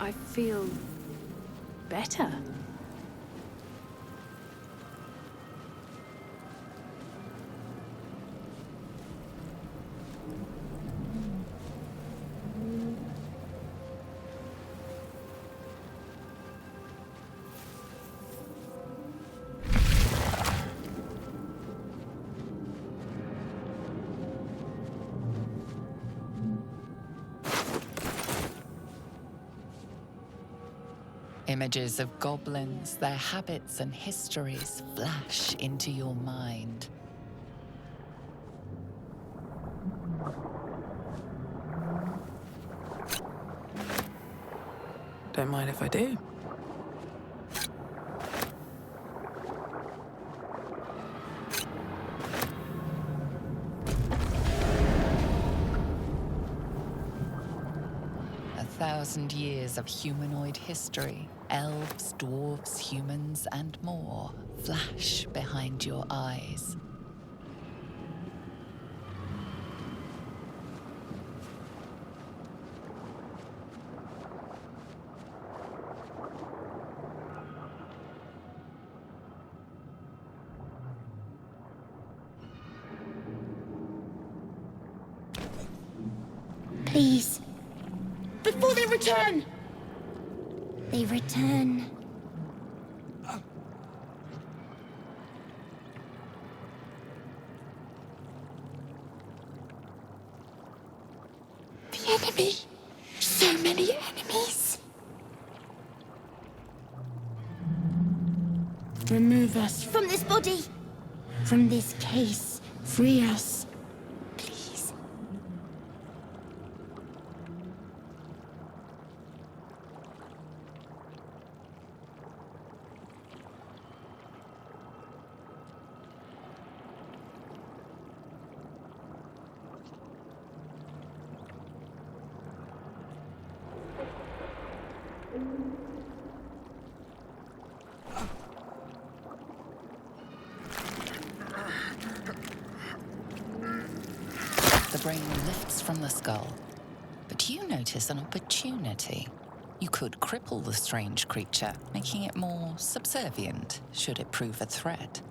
I feel better. Images of goblins, their habits and histories flash into your mind. Don't mind if I do. A 1,000 years of humanoid history, elves, dwarves, humans, and more flash behind your eyes. Please. Before they return! They return. The enemy. So many enemies. Remove us from this body. From this case. Free us. Please. The brain lifts from the skull, but you notice an opportunity. You could cripple the strange creature, making it more subservient should it prove a threat.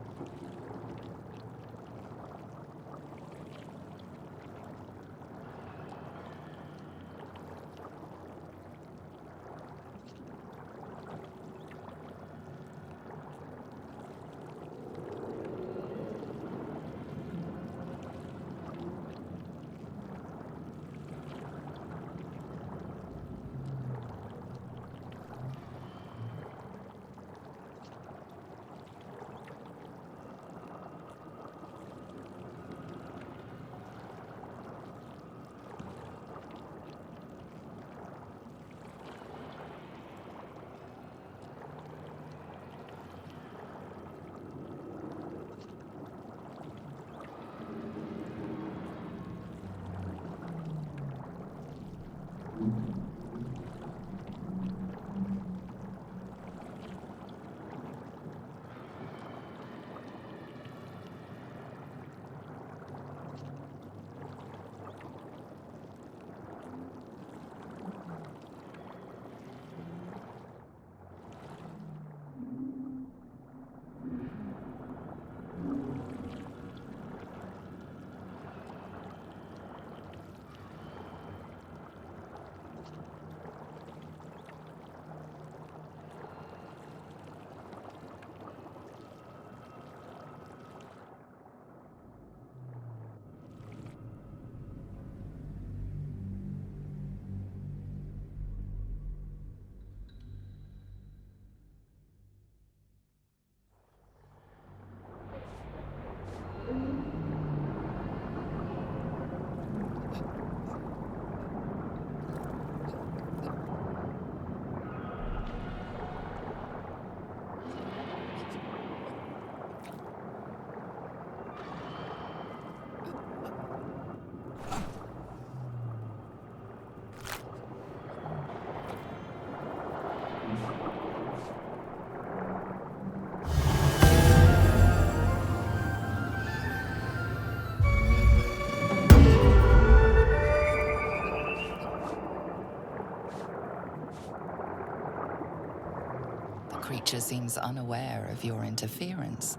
creature seems unaware of your interference.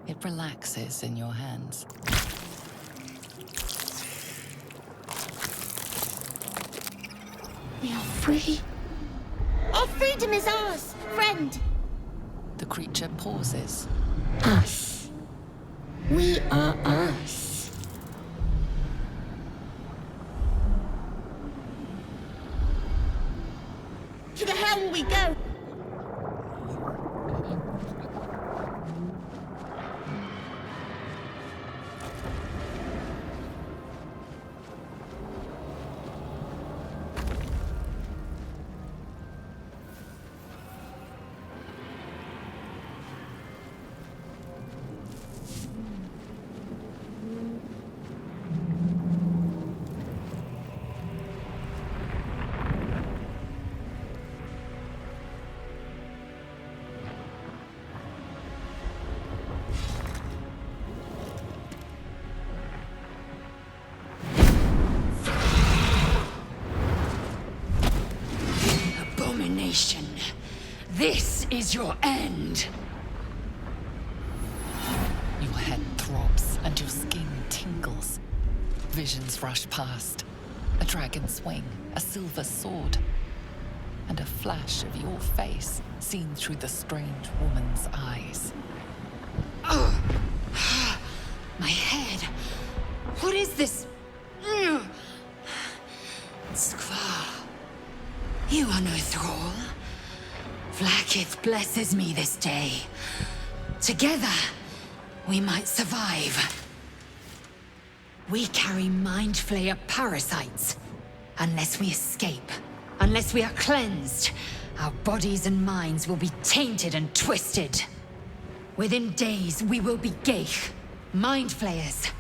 It relaxes in your hands. We are free. Our freedom is ours, friend. The creature pauses. Us. We are us. To the helm we go. Abomination. This is your end. Your head throbs and your skin tingles. Visions rush past. A dragon's wing, a silver sword, and a flash of your face seen through the strange woman's eyes. My head. What is this? Skvar. You are no thrall. Vlaakith blesses me this day. Together, we might survive. We carry Mind Flayer parasites. Unless we escape, unless we are cleansed, our bodies and minds will be tainted and twisted. Within days, we will be Geich, Mind Flayers.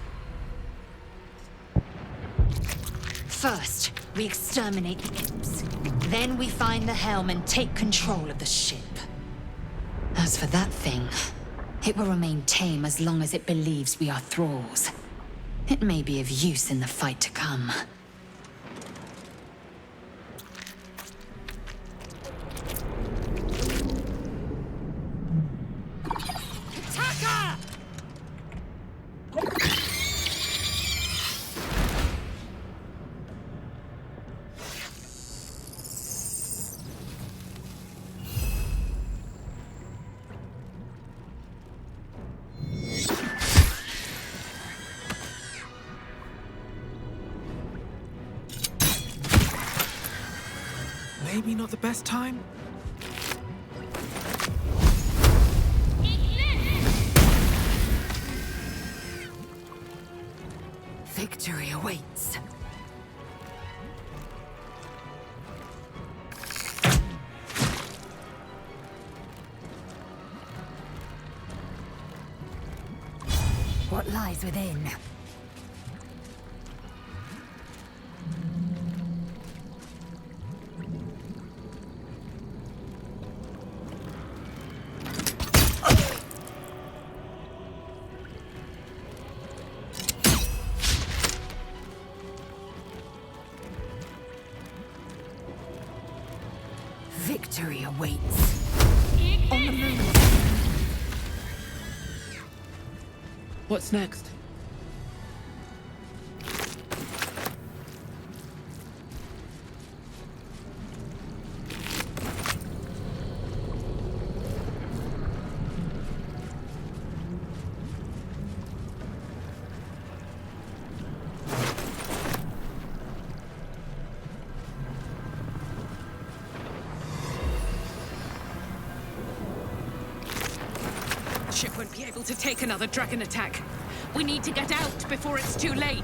First, we exterminate the imps. Then we find the helm and take control of the ship. As for that thing, it will remain tame as long as it believes we are thralls. It may be of use in the fight to come. Maybe not the best time? Victory awaits. What lies within? Victory awaits. On the moon. What's next? Ship won't be able to take another dragon attack. We need to get out before it's too late.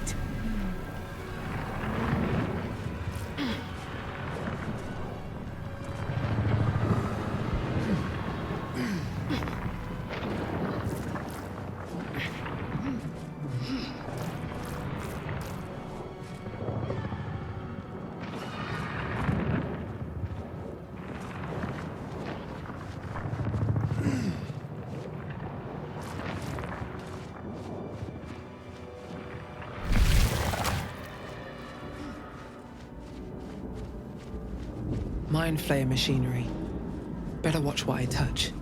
Mind Flayer machinery. Better watch what I touch.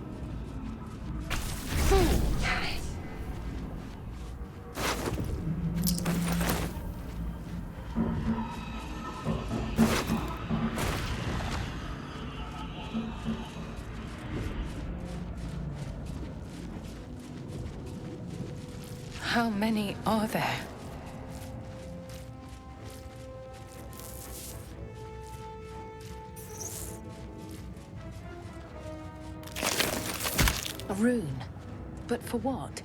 How many are there? A rune. But for what?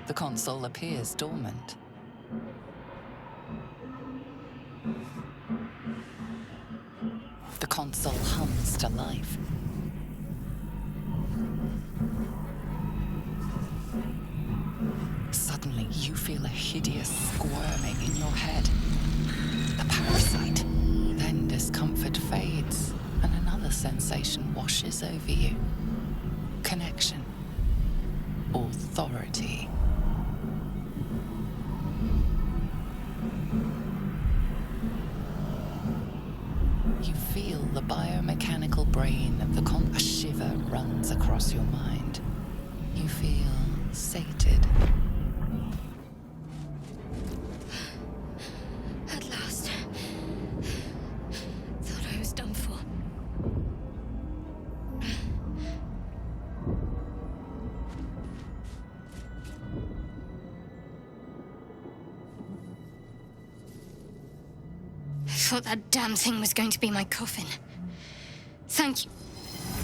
The console appears dormant. The console hums to life. Suddenly, you feel a hideous squirming in your head. The parasite. Then discomfort fades, and another sensation washes over you. Connection. Authority. You feel the biomechanical brain of the A shiver runs across your mind. You feel sated. At last. Thought I was done for. I thought that damn thing was going to be my coffin. Thank you.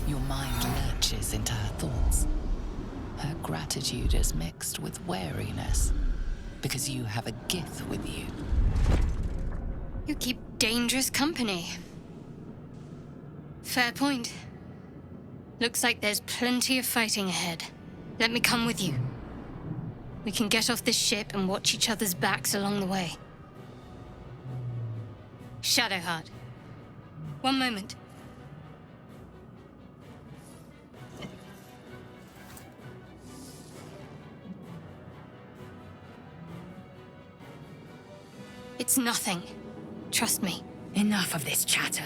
Your mind lurches into her thoughts. Her gratitude is mixed with wariness, because you have a Gith with you. You keep dangerous company. Fair point. Looks like there's plenty of fighting ahead. Let me come with you. We can get off this ship and watch each other's backs along the way. Shadowheart. One moment. It's nothing. Trust me. Enough of this chatter.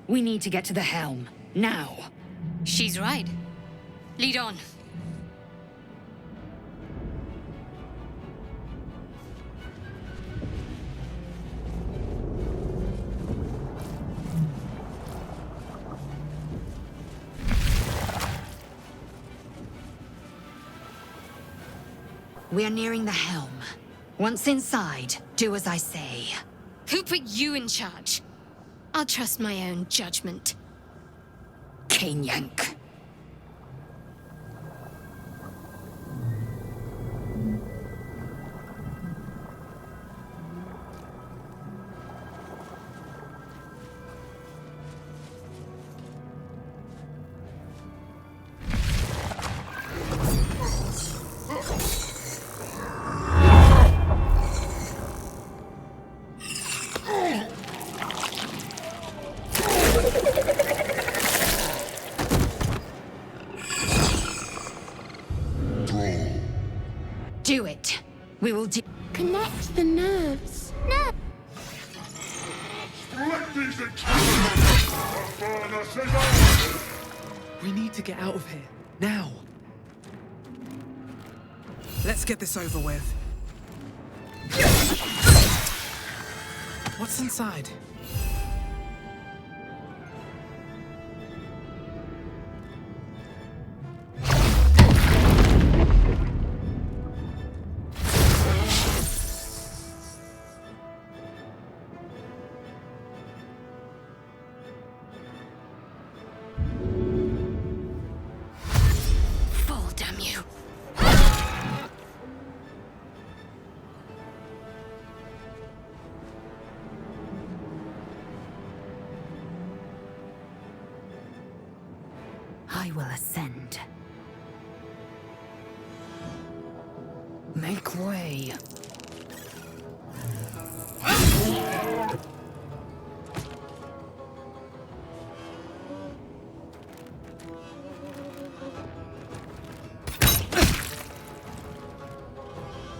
We need to get to the helm. Now. She's right. Lead on. We're nearing the helm. Once inside, do as I say. Who put you in charge? I'll trust my own judgment. Kanyank. Do it. We will do. Connect the nerves. No. We need to get out of here. Now. Let's get this over with. What's inside? Fall, damn you. I will ascend. Make way.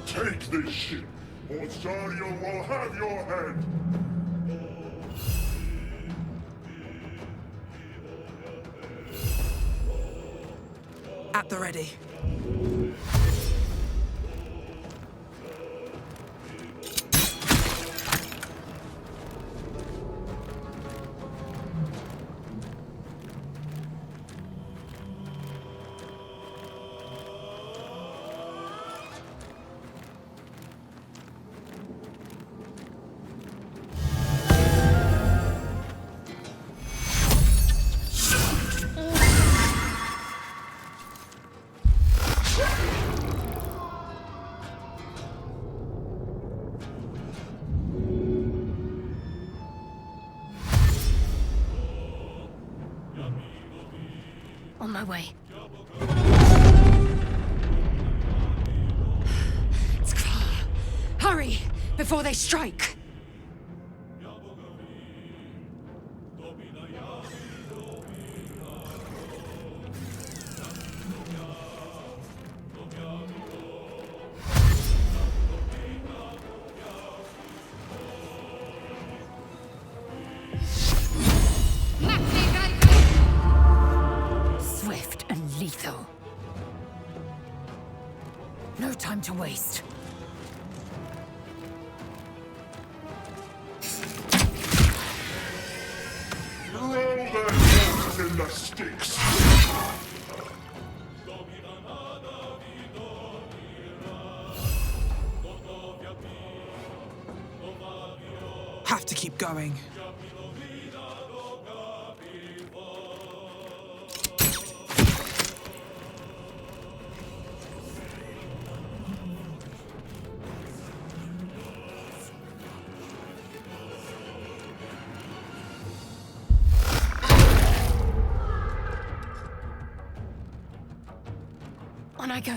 Take this ship, or Zariel will have your head! At the ready. On my way. Hurry, before they strike! Swift and lethal. No time to waste. Throw their heads in the sticks! Have to keep going. On I go.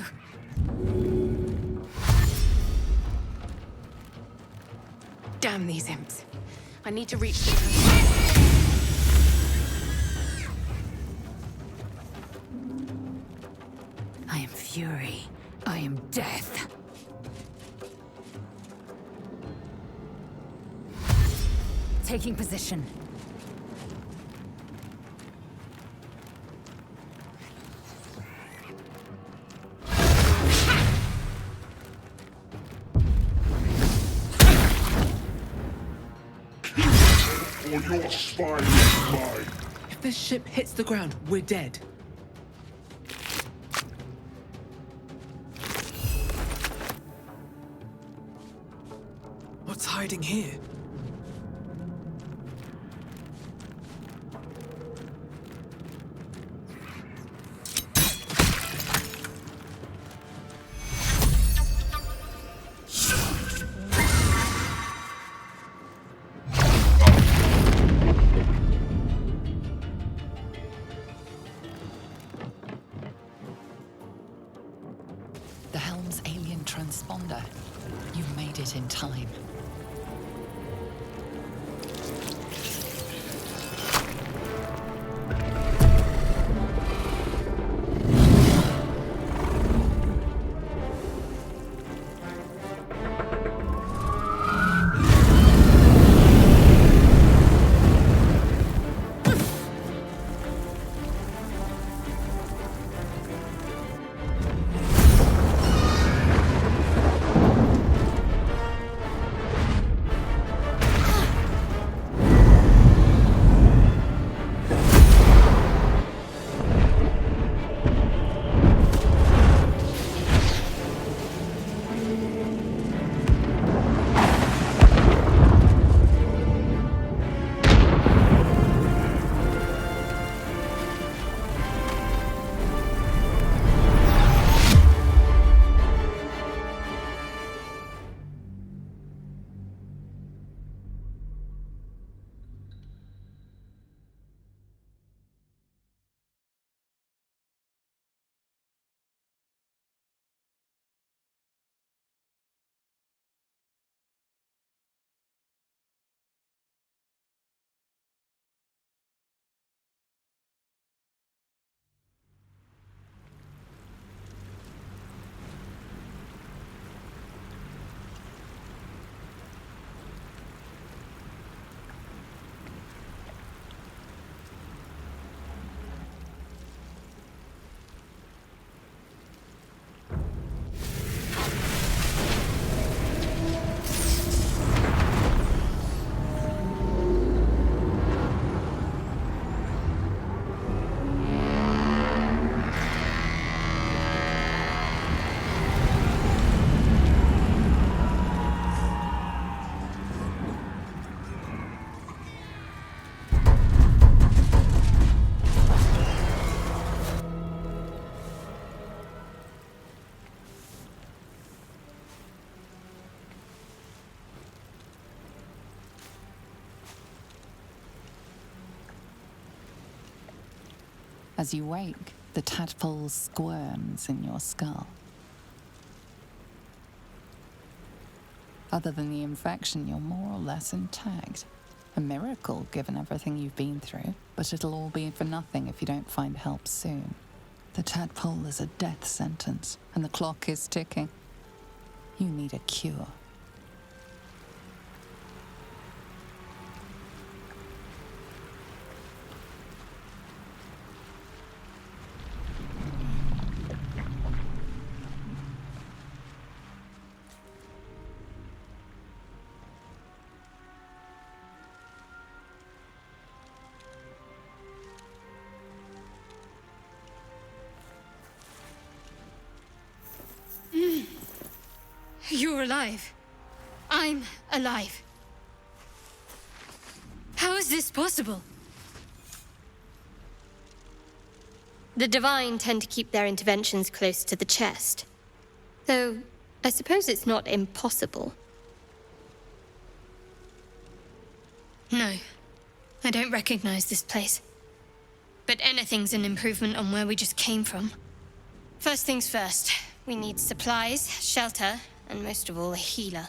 Damn these imps. I need to reach the... I am fury. I am death. Taking position. Or your spine is mine! If this ship hits the ground, we're dead. What's hiding here? The helm's alien transponder. You made it in time. As you wake, the tadpole squirms in your skull. Other than the infection, you're more or less intact. A miracle, given everything you've been through, but it'll all be for nothing if you don't find help soon. The tadpole is a death sentence, and the clock is ticking. You need a cure. You're alive. I'm alive. How is this possible? The Divine tend to keep their interventions close to the chest. Though, I suppose it's not impossible. No, I don't recognize this place. But anything's an improvement on where we just came from. First things first, we need supplies, shelter, and most of all, a healer.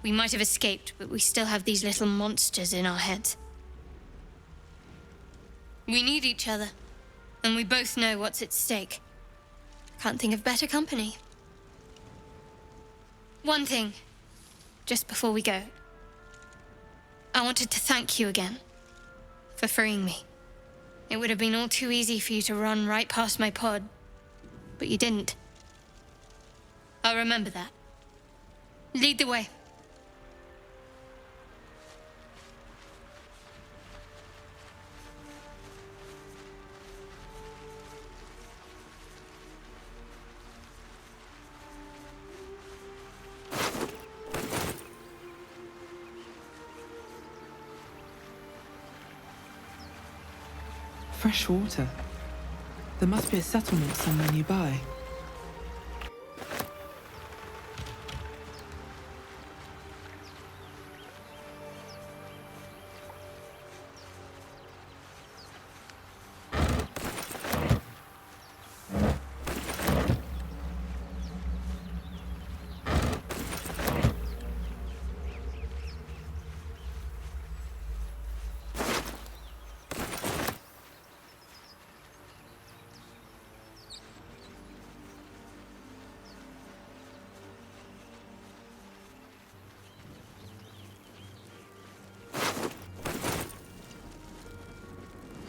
We might have escaped, but we still have these little monsters in our heads. We need each other, and we both know what's at stake. Can't think of better company. One thing, just before we go. I wanted to thank you again for freeing me. It would have been all too easy for you to run right past my pod, but you didn't. I'll remember that. Lead the way. Fresh water. There must be a settlement somewhere nearby.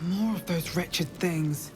More of those wretched things.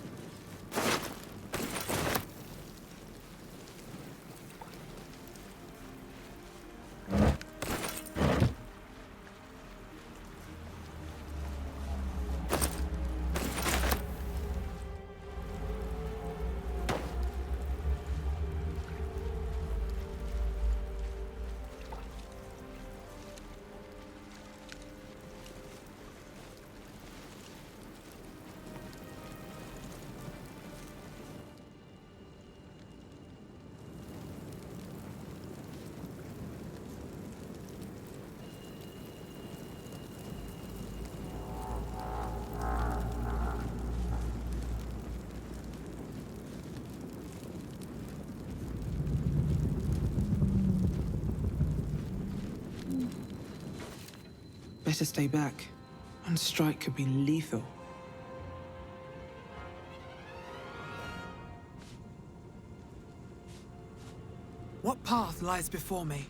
Better stay back. One strike could be lethal. What path lies before me?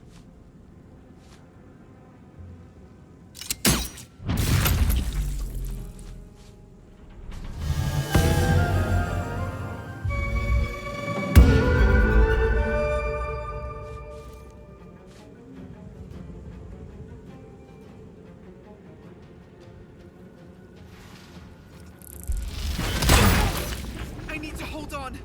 I need to hold on!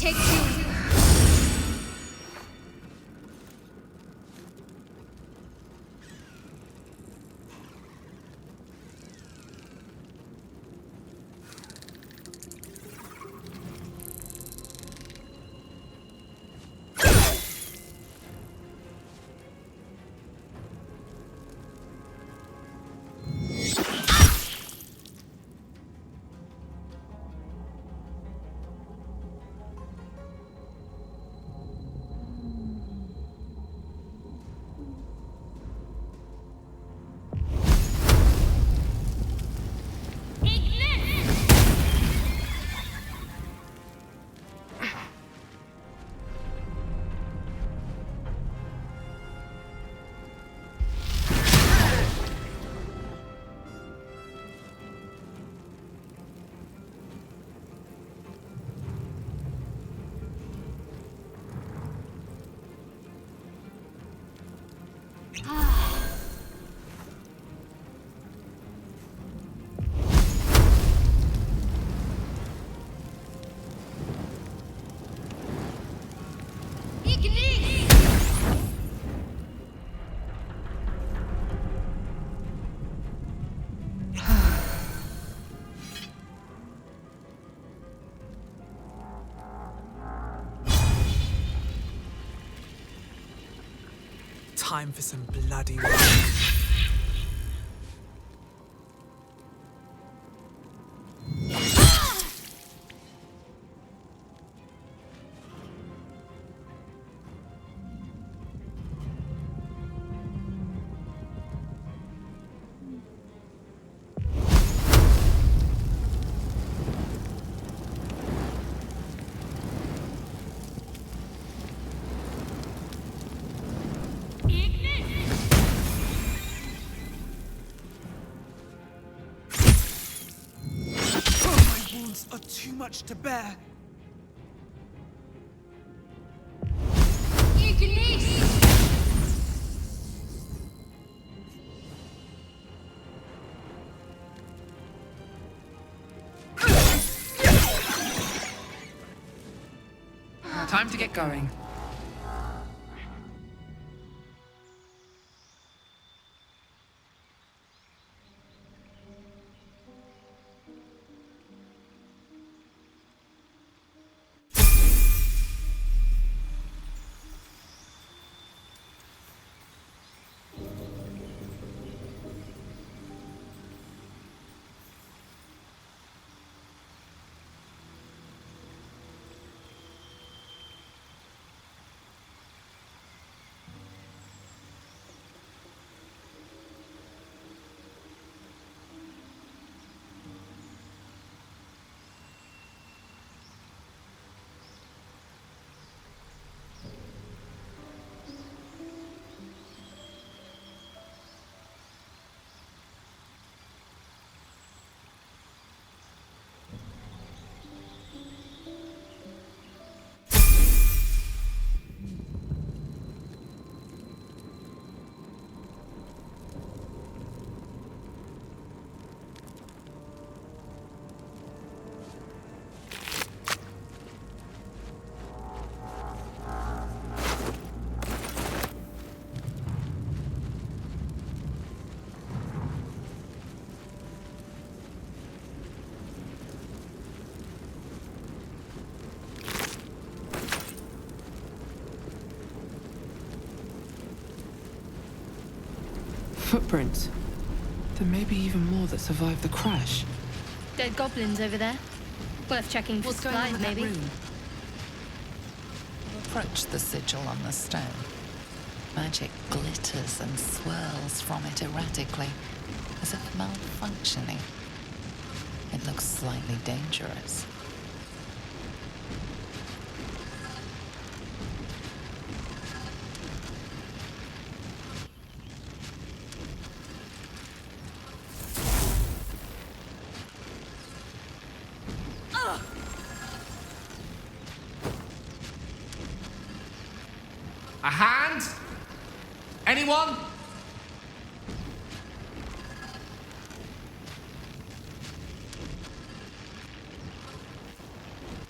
take two. Time for some bloody work. Are too much to bear. Time to get going. Footprints. There may be even more that survived the crash. Dead goblins over there. Worth checking for supplies, maybe. Approach the sigil on the stone. Magic glitters and swirls from it erratically, as if malfunctioning. It looks slightly dangerous. A hand? Anyone?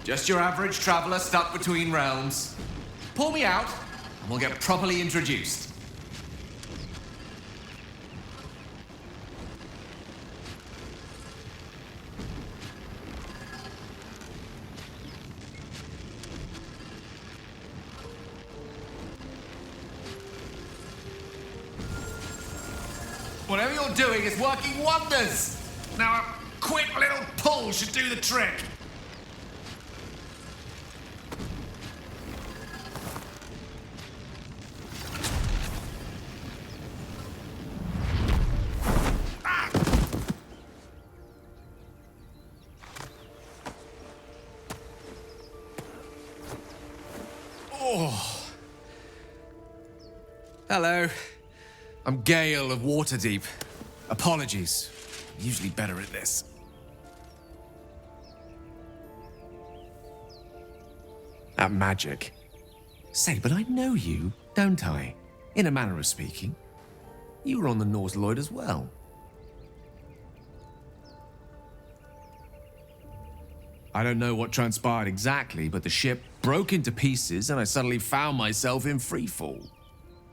Just your average traveler stuck between realms. Pull me out, and we'll get properly introduced. Whatever you're doing is working wonders! Now a quick little pull should do the trick. Oh. Hello. I'm Gale of Waterdeep. Apologies. I'm usually better at this. At magic. Say, but I know you, don't I? In a manner of speaking. You were on the Norse Lloyd as well. I don't know what transpired exactly, but the ship broke into pieces and I suddenly found myself in freefall.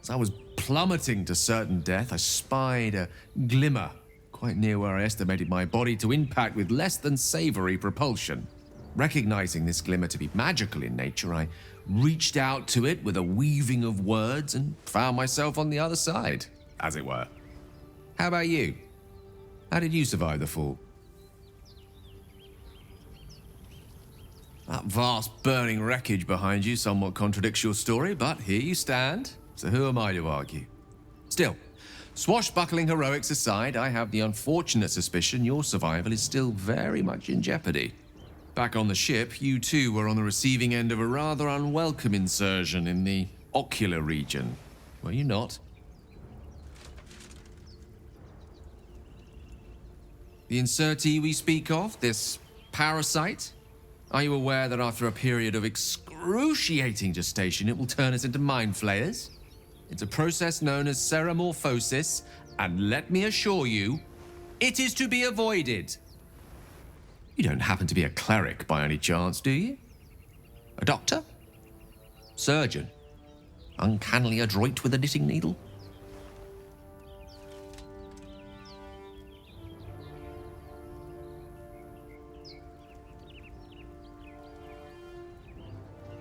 As I was plummeting to certain death, I spied a glimmer quite near where I estimated my body to impact with less than savory propulsion. Recognizing this glimmer to be magical in nature, I reached out to it with a weaving of words and found myself on the other side, as it were. How about you? How did you survive the fall? That vast burning wreckage behind you somewhat contradicts your story, but here you stand. So who am I to argue? Still, swashbuckling heroics aside, I have the unfortunate suspicion your survival is still very much in jeopardy. Back on the ship, you too were on the receiving end of a rather unwelcome insertion in the ocular region, were you not? The insertee we speak of, this parasite? Are you aware that after a period of excruciating gestation, it will turn us into mind flayers? It's a process known as seromorphosis, and let me assure you, it is to be avoided. You don't happen to be a cleric by any chance, do you? A doctor? Surgeon? Uncannily adroit with a knitting needle?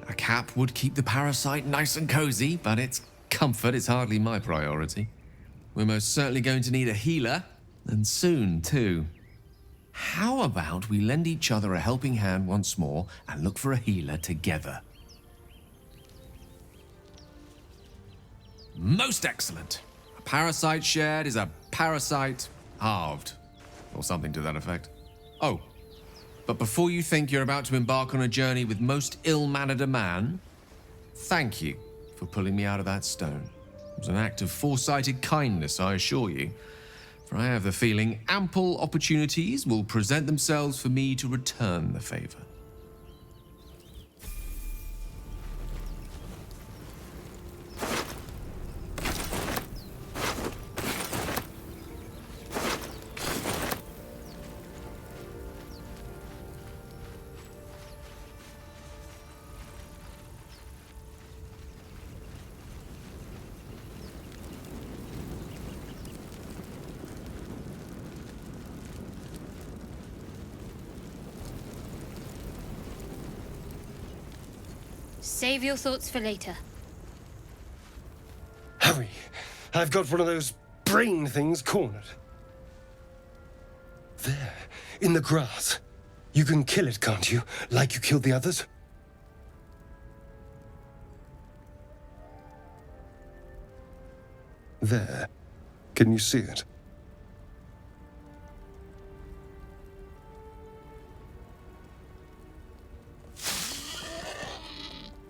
A cap would keep the parasite nice and cozy, but its comfort is hardly my priority. We're most certainly going to need a healer, and soon, too. How about we lend each other a helping hand once more and look for a healer together? Most excellent. A parasite shared is a parasite halved, or something to that effect. Oh, but before you think you're about to embark on a journey with most ill-mannered a man, thank you for pulling me out of that stone. It was an act of foresighted kindness, I assure you. For I have the feeling ample opportunities will present themselves for me to return the favor. Save your thoughts for later. Hurry! I've got one of those brain things cornered. There, in the grass. You can kill it, can't you? Like you killed the others? There. Can you see it?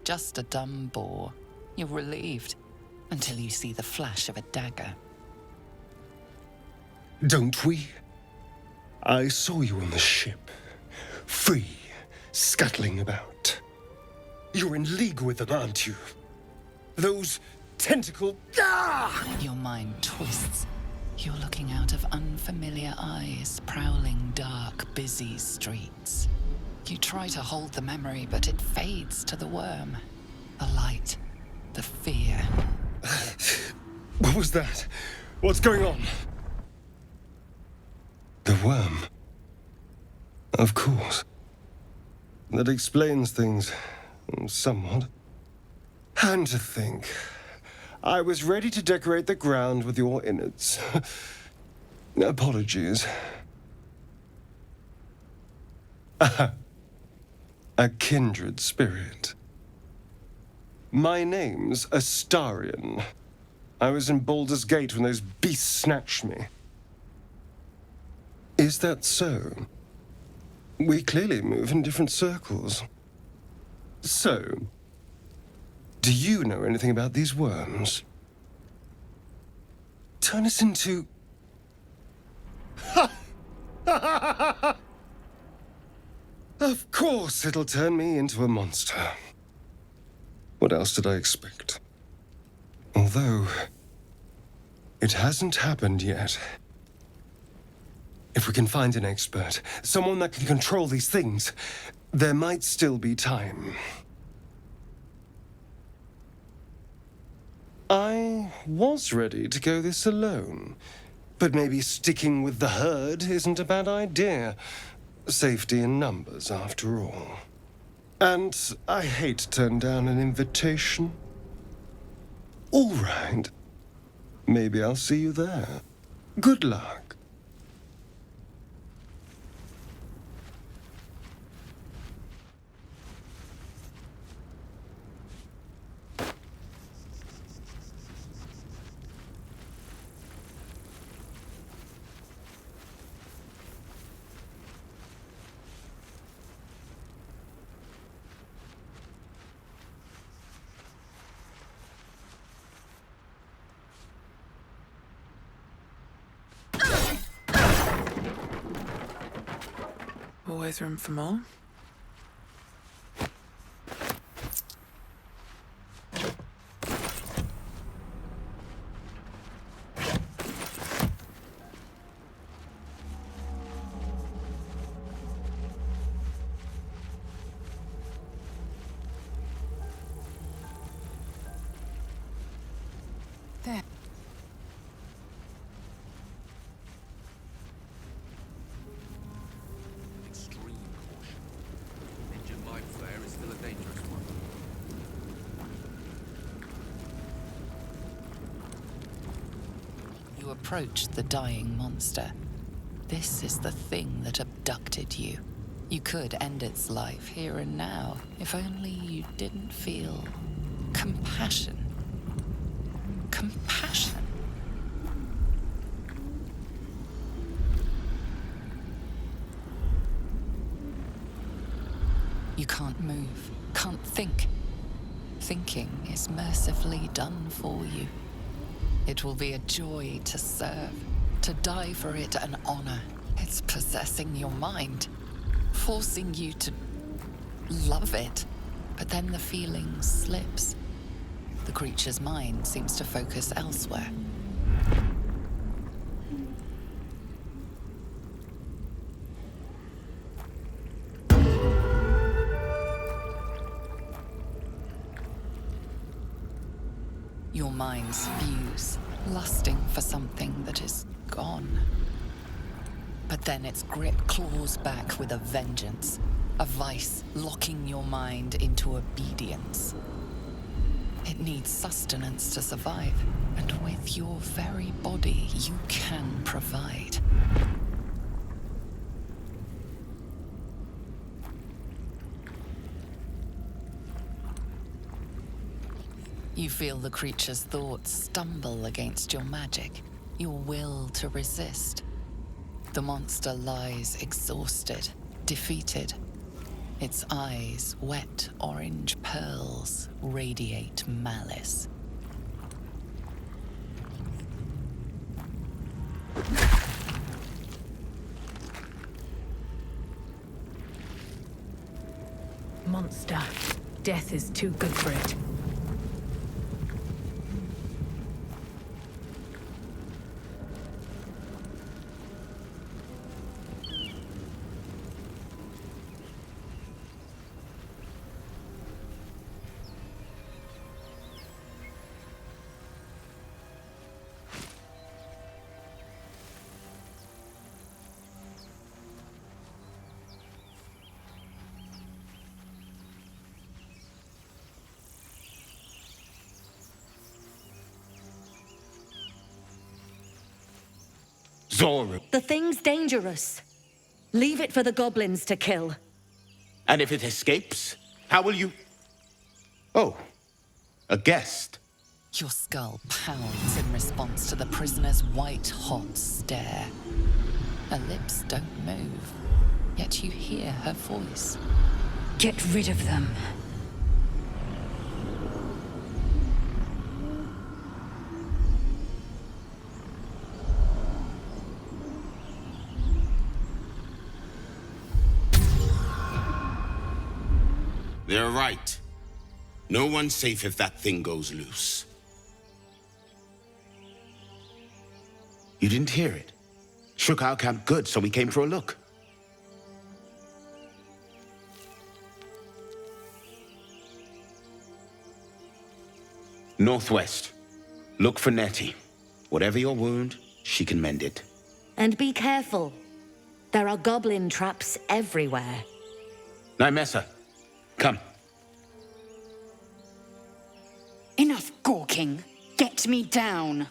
Just a dumb boar. You're relieved until you see the flash of a dagger. Don't we? I saw you on the ship. Free, scuttling about. You're in league with them, aren't you? Those tentacle... Ah! Your mind twists. You're looking out of unfamiliar eyes, prowling dark, busy streets. You try to hold the memory, but it fades to the worm. The light, the fear. What was that? What's going on? The worm. Of course. That explains things somewhat. And to think, I was ready to decorate the ground with your innards. Apologies. A kindred spirit. My name's Astarion. I was in Baldur's Gate when those beasts snatched me. Is that so? We clearly move in different circles. So, do you know anything about these worms? Turn us into... Of course it'll turn me into a monster. What else did I expect? Although, it hasn't happened yet. If we can find an expert, someone that can control these things, there might still be time. I was ready to go this alone, but maybe sticking with the herd isn't a bad idea. Safety in numbers, after all. And I hate to turn down an invitation. All right. Maybe I'll see you there. Good luck. Always room for more. There. Extreme caution. Engine mind flare is still a dangerous one. You approach the dying monster. This is the thing that abducted you. You could end its life here and now, if only you didn't feel compassion. Compassion. You can't move, can't think. Thinking is mercifully done for you. It will be a joy to serve, to die for it an honor. It's possessing your mind, forcing you to love it. But then the feeling slips. The creature's mind seems to focus elsewhere. Your minds fuse, lusting for something that is gone. But then its grip claws back with a vengeance, a vice locking your mind into obedience. It needs sustenance to survive, and with your very body, you can provide. You feel the creature's thoughts stumble against your magic, your will to resist. The monster lies exhausted, defeated. Its eyes, wet orange pearls, radiate malice. Monster. Death is too good for it. Zoro. The thing's dangerous. Leave it for the goblins to kill. And if it escapes, how will you... Oh, a guest. Your skull pounds in response to the prisoner's white-hot stare. Her lips don't move, yet you hear her voice. Get rid of them. They're right. No one's safe if that thing goes loose. You didn't hear it? Shook our camp good, so we came for a look. Northwest. Look for Nettie. Whatever your wound, she can mend it. And be careful. There are goblin traps everywhere. Nymessa, come. Enough gawking. Get me down.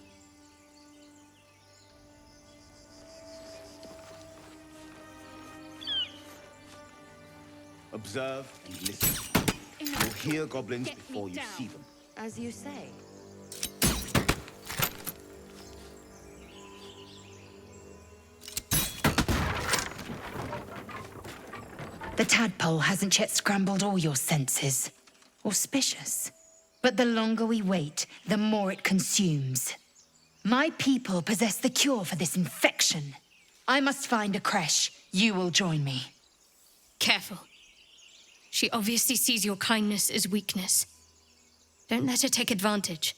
Observe and listen. You'll hear goblins before you see them. As you say. The tadpole hasn't yet scrambled all your senses. Auspicious. But the longer we wait, the more it consumes. My people possess the cure for this infection. I must find a creche. You will join me. Careful. She obviously sees your kindness as weakness. Don't let her take advantage.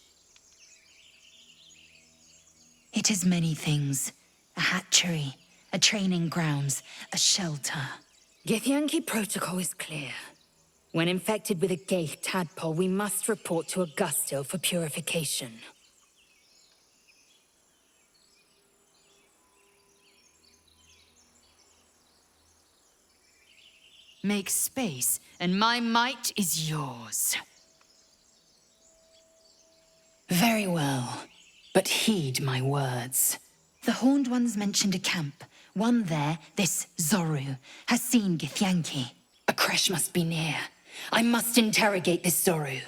It is many things. A hatchery, a training grounds, a shelter. Githyanki protocol is clear. When infected with a Gaith tadpole, we must report to Augustil for purification. Make space, and my might is yours. Very well, but heed my words. The Horned Ones mentioned a camp. One there, this Zoru, has seen Githyanki. A creche must be near. I must interrogate this Zoru.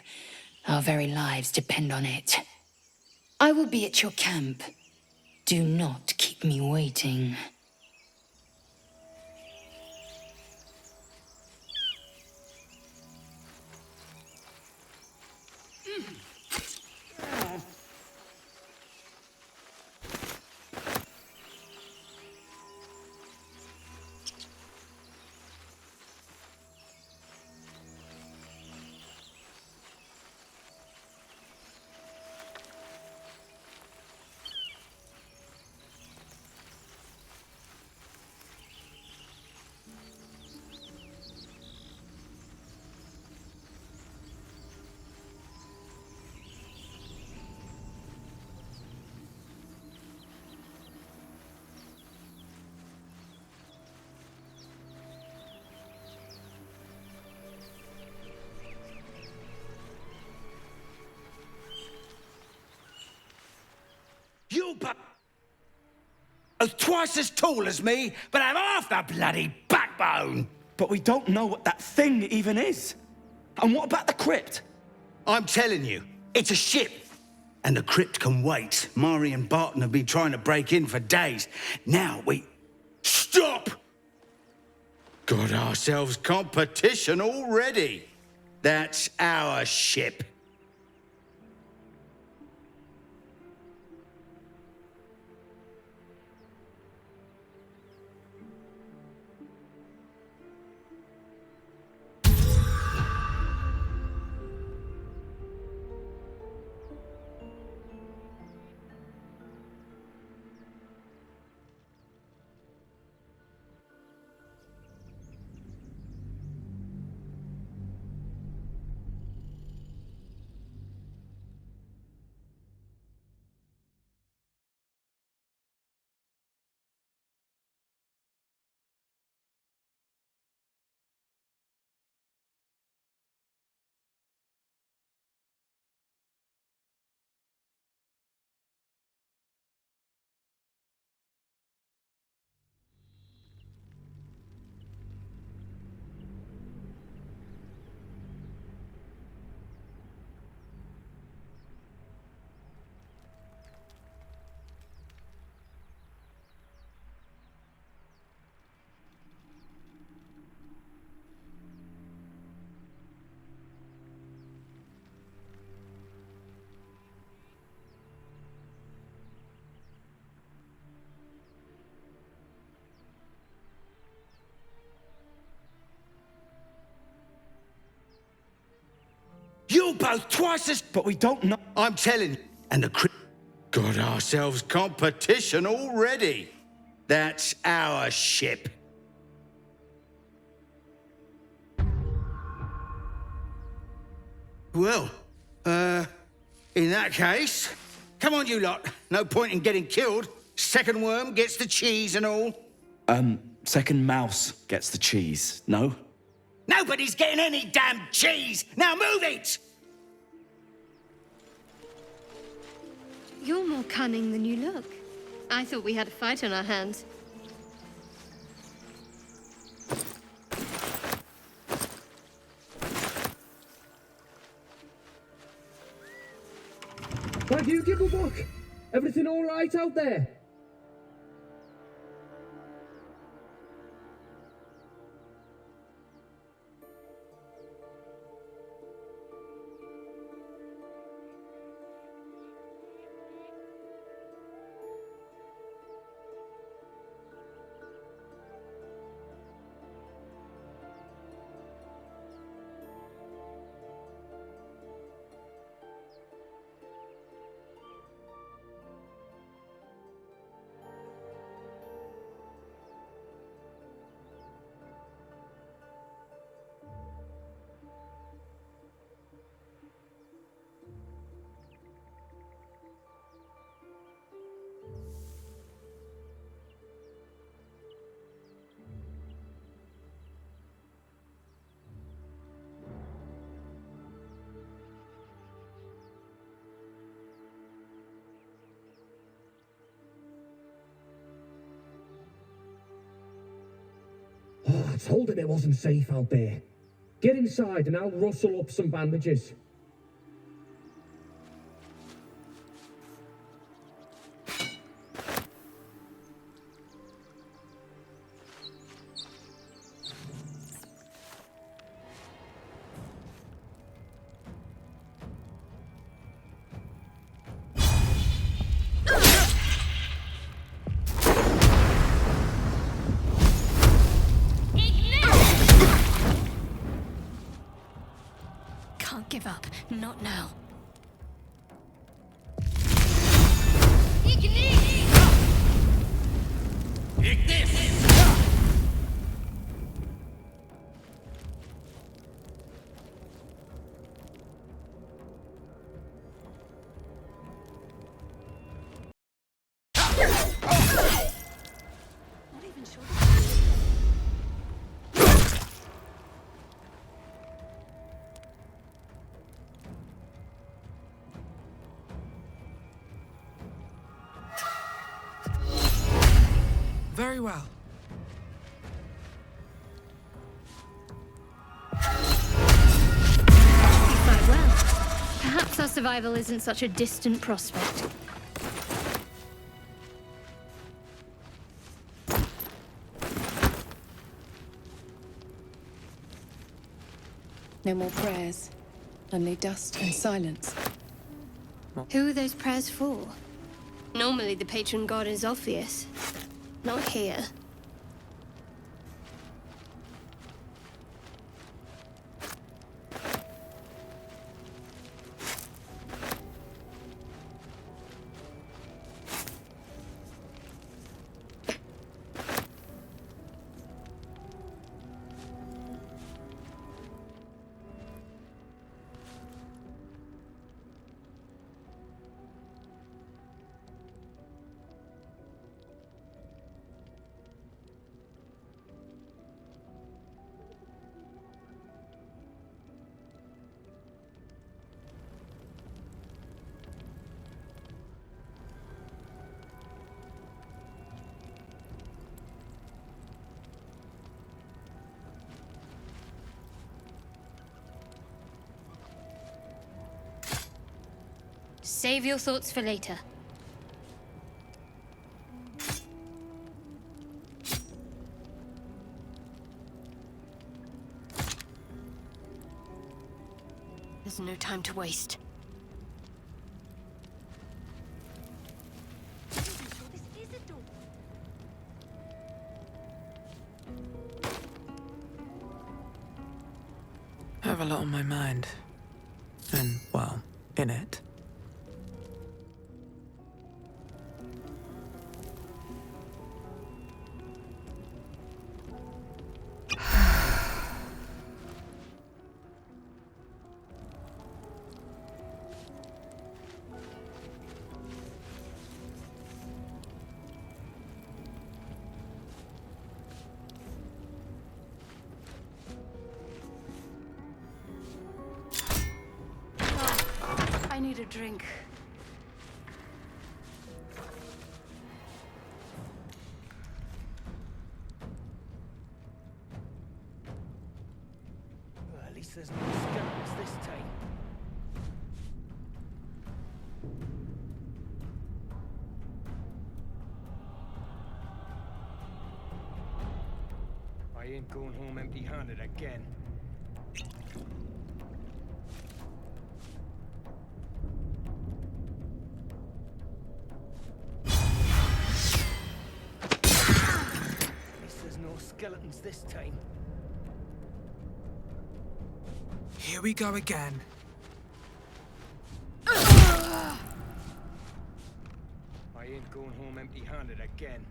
Our very lives depend on it. I will be at your camp. Do not keep me waiting. You are twice as tall as me, but have half the bloody backbone. But we don't know what that thing even is. And what about the crypt? I'm telling you, it's a ship. And the crypt can wait. Mari and Barton have been trying to break in for days. Now we... Stop! Got ourselves competition already. That's our ship. both twice as... But we don't know... I'm telling you. And the crypt... Got ourselves competition already. That's our ship. Well, in that case, come on, you lot. No point in getting killed. Second worm gets the cheese and all. Second mouse gets the cheese, no? Nobody's getting any damn cheese! Now move it! You're more cunning than you look. I thought we had a fight on our hands. Thank you, Gibblebuck. Everything all right out there? Oh, I told him it wasn't safe out there. Get inside and I'll rustle up some bandages. Can't give up. Not now. Very well. Quite well. Perhaps our survival isn't such a distant prospect. No more prayers. Only dust and silence. Who are those prayers for? Normally the patron god is obvious. Not here. Save your thoughts for later. There's no time to waste. I have a lot on my mind. And, well, in it. I need a drink. Well, at least there's no skeletons this time. I ain't going home empty-handed again. No skeletons this time. Here we go again. I ain't going home empty-handed again.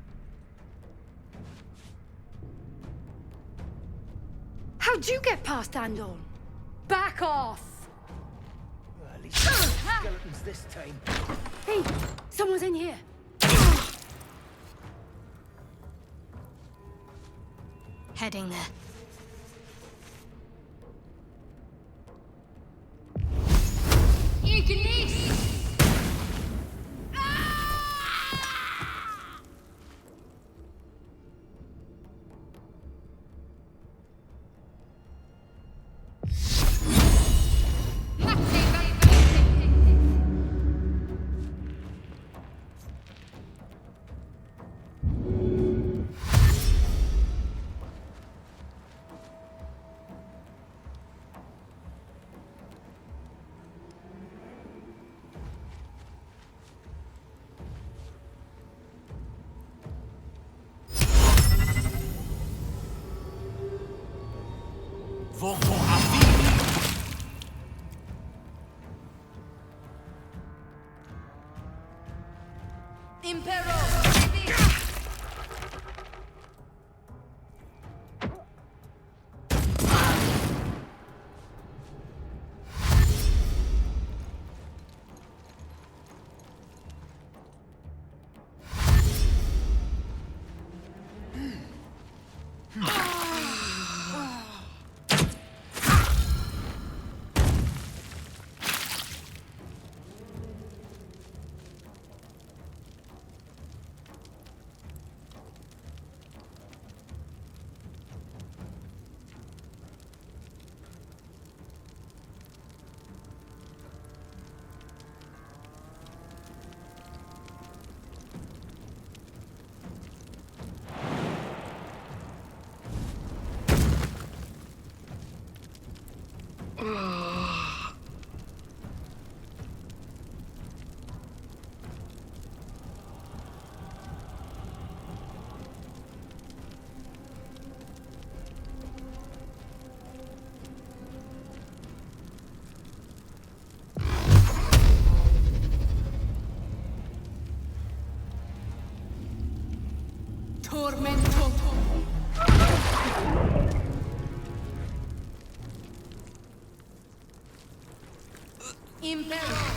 How'd you get past Andorn? Back off! Well, at least there's no skeletons this time. Hey, someone's in here. Heading there. Tormento. Impero.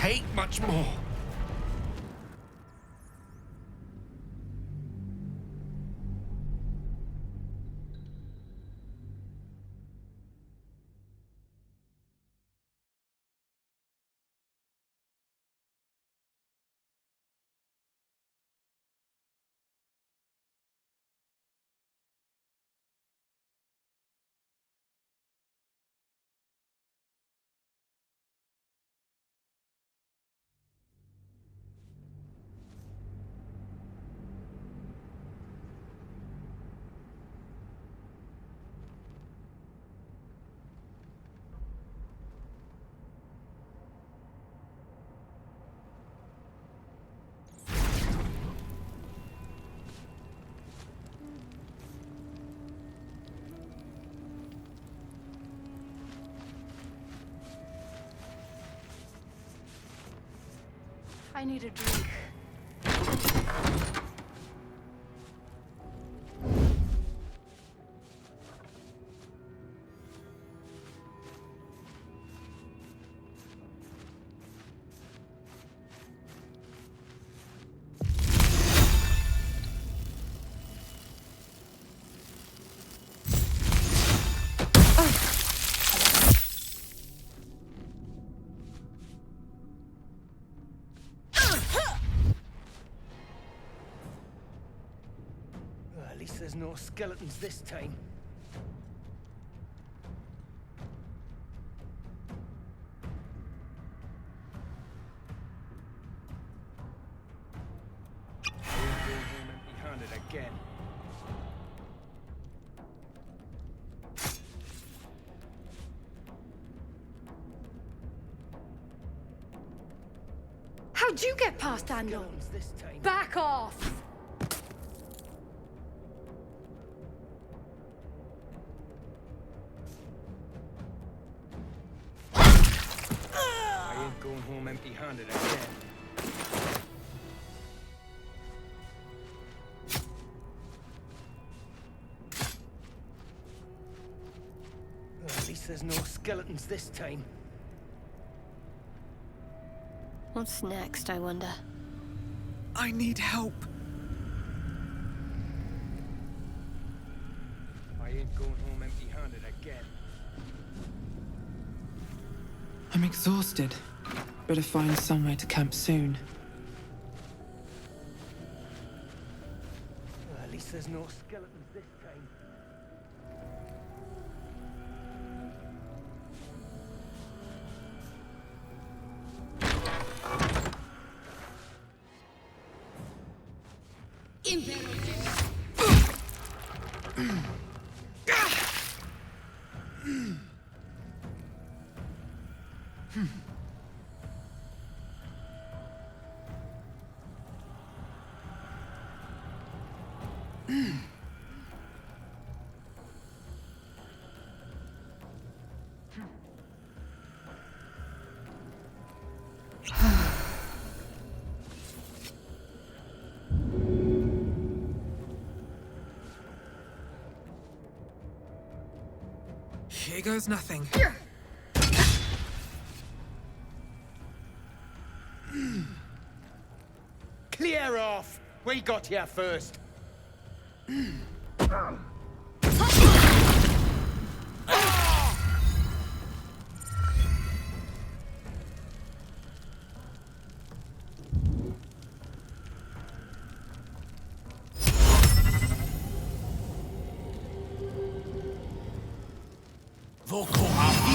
take much more. I need a drink. Well, at least there's no skeletons this time. I ain't going home empty-handed again. How'd you get past Andor? Skeletons this time. Back off! I ain't going home empty-handed again. Well, at least there's no skeletons this time. What's next, I wonder? I need help. I ain't going home empty-handed again. I'm exhausted. Better find somewhere to camp soon. Well, at least there's no skeletons this time. Here goes nothing. Clear off! We got here first. Vocal Avi.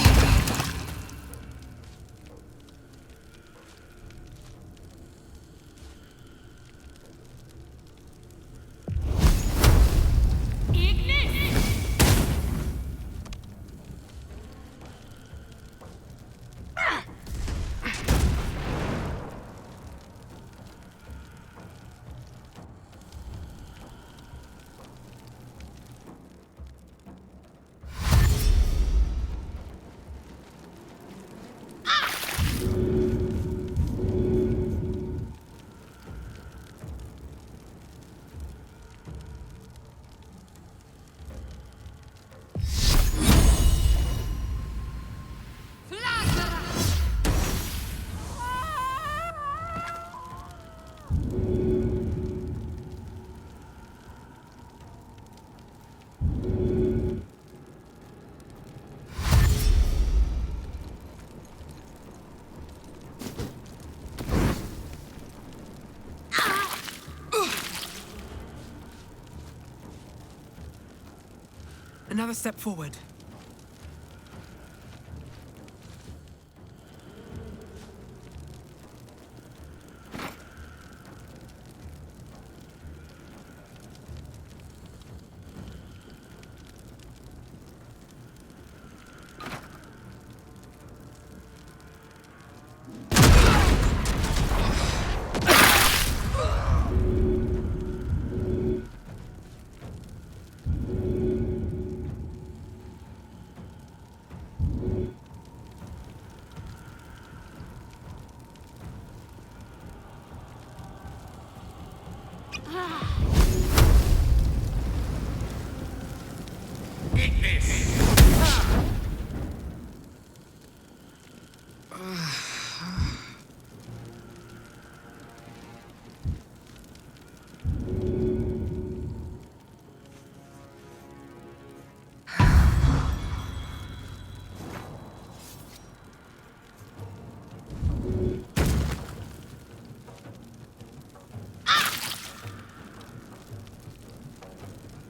Another step forward.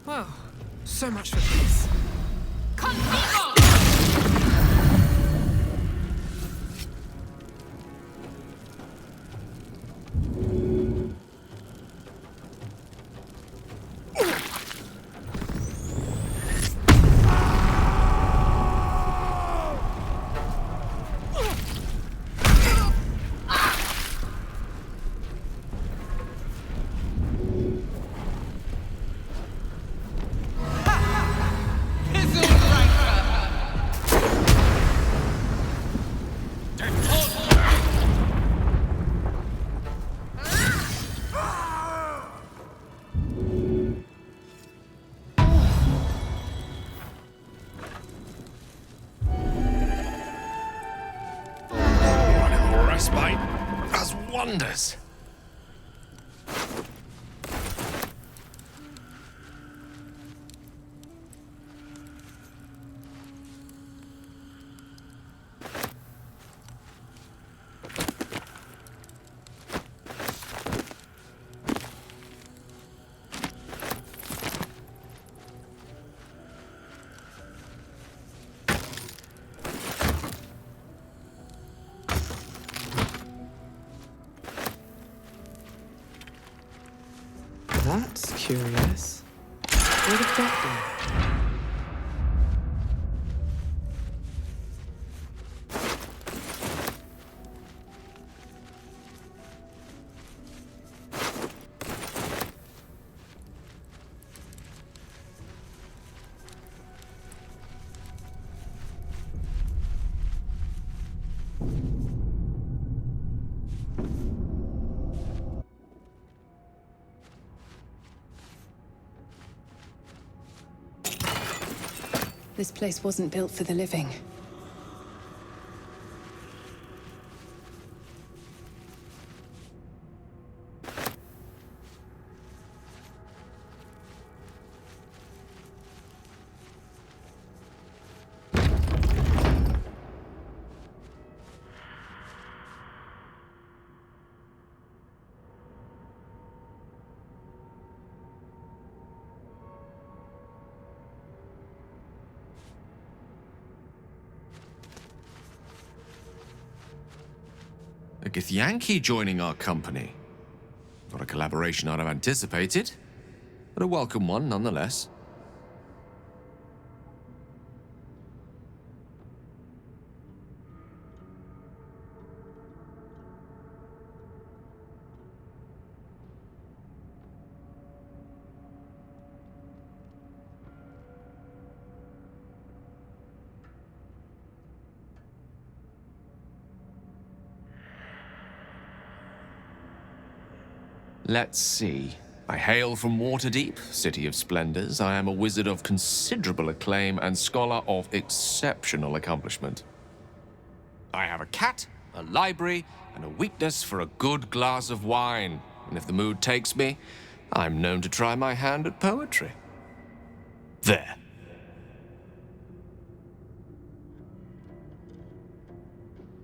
Well, so much for peace. Respite does wonders. That's curious. Where did that go? This place wasn't built for the living. A Githyanki joining our company. Not a collaboration I'd have anticipated, but a welcome one nonetheless. Let's see. I hail from Waterdeep, City of Splendors. I am a wizard of considerable acclaim and scholar of exceptional accomplishment. I have a cat, a library, and a weakness for a good glass of wine. And if the mood takes me, I'm known to try my hand at poetry. There.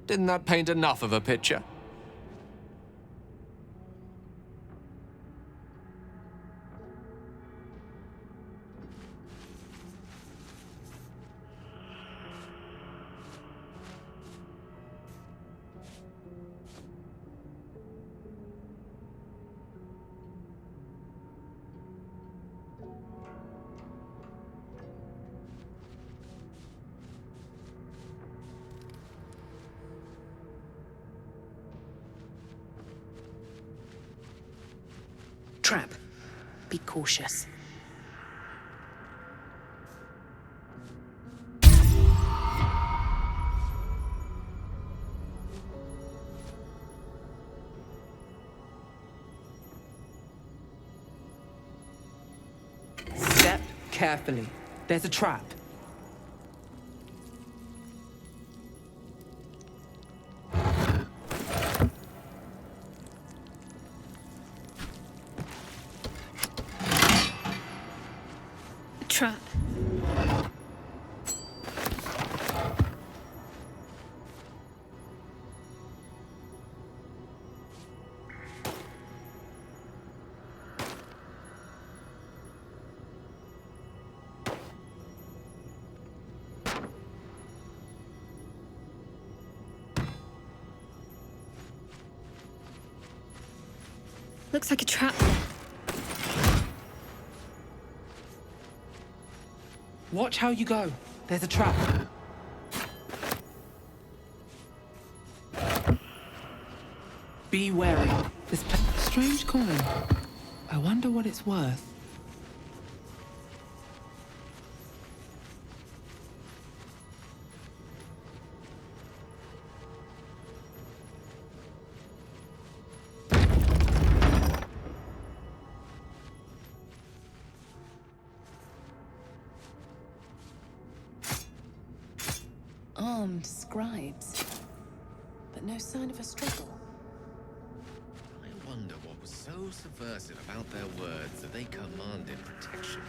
Didn't that paint enough of a picture? Trap. Be cautious. Step carefully. There's a trap. Trap. Looks like a trap. Watch how you go. There's a trap. Be wary. This strange coin. I wonder what it's worth. Armed scribes. But no sign of a struggle. I wonder what was so subversive about their words that they commanded protection.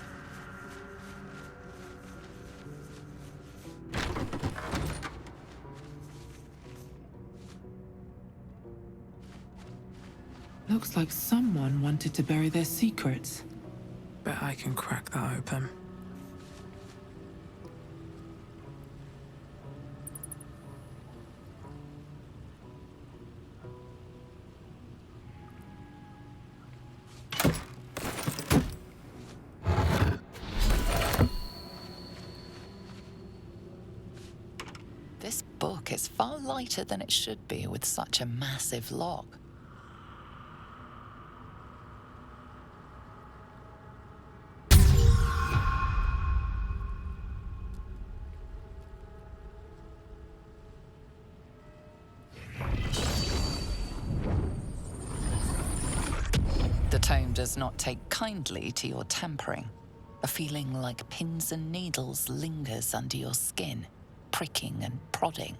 Looks like someone wanted to bury their secrets. Bet I can crack that open. This book is far lighter than it should be with such a massive lock. The tome does not take kindly to your tampering. A feeling like pins and needles lingers under your skin, pricking and prodding.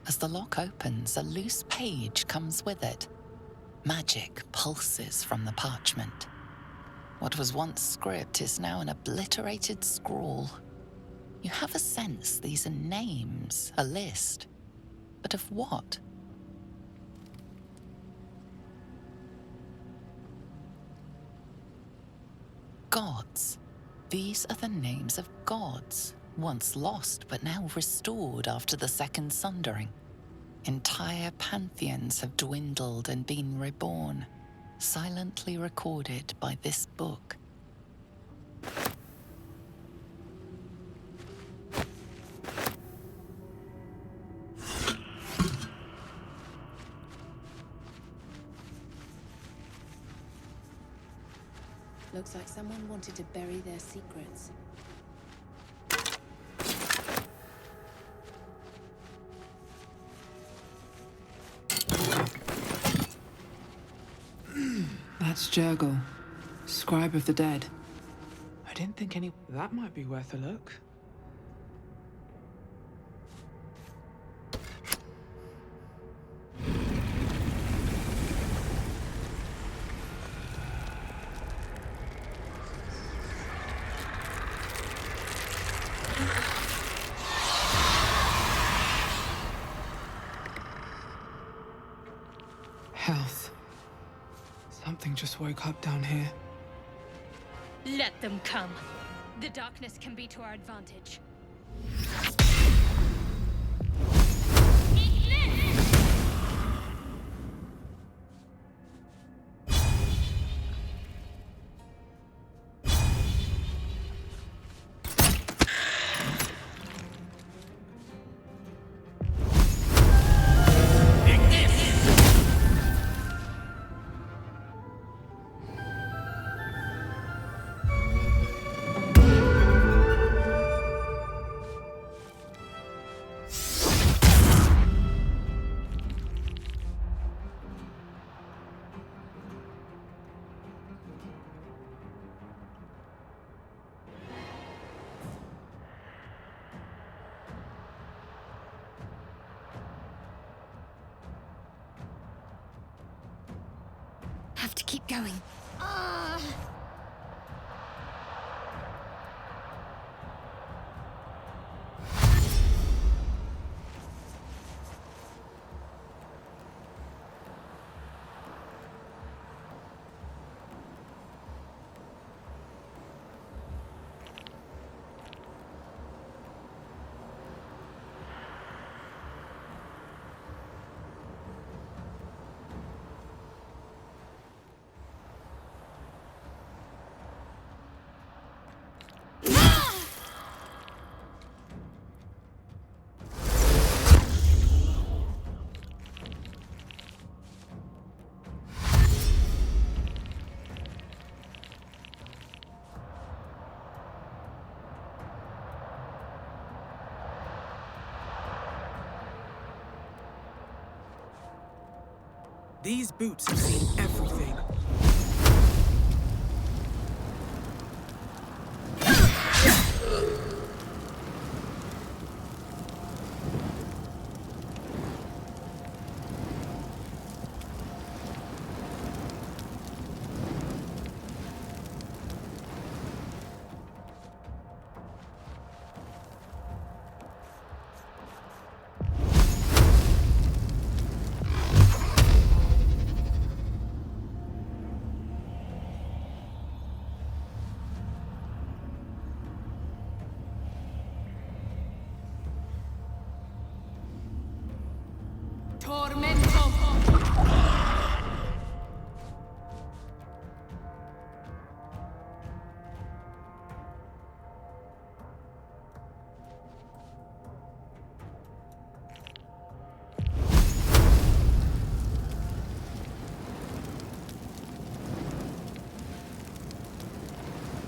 As the lock opens, a loose page comes with it. Magic pulses from the parchment. What was once script is now an obliterated scrawl. You have a sense these are names, a list. But of what? Gods. These are the names of gods, once lost but now restored after the Second Sundering. Entire pantheons have dwindled and been reborn, silently recorded by this book. Looks like someone wanted to bury their secrets. That's Jurgle, scribe of the dead. I didn't think any... That might be worth a look. Health. Something just woke up down here. Let them come. The darkness can be to our advantage. to keep going. These boots have seen everything. Tormento!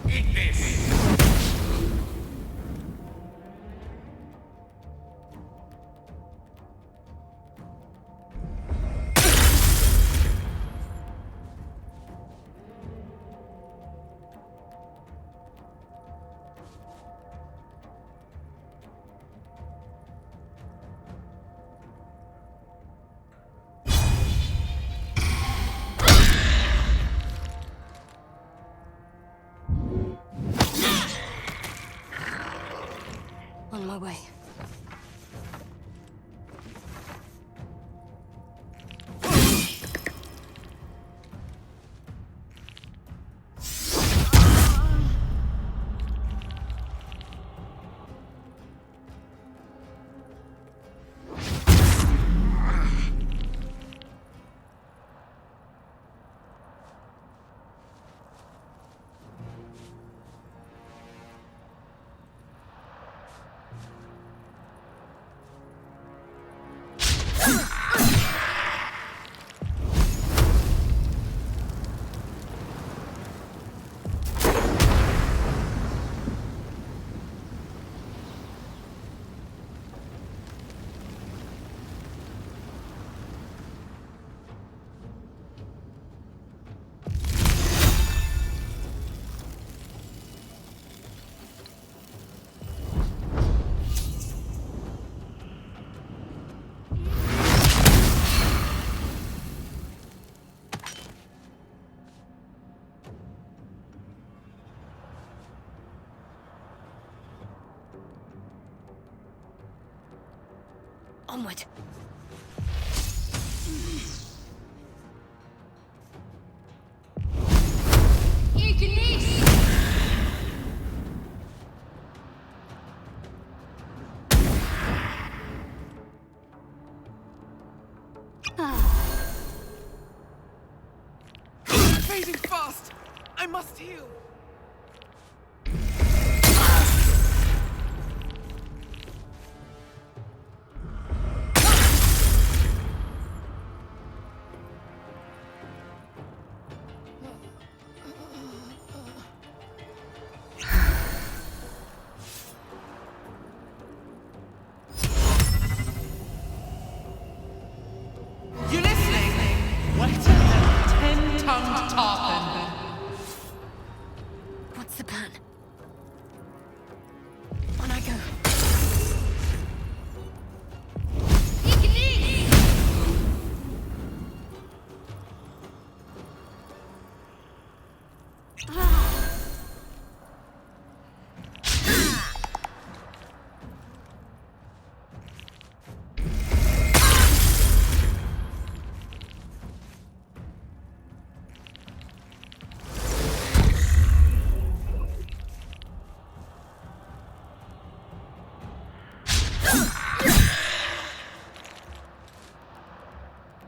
Eat this! On my way. Onward. Fading fast! I must heal! You listening? Wetter than 10-tongued tarpon.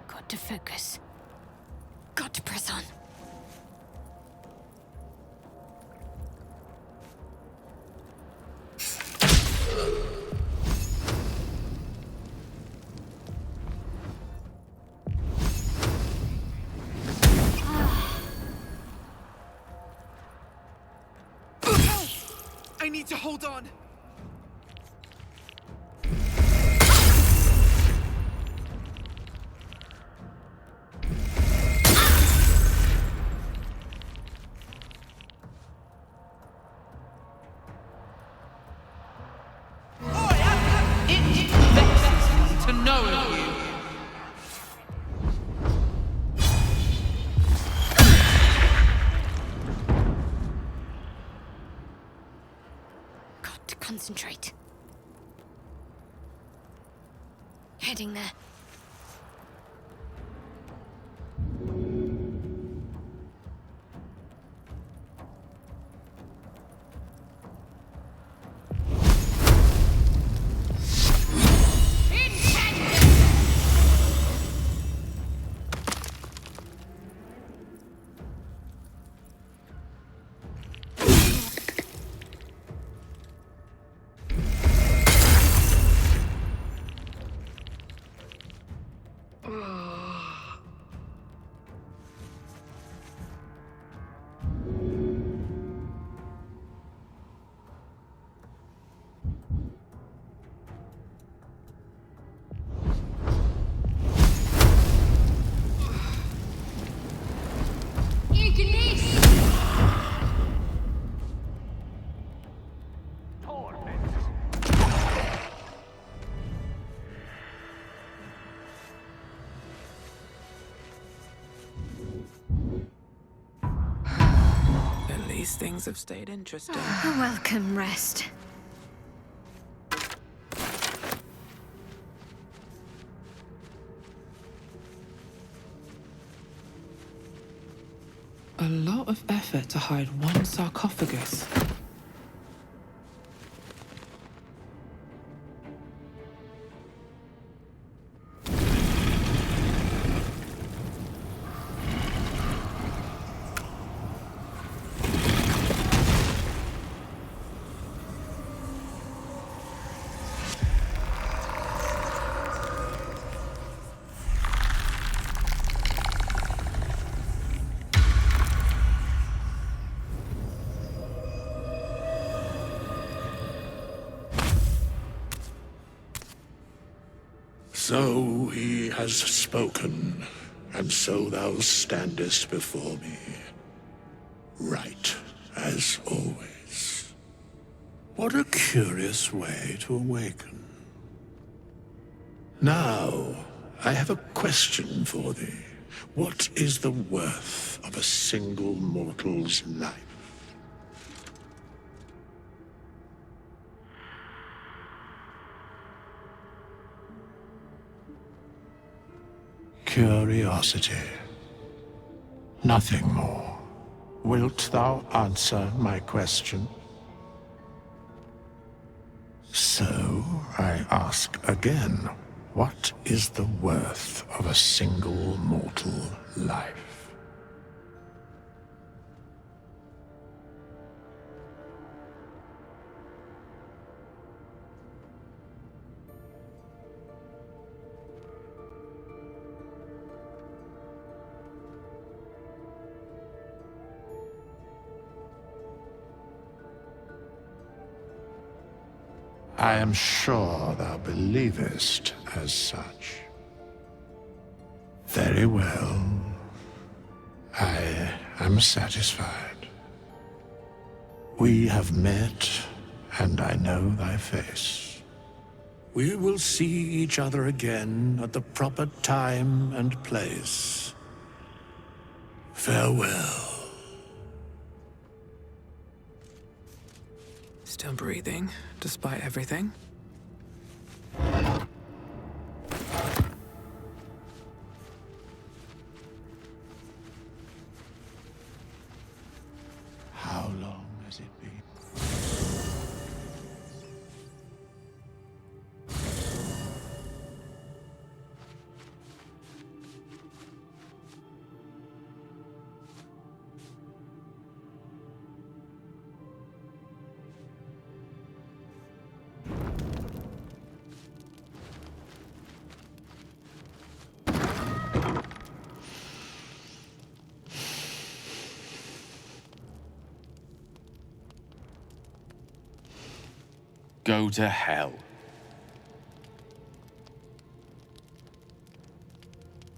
Got to focus. Got to press on. I need to hold on. It vexes me to know of you. Got to concentrate. Heading there. At least things have stayed interesting. A welcome rest. A lot of effort to hide one sarcophagus. So he has spoken, and so thou standest before me. Right, as always. What a curious way to awaken. Now, I have a question for thee. What is the worth of a single mortal's life? Curiosity. Nothing more. Wilt thou answer my question? So, I ask again, what is the worth of a single mortal life? I am sure thou believest as such. Very well. I am satisfied. We have met, and I know thy face. We will see each other again at the proper time and place. Farewell. Still breathing, despite everything. How long has it been? Go to hell.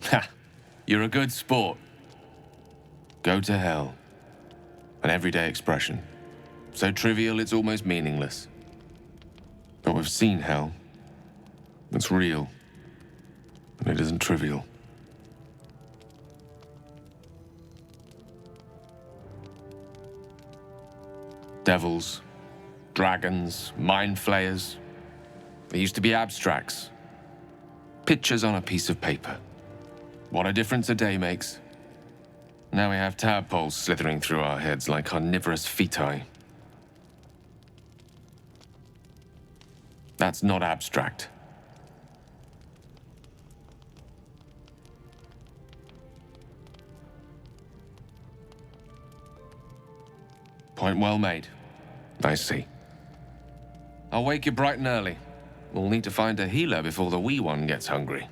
Ha! You're a good sport. Go to hell. An everyday expression. So trivial it's almost meaningless. But we've seen hell. It's real. And it isn't trivial. Devils, dragons, mind flayers. They used to be abstracts. Pictures on a piece of paper. What a difference a day makes. Now we have tadpoles slithering through our heads like carnivorous feti. That's not abstract. Point well made. I see. I'll wake you bright and early. We'll need to find a healer before the wee one gets hungry.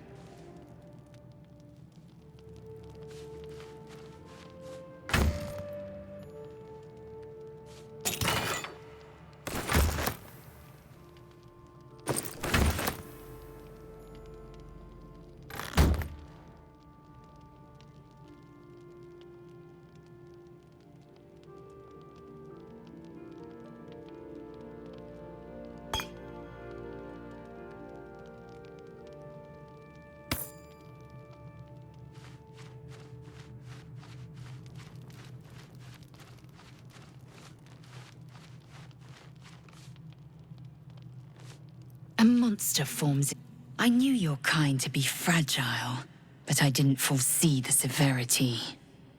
A monster forms. I knew your kind to be fragile, but I didn't foresee the severity.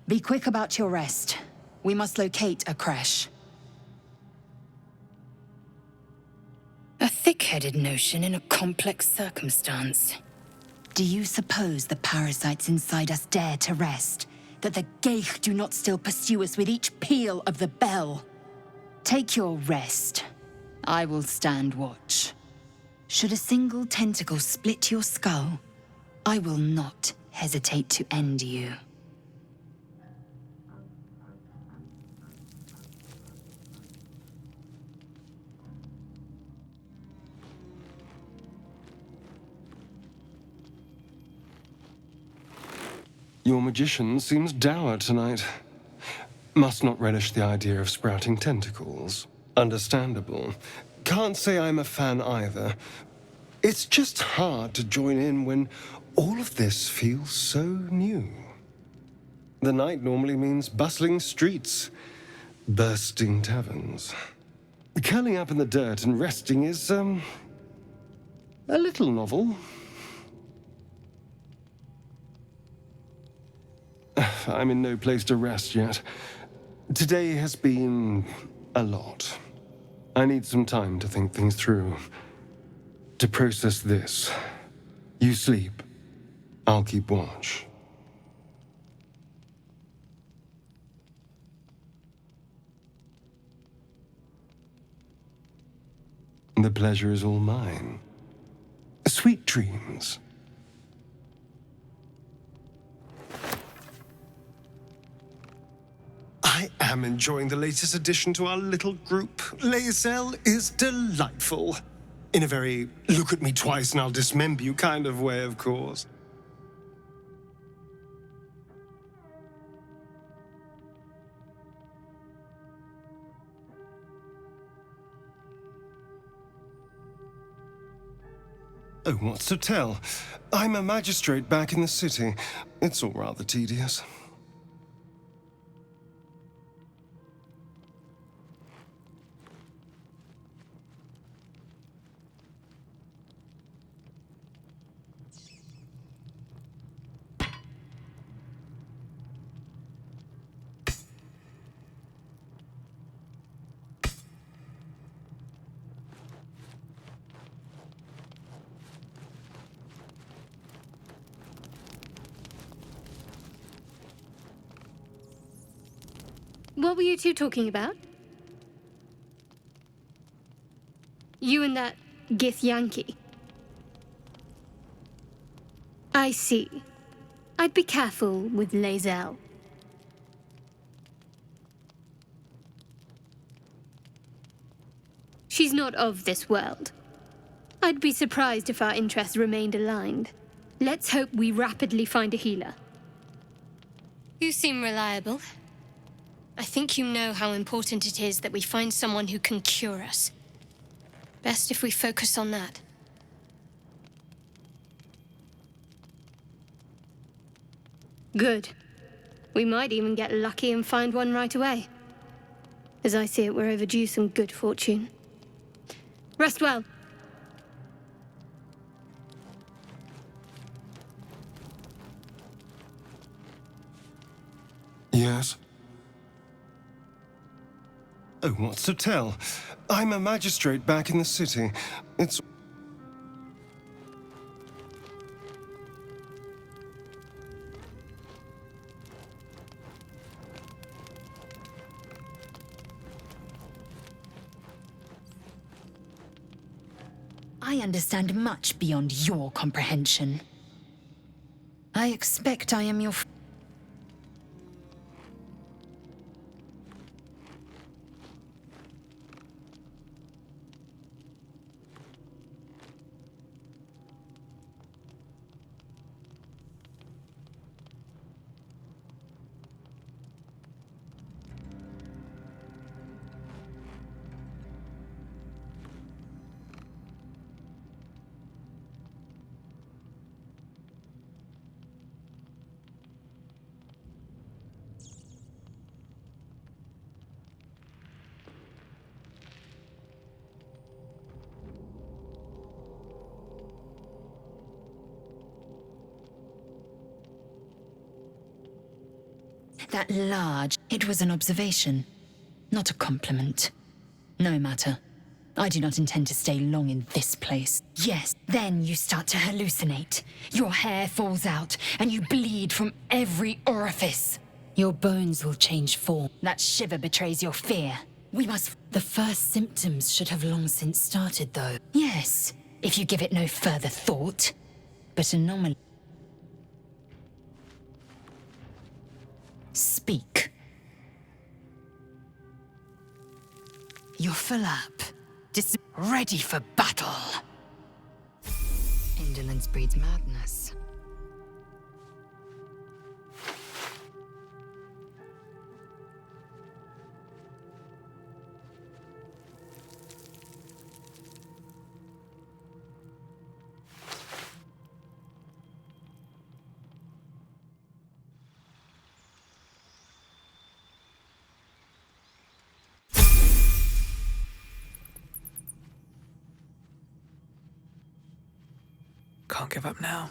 Be quick about your rest. We must locate a creche. A thick-headed notion in a complex circumstance. Do you suppose the parasites inside us dare to rest? That the Geich do not still pursue us with each peal of the bell? Take your rest. I will stand watch. Should a single tentacle split your skull, I will not hesitate to end you. Your magician seems dour tonight. Must not relish the idea of sprouting tentacles. Understandable. Can't say I'm a fan either. It's just hard to join in when all of this feels so new. The night normally means bustling streets, bursting taverns. Curling up in the dirt and resting is, a little novel. I'm in no place to rest yet. Today has been a lot. I need some time to think things through. To process this. You sleep. I'll keep watch. The pleasure is all mine. Sweet dreams. I am enjoying the latest addition to our little group. Lae'zel is delightful. In a very look at me twice and I'll dismember you kind of way, of course. Oh, what's to tell? I'm a magistrate back in the city. It's all rather tedious. What were you two talking about? You and that Githyanki. I see. I'd be careful with Lae'zel. She's not of this world. I'd be surprised if our interests remained aligned. Let's hope we rapidly find a healer. You seem reliable. I think you know how important it is that we find someone who can cure us. Best if we focus on that. Good. We might even get lucky and find one right away. As I see it, we're overdue some good fortune. Rest well. Yes? Oh, what's to tell? I'm a magistrate back in the city. It's... I understand much beyond your comprehension. I expect I am your... That large... It was an observation, not a compliment. No matter. I do not intend to stay long in this place. Yes, then you start to hallucinate. Your hair falls out, and you bleed from every orifice. Your bones will change form. That shiver betrays your fear. We must... The first symptoms should have long since started, though. Yes, if you give it no further thought. But anomaly... Speak. You're full up. Ready for battle. Indolence breeds madness. Can't give up now.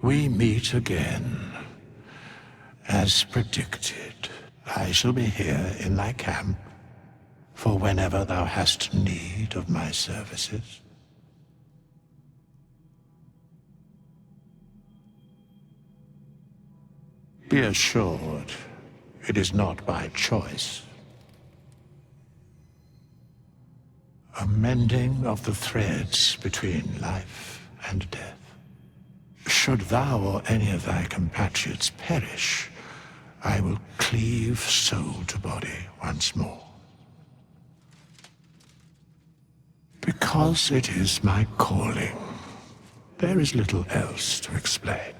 We meet again. As predicted, I shall be here in thy camp for whenever thou hast need of my services. Be assured, it is not by choice. A mending of the threads between life and death. Should thou or any of thy compatriots perish, I will cleave soul to body once more. Because it is my calling, there is little else to explain.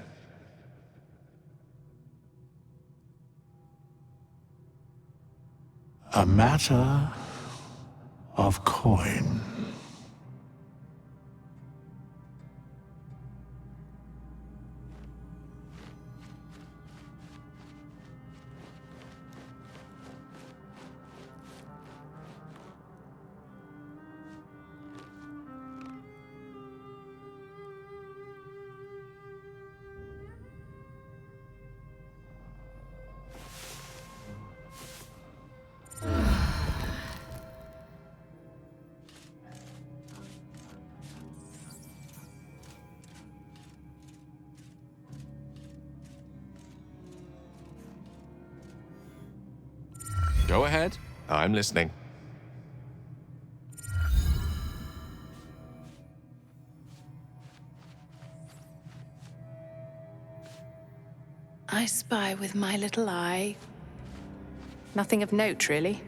A matter of coin. Go ahead. I'm listening. spy with my little eye? Nothing of note, really.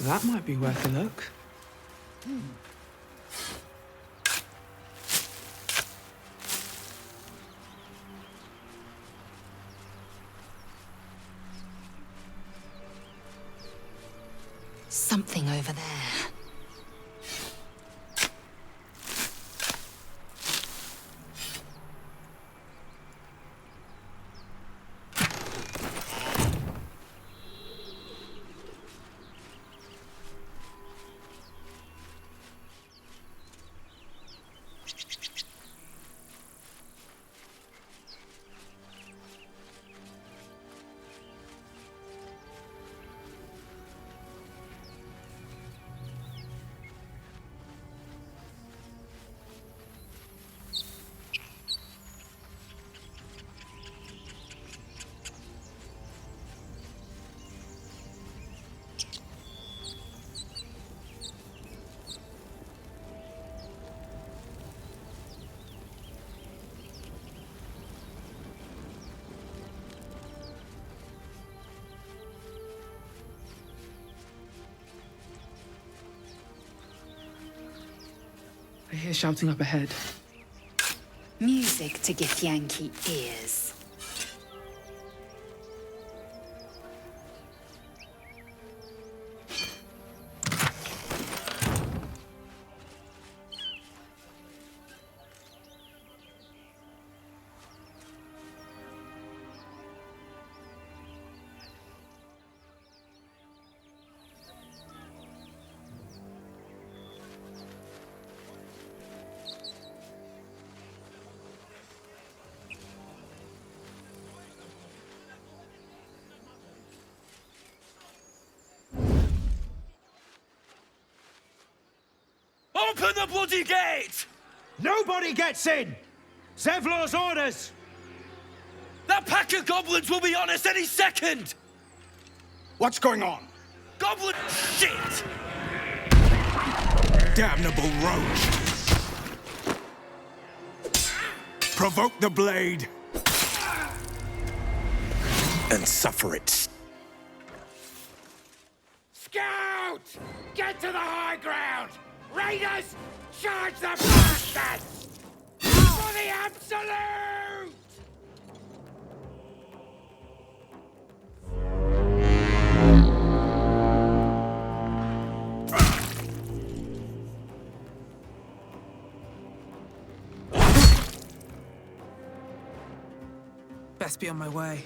That might be worth a look. Something over there. I hear shouting up ahead. Music to Githyanki ears. Open the bloody gate! Nobody gets in! Zevlor's orders! That pack of goblins will be on us any second! What's going on? Goblin shit! Damnable rogue! Provoke the blade! And suffer it. Scout! Get to the high ground! Raiders, charge the bastards! For the absolute! Best be on my way.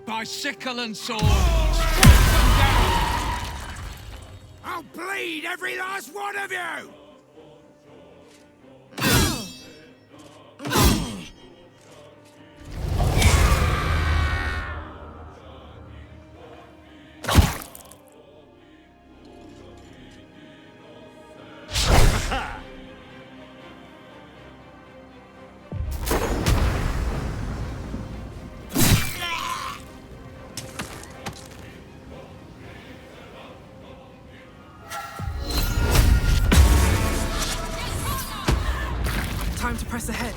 By sickle and sword, strike them down! I'll bleed every last one of you! Time to press ahead.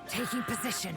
Taking position.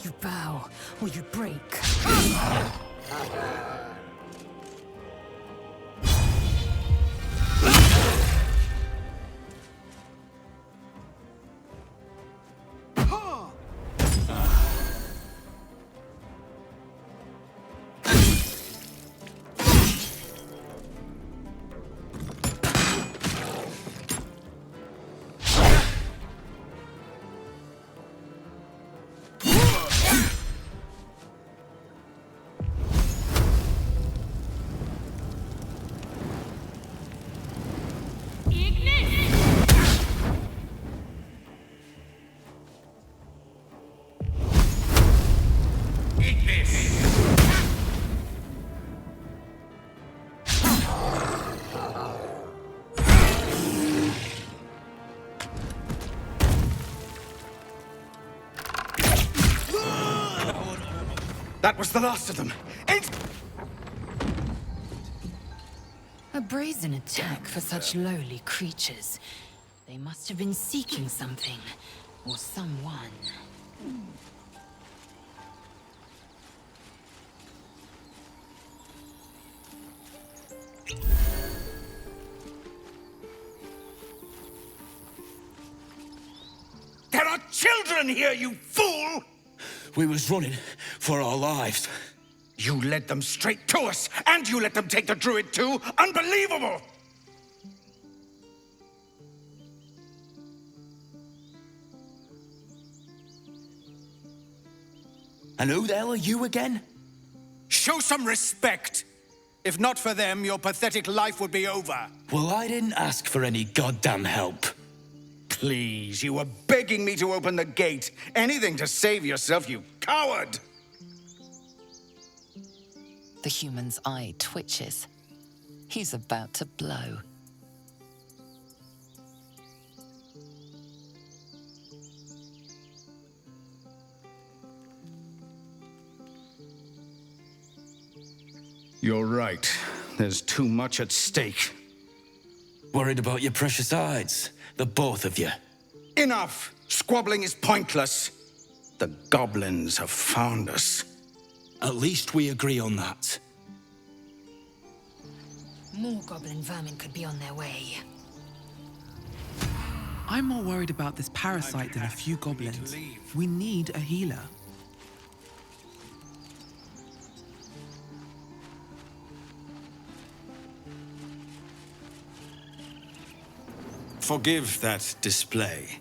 You bow, or you break. Eat this! That was the last of them. A brazen attack for such lowly creatures. They must have been seeking something, or someone. There are children here, you fool! We was running for our lives. You led them straight to us, and you let them take the druid too? Unbelievable! And who the hell are you again? Show some respect! If not for them, your pathetic life would be over. Well, I didn't ask for any goddamn help. Please, you were begging me to open the gate. Anything to save yourself, you coward! The human's eye twitches. He's about to blow. You're right. There's too much at stake. Worried about your precious hides, the both of you. Enough! Squabbling is pointless. The goblins have found us. At least we agree on that. More goblin vermin could be on their way. I'm more worried about this parasite than a few goblins. We need a healer. Forgive that display.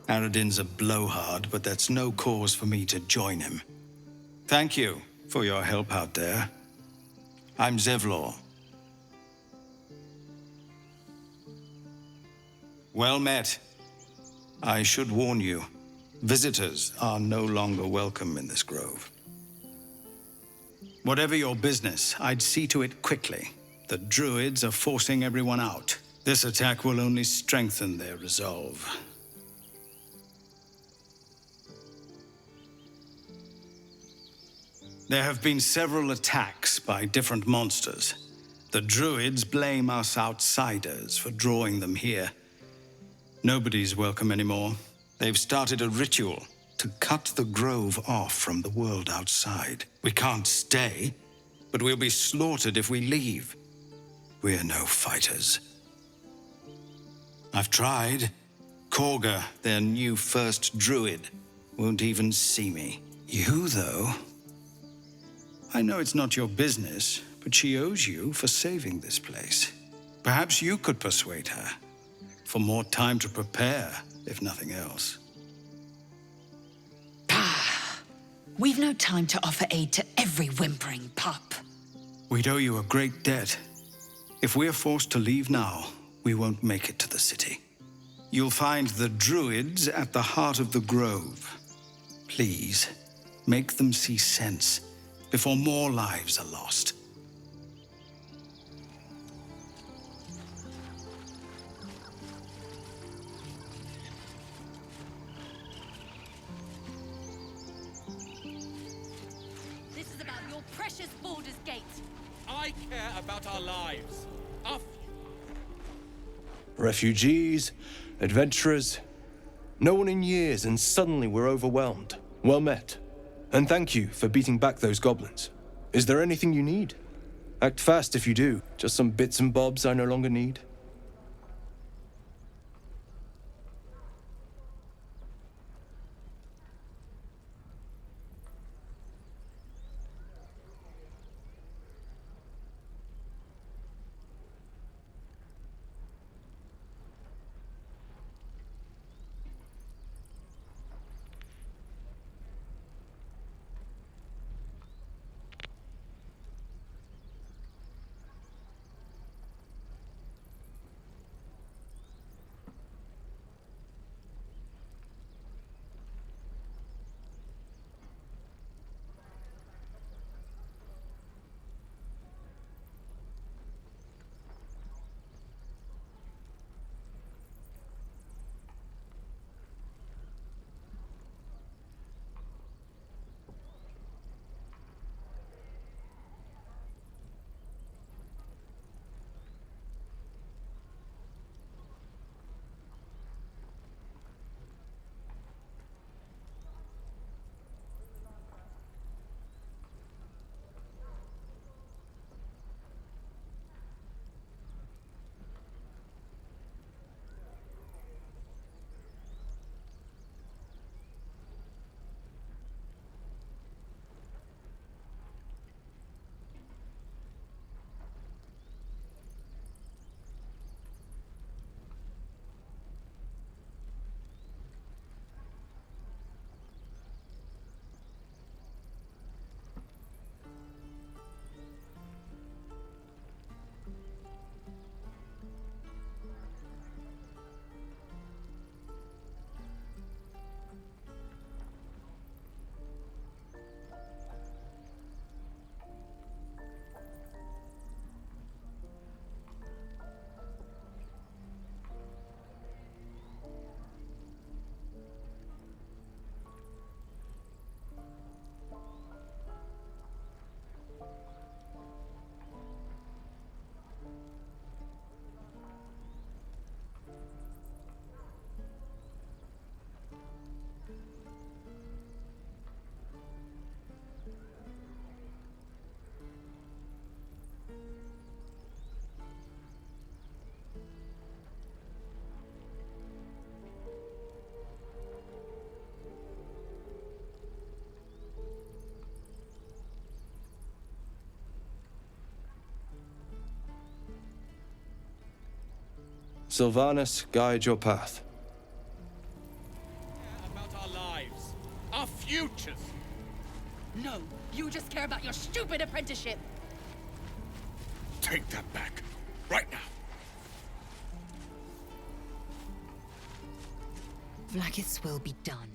Aradin's a blowhard, but that's no cause for me to join him. Thank you for your help out there. I'm Zevlor. Well met. I should warn you, visitors are no longer welcome in this grove. Whatever your business, I'd see to it quickly. The druids are forcing everyone out. This attack will only strengthen their resolve. There have been several attacks by different monsters. The druids blame us outsiders for drawing them here. Nobody's welcome anymore. They've started a ritual to cut the grove off from the world outside. We can't stay, but we'll be slaughtered if we leave. We're no fighters. I've tried. Korga, their new first druid, won't even see me. You, though? I know it's not your business, but she owes you for saving this place. Perhaps you could persuade her. For more time to prepare, if nothing else. We've no time to offer aid to every whimpering pup. We'd owe you a great debt. If we're forced to leave now, we won't make it to the city. You'll find the druids at the heart of the grove. Please, make them see sense before more lives are lost. This is about your precious Baldur's Gate. I care about our lives. Our Refugees, adventurers. No one in years, and suddenly we're overwhelmed. Well met. And thank you for beating back those goblins. Is there anything you need? Act fast if you do. Just some bits and bobs I no longer need. Sylvanas, guide your path. About our lives, our futures. No, you just care about your stupid apprenticeship. Take that back, right now. Vlaakith's will be done.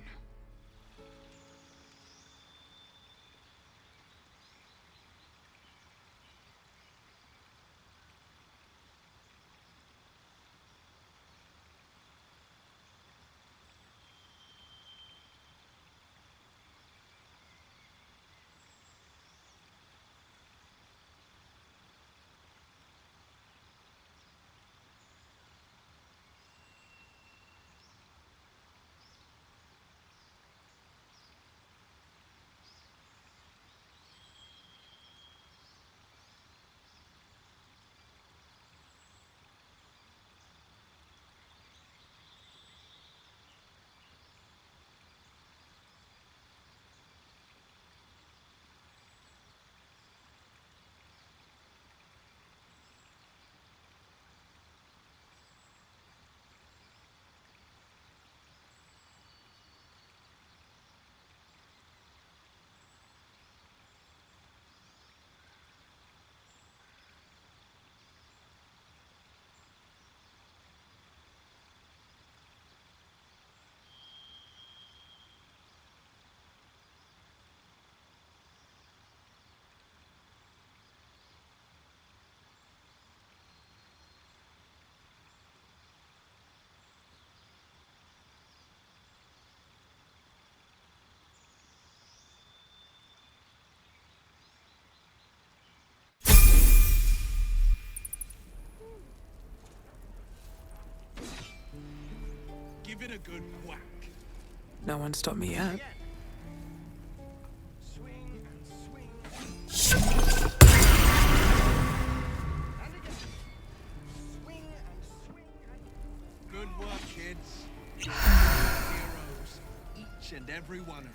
Give it a good whack. No one stopped me yet. Good work, kids. Heroes, each and every one of you.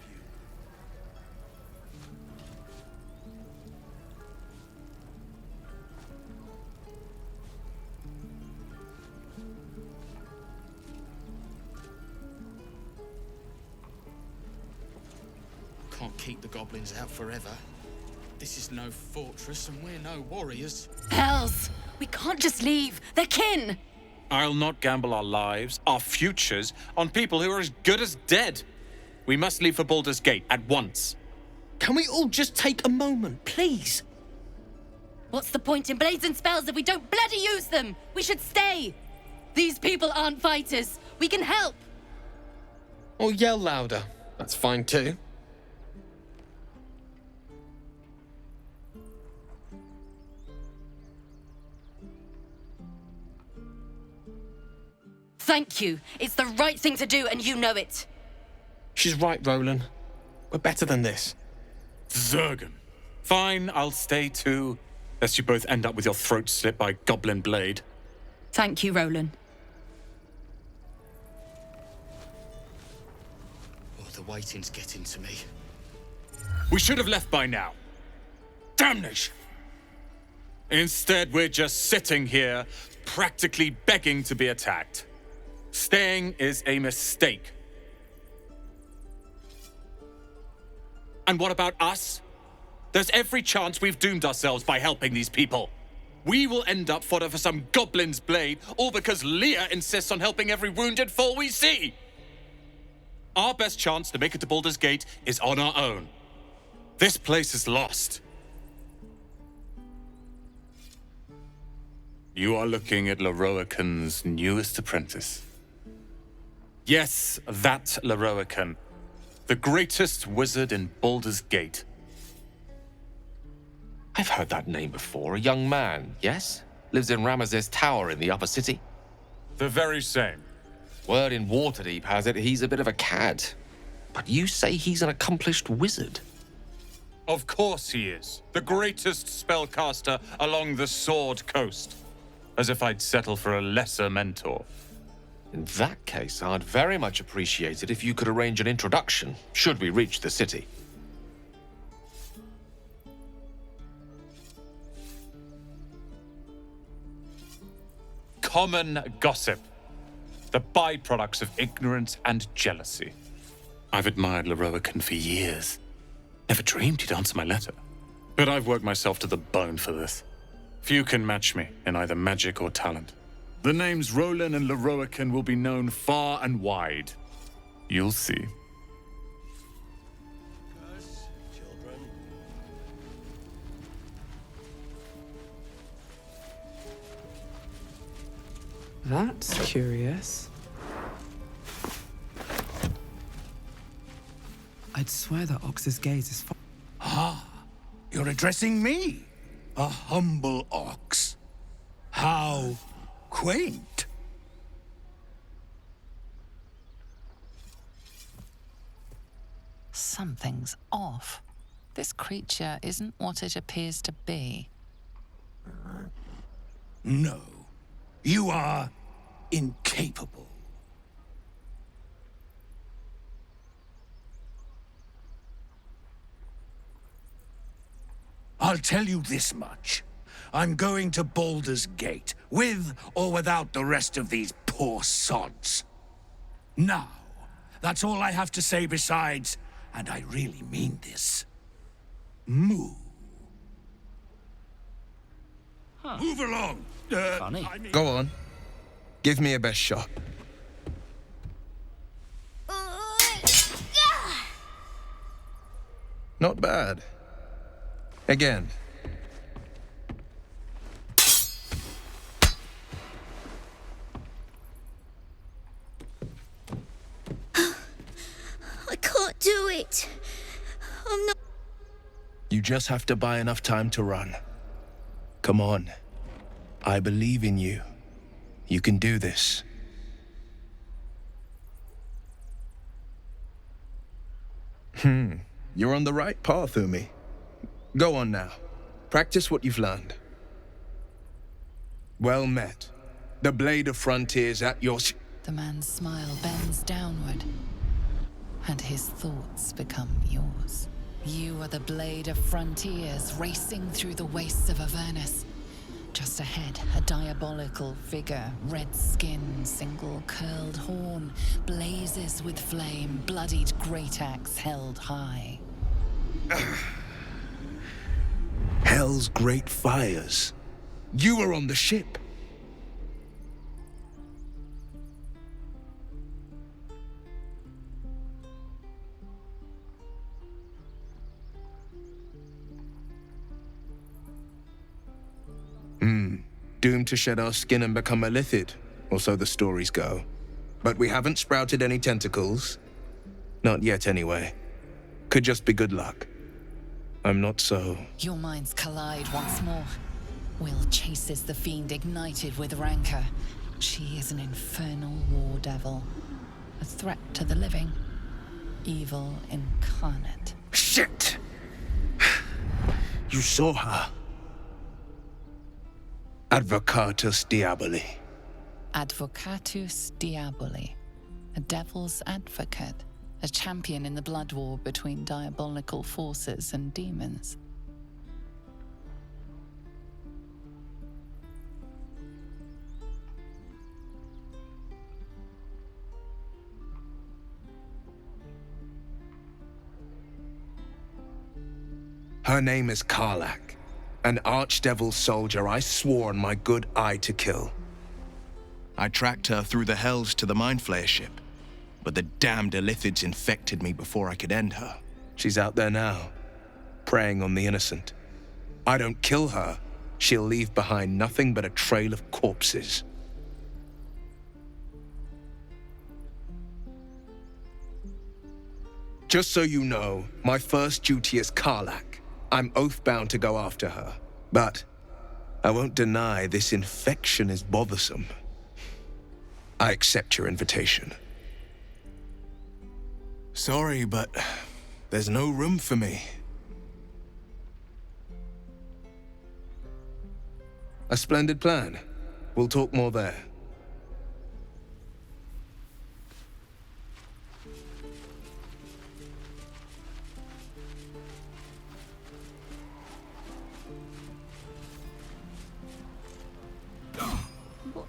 Can't keep the goblins out forever. This is no fortress and we're no warriors. Hells! We can't just leave. They're kin! I'll not gamble our lives, our futures, on people who are as good as dead. We must leave for Baldur's Gate at once. Can we all just take a moment, please? What's the point in blades and spells if we don't bloody use them? We should stay! These people aren't fighters. We can help! Or yell louder. That's fine too. Thank you. It's the right thing to do, and you know it. She's right, Roland. We're better than this. Zurgen. Fine, I'll stay too. Lest you both end up with your throats slit by goblin blade. Thank you, Roland. Oh, the waiting's getting to me. We should have left by now. Damnation! Instead, we're just sitting here, practically begging to be attacked. Staying is a mistake. And what about us? There's every chance we've doomed ourselves by helping these people. We will end up fodder for some goblin's blade, all because Leah insists on helping every wounded foe we see. Our best chance to make it to Baldur's Gate is on our own. This place is lost. You are looking at Leroican's newest apprentice. Yes, that Leroican. The greatest wizard in Baldur's Gate. I've heard that name before. A young man, yes? Lives in Ramaz's tower in the upper city. The very same. Word in Waterdeep has it he's a bit of a cad. But you say he's an accomplished wizard. Of course he is. The greatest spellcaster along the Sword Coast. As if I'd settle for a lesser mentor. In that case, I'd very much appreciate it if you could arrange an introduction, should we reach the city. common gossip. The byproducts of ignorance and jealousy. I've admired Leroican for years. Never dreamed he'd answer my letter. But I've worked myself to the bone for this. Few can match me in either magic or talent. The names Roland and Leroican will be known far and wide. You'll see. That's curious. I'd swear that Ox's gaze is Ah, you're addressing me, a humble ox. How quaint. Something's off. This creature isn't what it appears to be. No, you are incapable. I'll tell you this much. I'm going to Baldur's Gate, with or without the rest of these poor sods. Now, that's all I have to say besides, and I really mean this, moo. Move along! Funny. I mean... Go on. Give me a best shot. Not bad. Again. I can't do it. I'm not. You just have to buy enough time to run. Come on. I believe in you. You can do this. You're on the right path, Umi. Go on now. Practice what you've learned. Well met. The Blade of Frontiers at your... The man's smile bends downward, and his thoughts become yours. You are the Blade of Frontiers, racing through the wastes of Avernus. Just ahead, a diabolical figure, red skin, single curled horn, blazes with flame, bloodied great axe held high. Hell's great fires. You were on the ship. Doomed to shed our skin and become a lithid, or so the stories go. But we haven't sprouted any tentacles. Not yet, anyway. Could just be good luck. I'm not so... Your minds collide once more. Will chases the fiend ignited with rancor. She is an infernal war devil. A threat to the living. Evil incarnate. Shit! You saw her. Advocatus Diaboli. Advocatus Diaboli. A devil's advocate. A champion in the blood war between diabolical forces and demons. Her name is Karlach. An archdevil soldier I swore on my good eye to kill. I tracked her through the hells to the Mind Flayer ship, but the damned Illithids infected me before I could end her. She's out there now, preying on the innocent. I don't kill her, she'll leave behind nothing but a trail of corpses. Just so you know, my first duty is Karlach. I'm oath-bound to go after her. But I won't deny this infection is bothersome. I accept your invitation. Sorry, but there's no room for me. A splendid plan. We'll talk more there.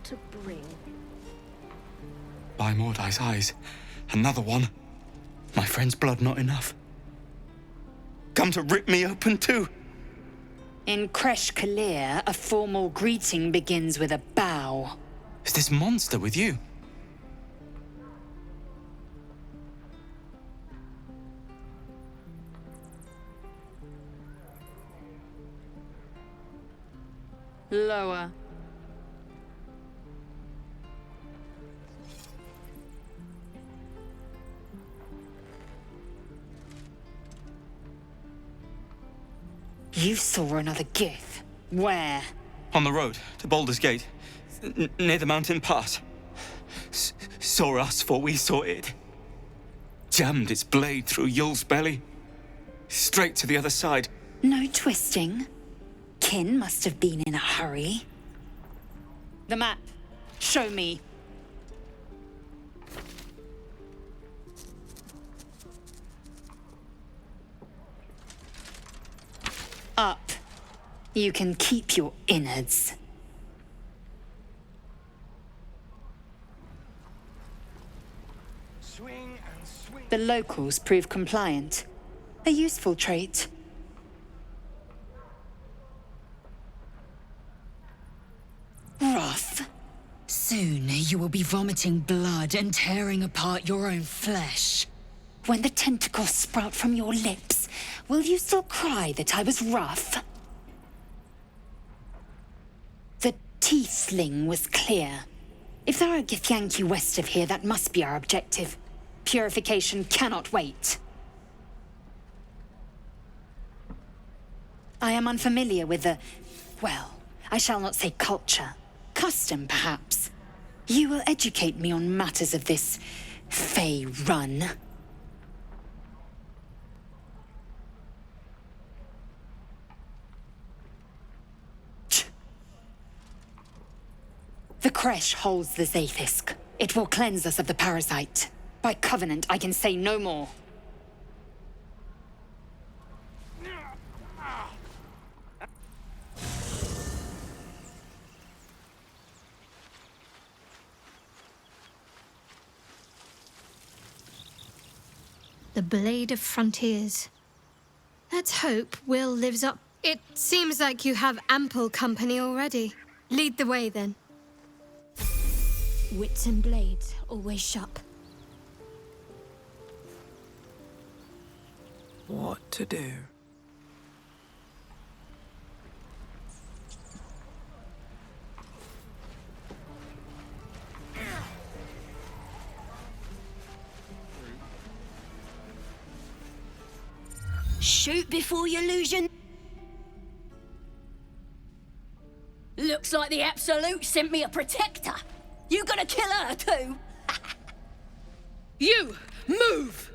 to bring. By Mordai's eyes, another one. My friend's blood not enough. Come to rip me open too. In Kresh Kalir, a formal greeting begins with a bow. Is this monster with you? Lower. You saw another Gith. Where? On the road to Baldur's Gate, near the mountain pass. Saw us for we saw it. Jammed its blade through Yul's belly. Straight to the other side. No twisting. Kin must have been in a hurry. The map. Show me. Up. You can keep your innards. The locals prove compliant. A useful trait. Rough. Soon you will be vomiting blood and tearing apart your own flesh. When the tentacles sprout from your lips, will you still cry that I was rough? The tiefling was clear. If there are Githyanki west of here, that must be our objective. Purification cannot wait. I am unfamiliar with the... well, I shall not say culture. Custom, perhaps. You will educate me on matters of this Fey run. The Kresh holds the Zaithisk. It will cleanse us of the parasite. By covenant, I can say no more. The Blade of Frontiers. Let's hope Will lives up. It seems like you have ample company already. Lead the way, then. Wits and blades, always sharp. What to do? Shoot before you lose your... Looks like the Absolute sent me a protector. You gonna kill her too? You! Move!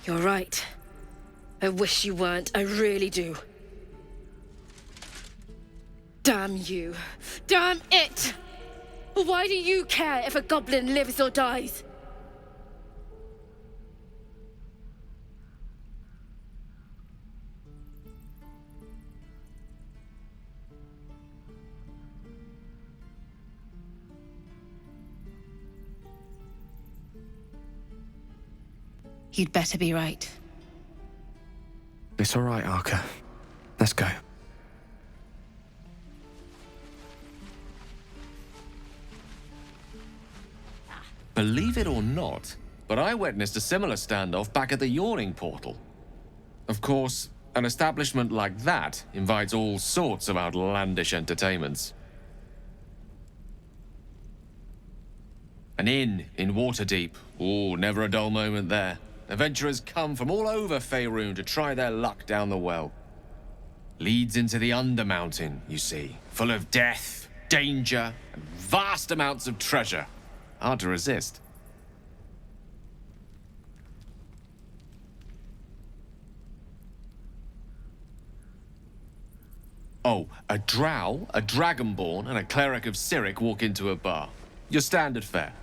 You're right. I wish you weren't, I really do. Damn you. Damn it! Why do you care if a goblin lives or dies? You'd better be right. It's all right, Arca. Let's go. Believe it or not, but I witnessed a similar standoff back at the Yawning Portal. Of course, an establishment like that invites all sorts of outlandish entertainments. An inn in Waterdeep. Ooh, never a dull moment there. Adventurers come from all over Faerun to try their luck down the well. Leads into the Undermountain, you see, full of death, danger, and vast amounts of treasure. Hard to resist. Oh, a drow, a dragonborn, and a cleric of Cyric walk into a bar. Your standard fare.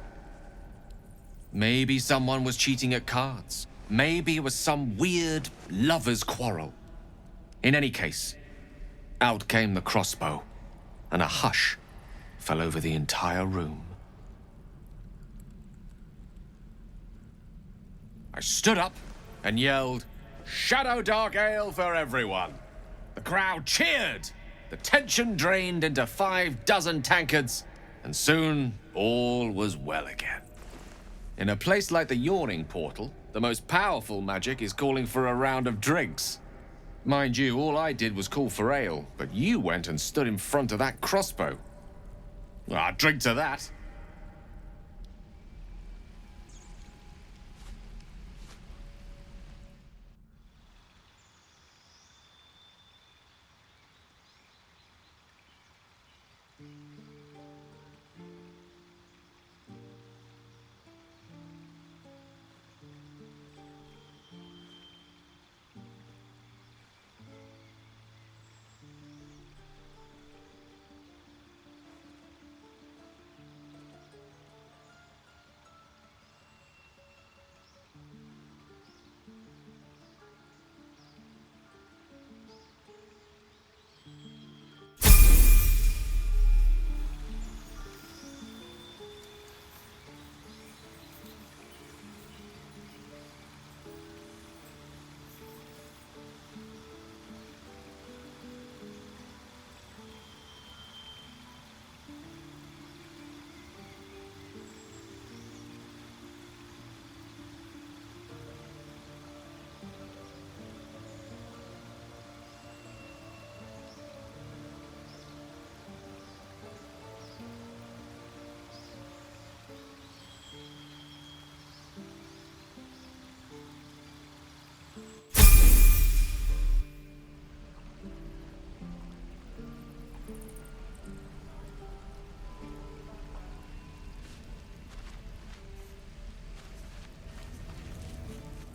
Maybe someone was cheating at cards. Maybe it was some weird lover's quarrel. In any case, out came the crossbow, and a hush fell over the entire room. I stood up and yelled, "Shadow Dark Ale for everyone!" The crowd cheered. The tension drained into 6 tankards, and soon all was well again. In a place like the Yawning Portal, the most powerful magic is calling for a round of drinks. Mind you, all I did was call for ale, but you went and stood in front of that crossbow. Well, I'd drink to that.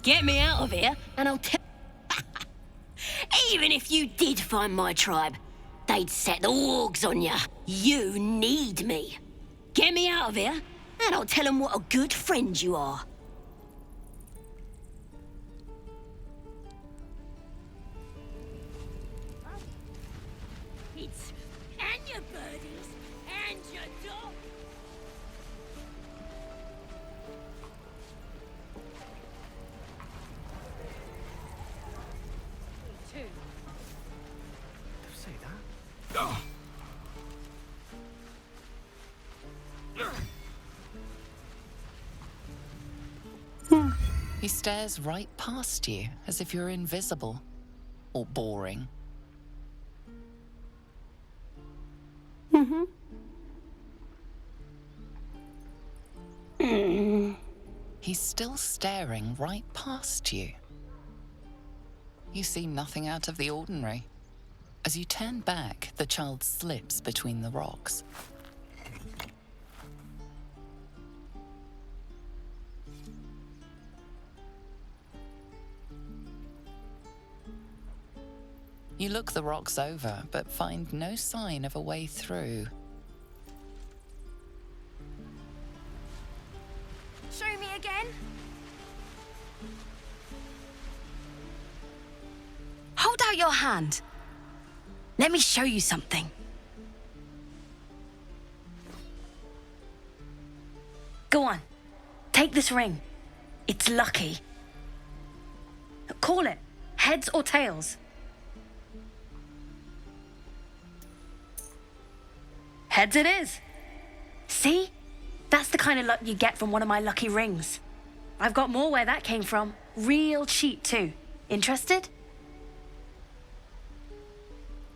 Get me out of here, and I'll tell. Even if you did find my tribe, they'd set the wargs on you. You need me. Get me out of here, and I'll tell them what a good friend you are. It's and your birdies and your dog. Say that. He stares right past you, as if you're invisible. Or boring. He's still staring right past you. You see nothing out of the ordinary. As you turn back, the child slips between the rocks. You look the rocks over, but find no sign of a way through. Show me again. Hold out your hand. Let me show you something. Go on. Take this ring. It's lucky. Call it. Heads or tails. Heads it is. See? That's the kind of luck you get from one of my lucky rings. I've got more where that came from. Real cheap too. Interested?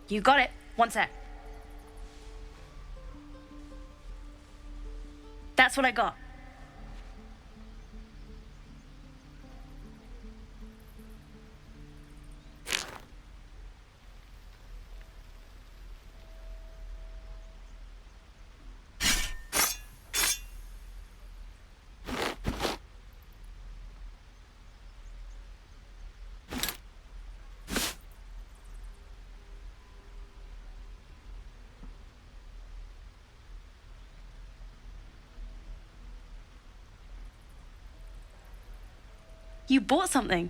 You got it. One sec. That's what I got. You bought something.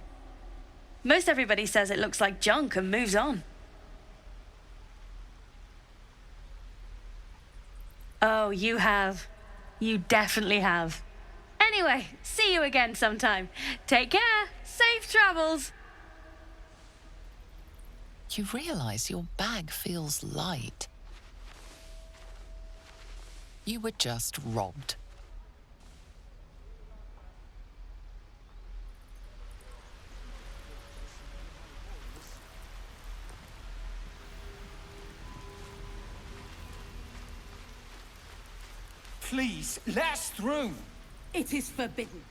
Most everybody says it looks like junk and moves on. Oh, you have. You definitely have. Anyway, see you again sometime. Take care. Safe travels. You realize your bag feels light. You were just robbed. Please, let us through. It is forbidden.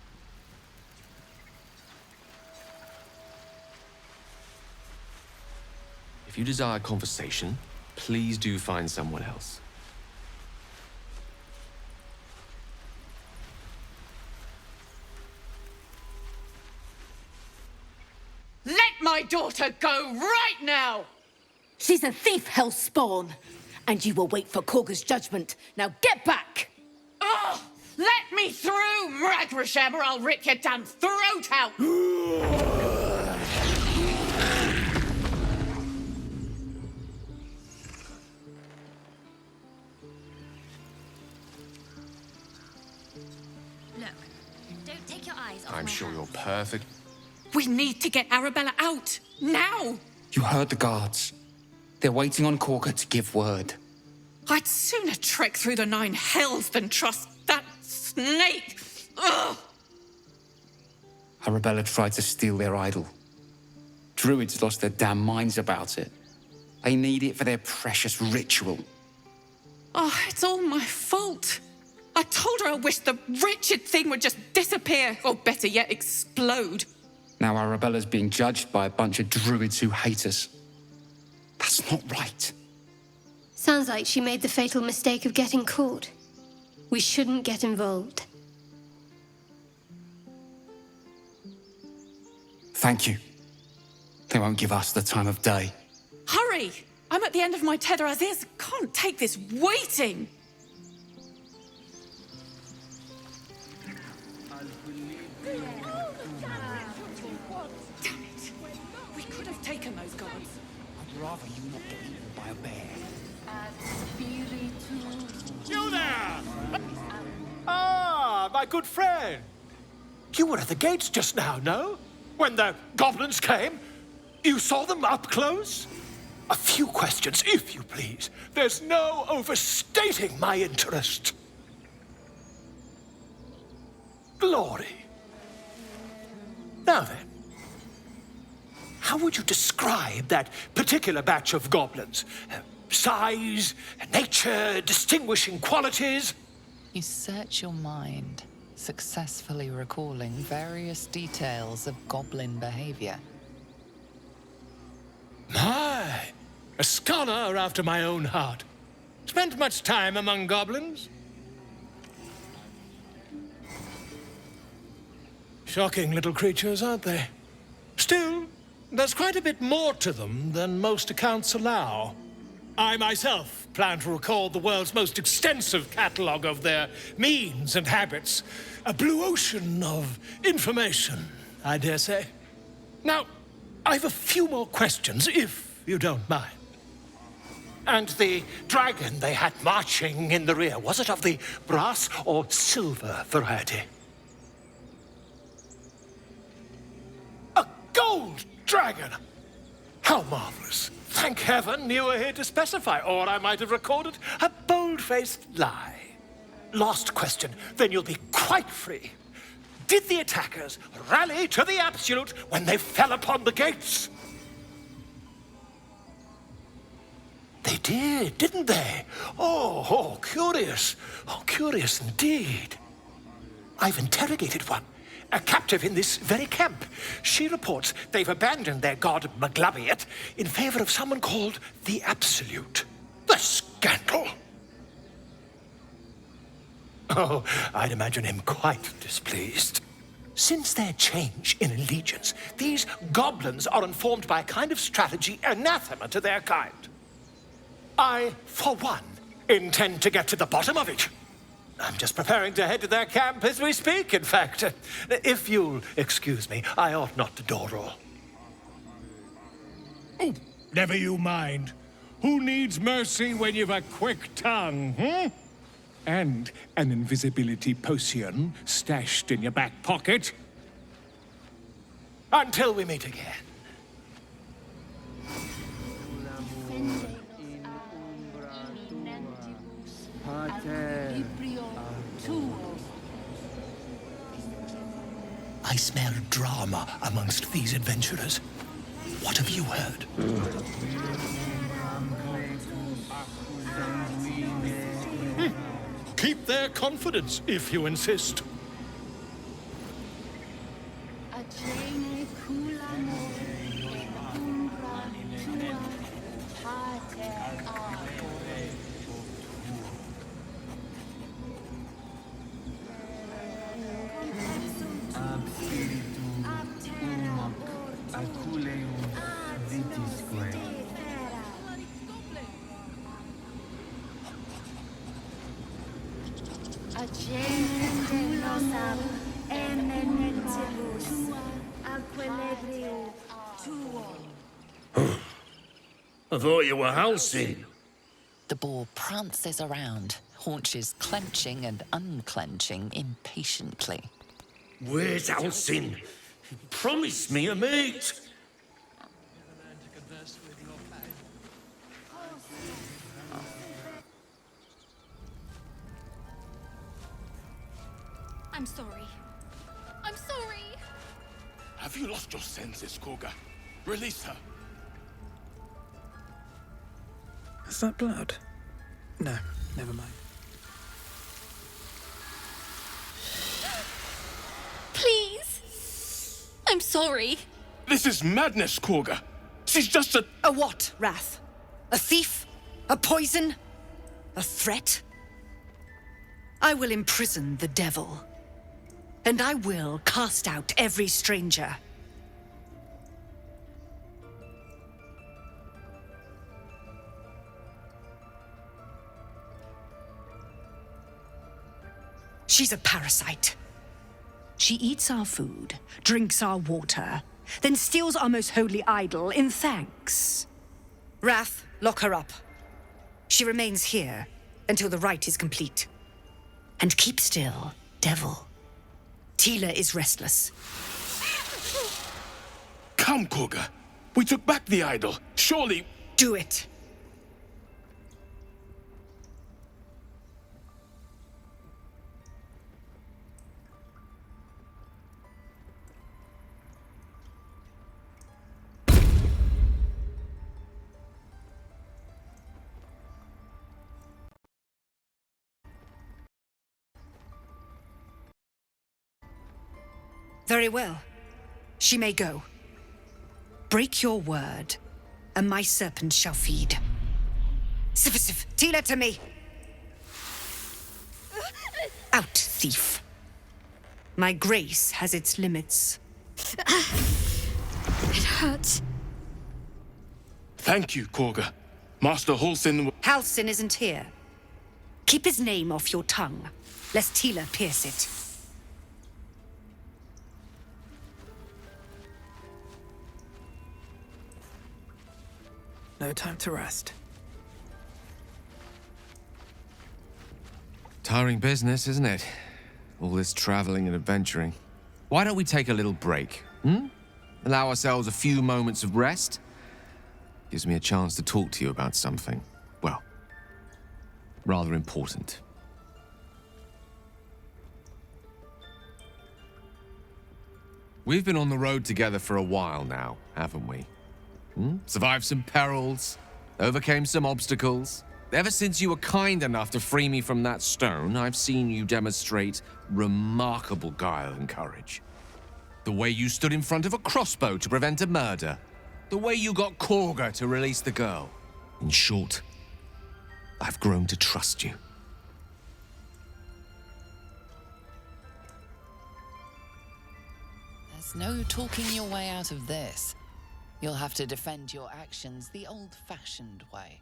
If you desire conversation, please do find someone else. Let my daughter go right now! She's a thief, hellspawn. And you will wait for Korga's judgment. Now get back! Oh, let me through, Mragrasham, or I'll rip your damn throat out! Look, don't take your eyes off I'm my sure hands. you're perfect. We need to get Arabella out, now! You heard the guards. They're waiting on Korga to give word. I'd sooner trek through the 9 hells than trust that snake! Ugh! Arabella tried to steal their idol. Druids lost their damn minds about it. They need it for their precious ritual. Oh, it's all my fault. I told her I wished the wretched thing would just disappear, or better yet, explode. Now Arabella's being judged by a bunch of druids who hate us. That's not right. Sounds like she made the fatal mistake of getting caught. We shouldn't get involved. Thank you. They won't give us the time of day. Hurry! I'm at the end of my tether as is. Can't take this waiting. Damn it. We could have taken those guards. I'd rather you not get eaten by a bear. You there! Ah, my good friend. You were at the gates just now, no? When the goblins came? You saw them up close? A few questions, if you please. There's no overstating my interest. Glory. Now then, how would you describe that particular batch of goblins? Size, nature, distinguishing qualities? You search your mind, successfully recalling various details of goblin behavior. My, a scholar after my own heart. Spent much time among goblins? Shocking little creatures, aren't they? Still, there's quite a bit more to them than most accounts allow. I myself plan to record the world's most extensive catalogue of their means and habits. A blue ocean of information, I dare say. Now, I've a few more questions, if you don't mind. And the dragon they had marching in the rear, was it of the brass or silver variety? A gold dragon! How marvelous. Thank heaven you were here to specify, or I might have recorded a bold-faced lie. Last question, then you'll be quite free. Did the attackers rally to the absolute when they fell upon the gates? They did, didn't they? Oh, curious. Oh, curious indeed. I've interrogated one, a captive in this very camp. She reports they've abandoned their god Maglabiet in favor of someone called the Absolute. The scandal! Oh, I'd imagine him quite displeased. Since their change in allegiance, these goblins are informed by a kind of strategy anathema to their kind. I, for one, intend to get to the bottom of it. I'm just preparing to head to their camp as we speak, in fact. If you'll excuse me, I ought not to dawdle. Oh, never you mind. Who needs mercy when you've a quick tongue, And an invisibility potion stashed in your back pocket? Until we meet again. I smell drama amongst these adventurers. What have you heard? Keep their confidence, if you insist. I thought you were Halcyon. The boar prances around, haunches clenching and unclenching impatiently. Where's Halcyon? Promise me a mate. I'm sorry. I'm sorry. Have you lost your senses, Korga? Release her. Is that blood? No, never mind. Please. I'm sorry. This is madness, Korga. She's just a... A what, Wrath? A thief? A poison? A threat? I will imprison the devil. And I will cast out every stranger. She's a parasite. She eats our food, drinks our water, then steals our most holy idol in thanks. Wrath, lock her up. She remains here until the rite is complete. And keep still, devil. Tila is restless. Come, Korga. We took back the idol. Surely... Do it. Very well. She may go. Break your word, and my serpent shall feed. Sif, Tila to me! Out, thief. My grace has its limits. It hurts. Thank you, Korga. Master Halcyon... Halcyon isn't here. Keep his name off your tongue, lest Tila pierce it. No time to rest. Tiring business, isn't it? All this traveling and adventuring. Why don't we take a little break, Allow ourselves a few moments of rest? Gives me a chance to talk to you about something, well, rather important. We've been on the road together for a while now, haven't we? Survived some perils, overcame some obstacles. Ever since you were kind enough to free me from that stone, I've seen you demonstrate remarkable guile and courage. The way you stood in front of a crossbow to prevent a murder. The way you got Korga to release the girl. In short, I've grown to trust you. There's no talking your way out of this. You'll have to defend your actions the old-fashioned way.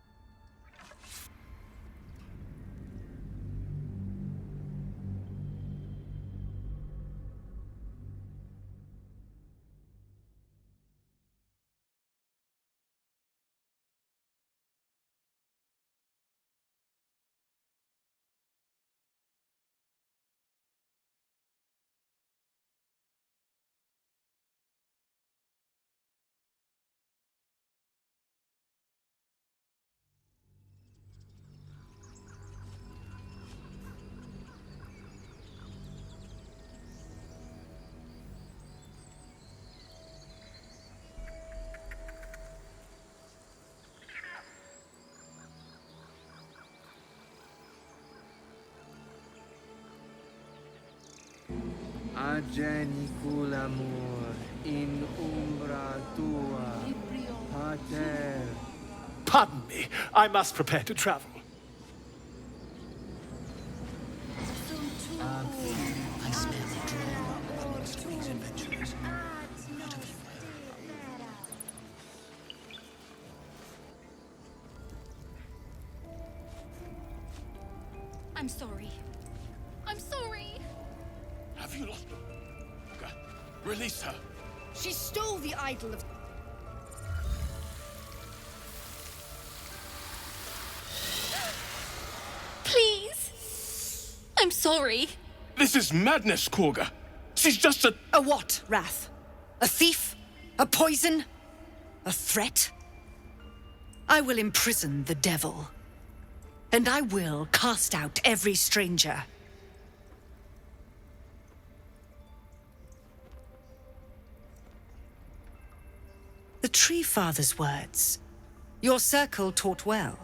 Agenicul amor in umbra tua, pater. Pardon me, I must prepare to travel. I smell drama amongst these adventurers. What have you I'm sorry. I'm sorry. Have you lost her? Release her. She stole the idol of... Please. I'm sorry. This is madness, Korga. She's just a... A what, Wrath? A thief? A poison? A threat? I will imprison the devil. And I will cast out every stranger. The Tree Father's words. Your circle taught well.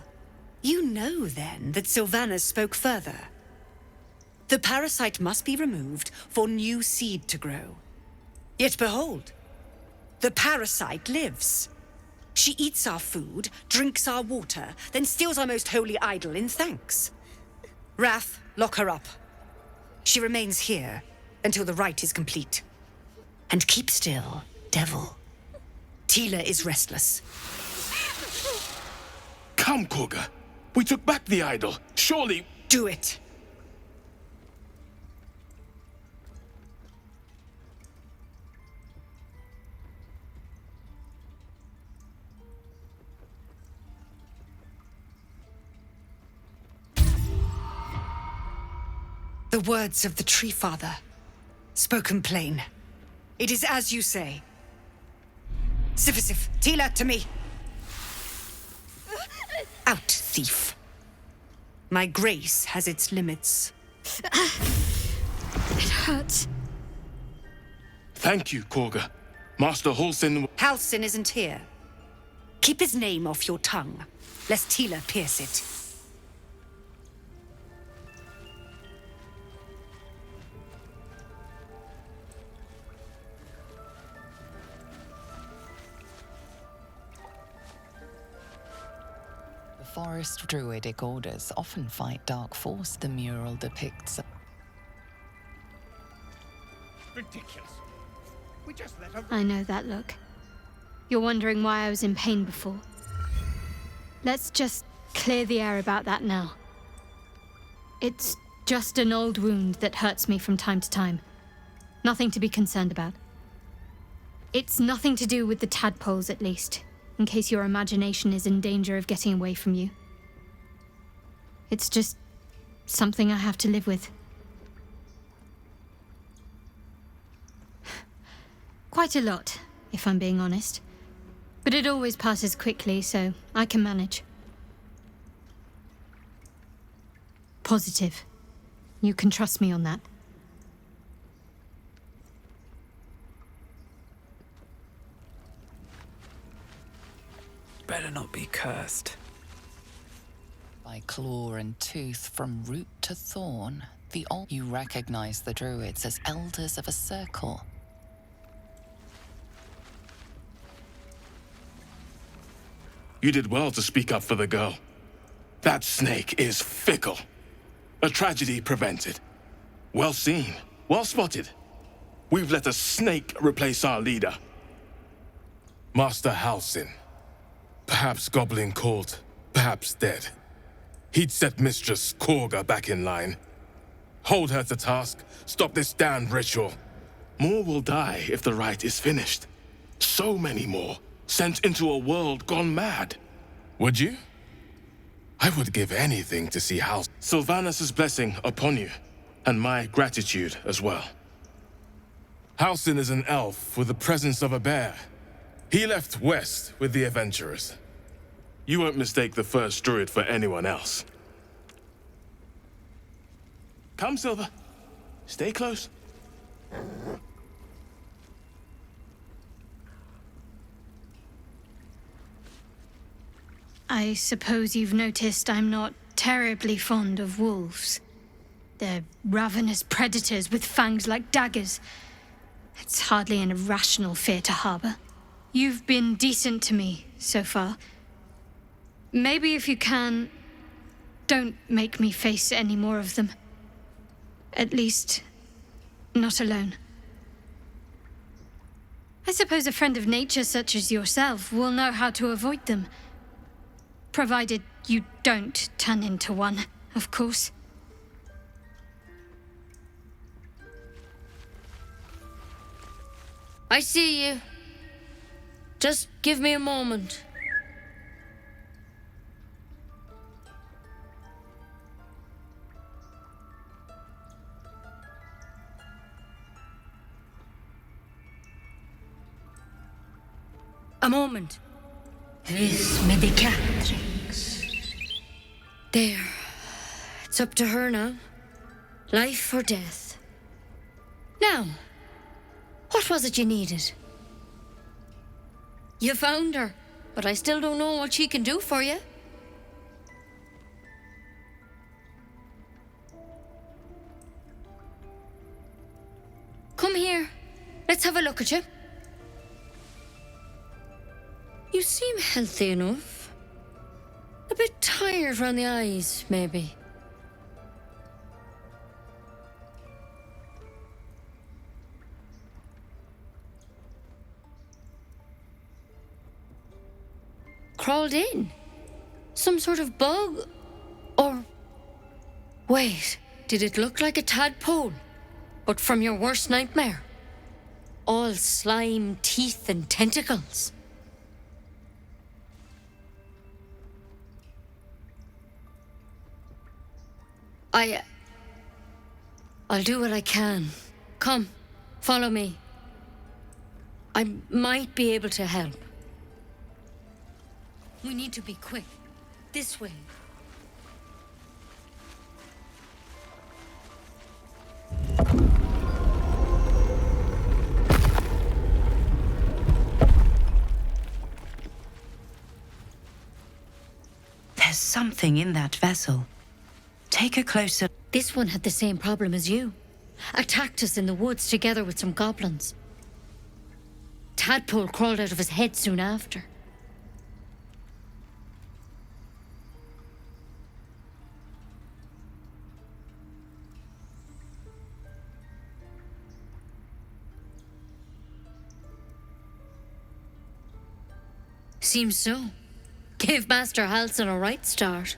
You know, then, that Sylvanas spoke further. The parasite must be removed for new seed to grow. Yet behold, the parasite lives. She eats our food, drinks our water, then steals our most holy idol in thanks. Wrath, lock her up. She remains here until the rite is complete. And keep still, devil. Tila is restless. Come, Korga. We took back the idol. Surely... Do it. The words of the Tree Father, spoken plain. It is as you say. Sifisif, Tila, to me. Out, thief. My grace has its limits. It hurts. Thank you, Korga. Master Halsin... Halsin isn't here. Keep his name off your tongue, lest Tila pierce it. Forest druidic orders often fight dark force, the mural depicts. Ridiculous. We just let her... I know that look. You're wondering why I was in pain before. Let's just clear the air about that now. It's just an old wound that hurts me from time to time. Nothing to be concerned about. It's nothing to do with the tadpoles, at least. In case your imagination is in danger of getting away from you. It's just something I have to live with. Quite a lot, if I'm being honest. But it always passes quickly, so I can manage. Positive. You can trust me on that. Better not be cursed. By claw and tooth from root to thorn, you recognize the druids as elders of a circle. You did well to speak up for the girl. That snake is fickle. A tragedy prevented. Well seen. Well spotted. We've let a snake replace our leader. Master Halsin. Perhaps goblin caught, perhaps dead. He'd set Mistress Korga back in line. Hold her to task, stop this damned ritual. More will die if the rite is finished. So many more, sent into a world gone mad. Would you? I would give anything to see Halsin. Sylvanas' blessing upon you, and my gratitude as well. Halsin is an elf with the presence of a bear. He left west with the adventurers. You won't mistake the first druid for anyone else. Come, Silver. Stay close. I suppose you've noticed I'm not terribly fond of wolves. They're ravenous predators with fangs like daggers. It's hardly an irrational fear to harbor. You've been decent to me so far. Maybe if you can, don't make me face any more of them. At least, not alone. I suppose a friend of nature such as yourself will know how to avoid them. Provided you don't turn into one, of course. I see you. Just give me a moment. A moment. This medicatrix. There. It's up to her now. Life or death. Now, what was it you needed? You found her, but I still don't know what she can do for you. Come here. Let's have a look at you. You seem healthy enough. A bit tired around the eyes, maybe. Crawled in? Some sort of bug? Or... Wait, did it look like a tadpole? But from your worst nightmare? All slime, teeth, and tentacles. I'll do what I can. Come, follow me. I might be able to help. We need to be quick. This way. There's something in that vessel. Take a closer... This one had the same problem as you. Attacked us in the woods together with some goblins. Tadpole crawled out of his head soon after. Seems so. Gave Master Halsin a right start.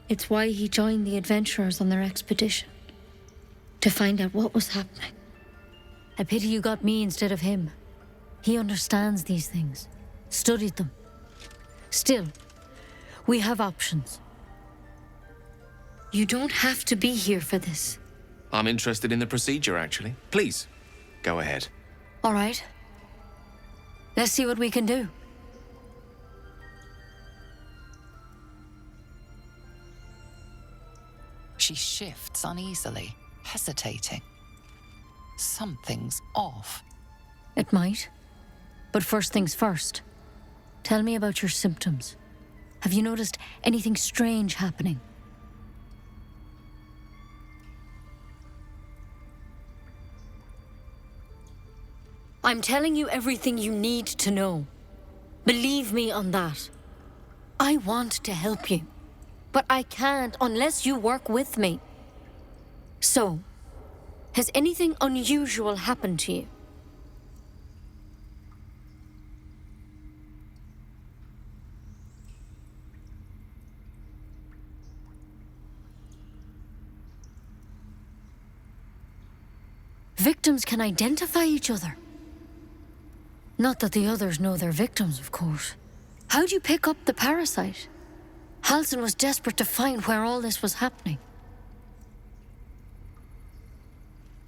It's why he joined the adventurers on their expedition. To find out what was happening. I pity you got me instead of him. He understands these things. Studied them. Still, we have options. You don't have to be here for this. I'm interested in the procedure, actually. Please, go ahead. All right. Let's see what we can do. She shifts uneasily, hesitating. Something's off. It might. But first things first. Tell me about your symptoms. Have you noticed anything strange happening? I'm telling you everything you need to know. Believe me on that. I want to help you, but I can't unless you work with me. So, has anything unusual happened to you? Victims can identify each other. Not that the others know they're victims, of course. How'd you pick up the parasite? Halsin was desperate to find where all this was happening.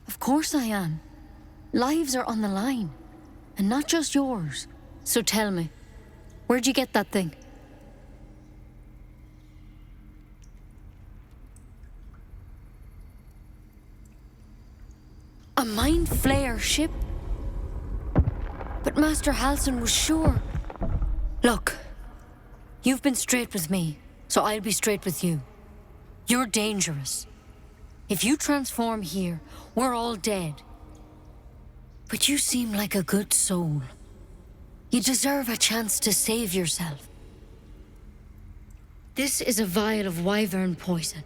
Of course I am. Lives are on the line. And not just yours. So tell me, where'd you get that thing? A mind flayer ship? But Master Halsin was sure. Look, you've been straight with me, so I'll be straight with you. You're dangerous. If you transform here, we're all dead. But you seem like a good soul. You deserve a chance to save yourself. This is a vial of wyvern poison.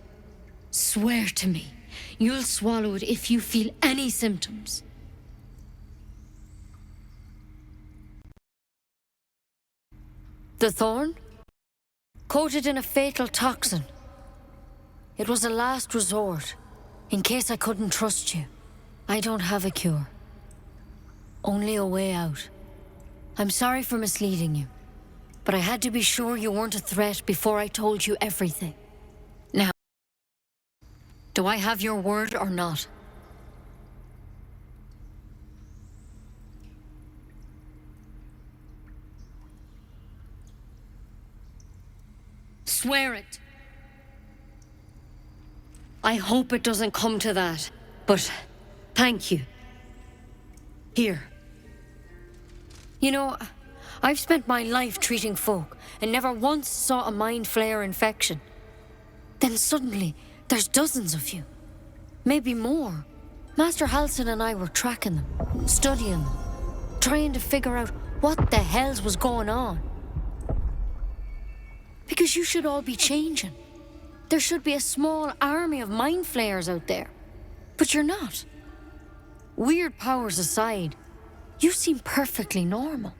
Swear to me, you'll swallow it if you feel any symptoms. The thorn? Coated in a fatal toxin. It was a last resort, in case I couldn't trust you. I don't have a cure. Only a way out. I'm sorry for misleading you, but I had to be sure you weren't a threat before I told you everything. Now, do I have your word or not? Swear it. I hope it doesn't come to that, but thank you. Here. You know, I've spent my life treating folk and never once saw a mind flayer infection. Then suddenly, there's dozens of you. Maybe more. Master Halsin and I were tracking them, studying them, trying to figure out what the hells was going on. Because you should all be changing. There should be a small army of mind flayers out there. But you're not. Weird powers aside, you seem perfectly normal.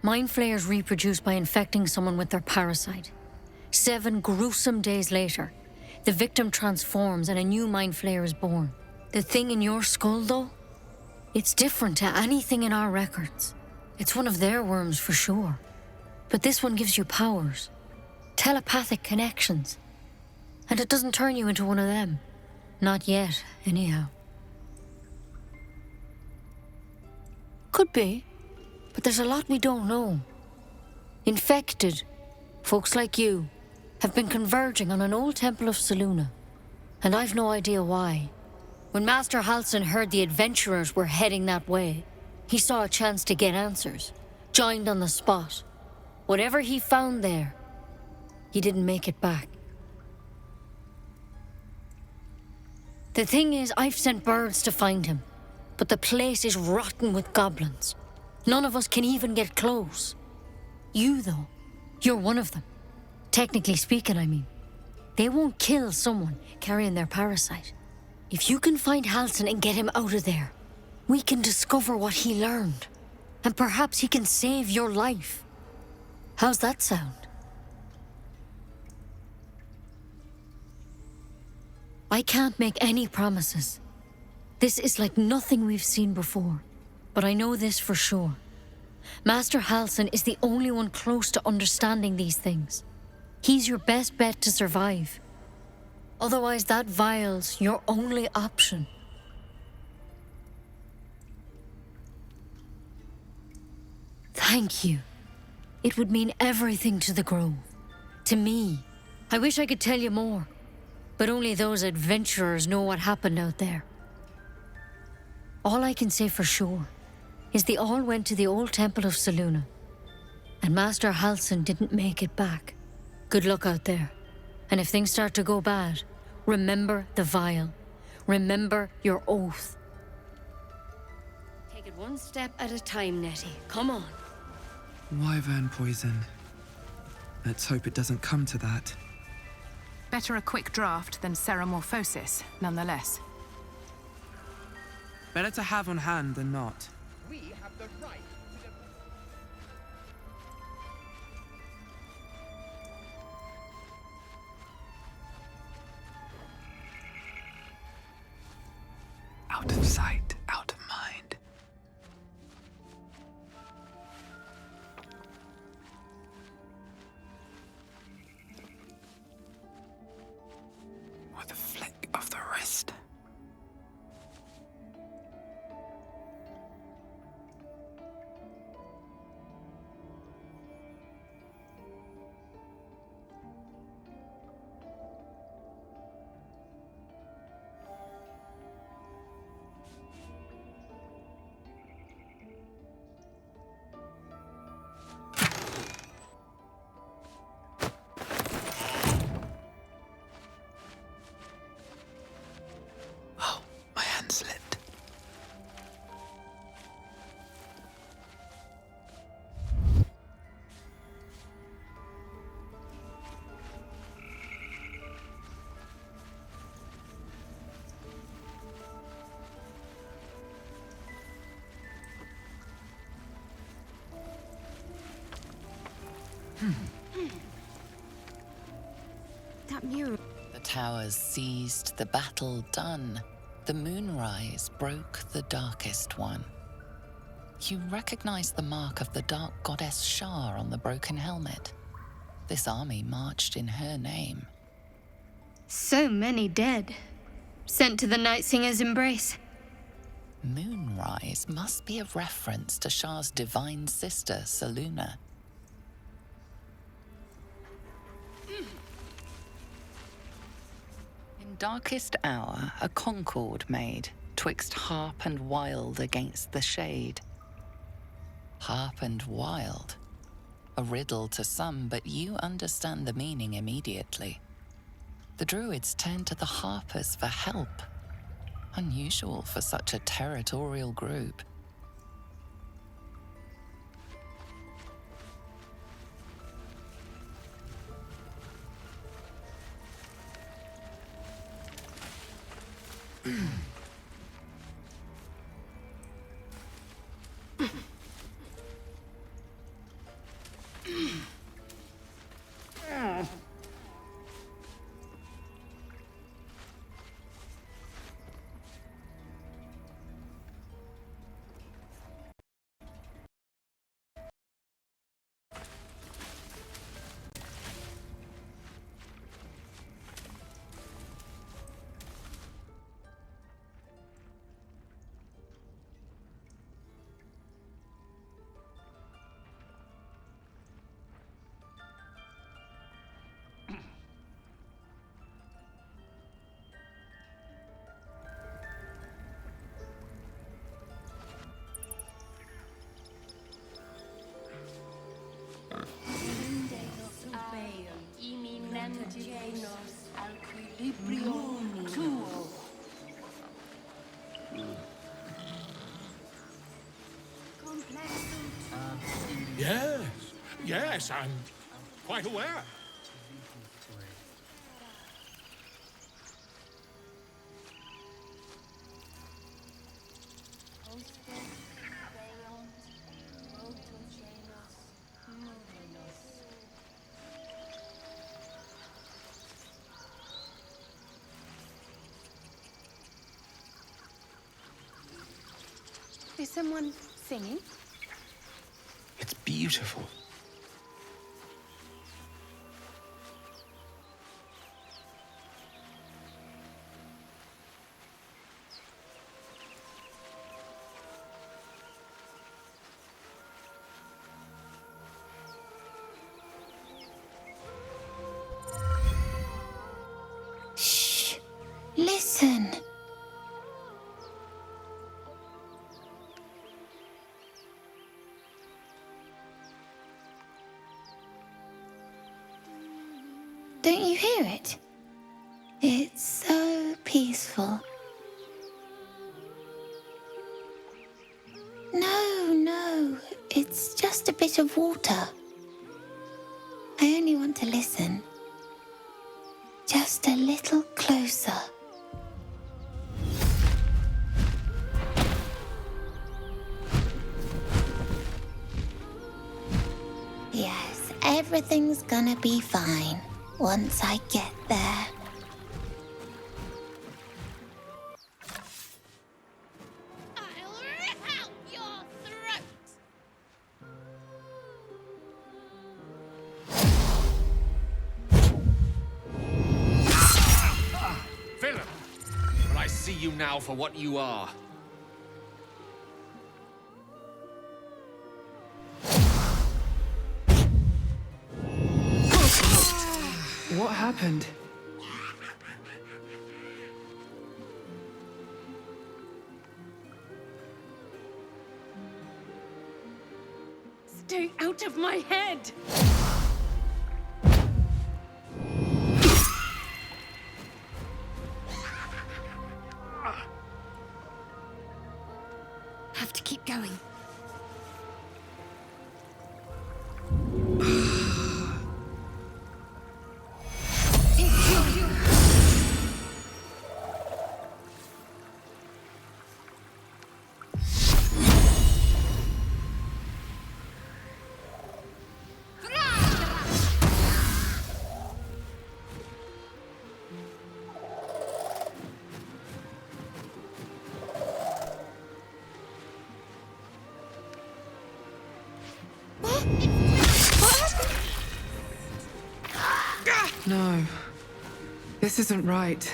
Mind flayers reproduce by infecting someone with their parasite. 7 gruesome days later, the victim transforms and a new mind flayer is born. The thing in your skull, though? It's different to anything in our records. It's one of their worms for sure. But this one gives you powers. Telepathic connections. And it doesn't turn you into one of them. Not yet, anyhow. Could be. But there's a lot we don't know. Infected, folks like you, have been converging on an old temple of Selûne. And I've no idea why. When Master Halsin heard the adventurers were heading that way, he saw a chance to get answers, joined on the spot. Whatever he found there, he didn't make it back. The thing is, I've sent birds to find him, but the place is rotten with goblins. None of us can even get close. You, though, you're one of them. Technically speaking, I mean. They won't kill someone carrying their parasite. If you can find Halsin and get him out of there, we can discover what he learned. And perhaps he can save your life. How's that sound? I can't make any promises. This is like nothing we've seen before. But I know this for sure. Master Halsin is the only one close to understanding these things. He's your best bet to survive. Otherwise, that vial's your only option. Thank you. It would mean everything to the Grove. To me. I wish I could tell you more. But only those adventurers know what happened out there. All I can say for sure is they all went to the old temple of Selûne. And Master Halsin didn't make it back. Good luck out there. And if things start to go bad, remember the vial. Remember your oath. Take it one step at a time, Nettie. Come on. Wyvern poison. Let's hope it doesn't come to that. Better a quick draft than ceramorphosis, nonetheless. Better to have on hand than not. We have the right to Out of sight, out of mind. With a flick of the wrist. That mirror. The towers seized, the battle done. The moonrise broke the darkest one. You recognize the mark of the dark goddess Shar on the broken helmet. This army marched in her name. So many dead. Sent to the Night Singer's embrace. Moonrise must be a reference to Shar's divine sister, Selûne. In darkest hour, a concord made, twixt harp and wild against the shade. Harp and wild. A riddle to some, but you understand the meaning immediately. The druids turned to the harpers for help. Unusual for such a territorial group. Yes, I'm quite aware. Is someone singing? It's beautiful. Shh! Listen! Don't you hear it? It's so peaceful. No, it's just a bit of water. I only want to listen. Just a little closer. Yes, everything's gonna be fine once I get there. Villain! But I see you now for what you are. What happened? Stay out of my head! Have to keep going. No. This isn't right.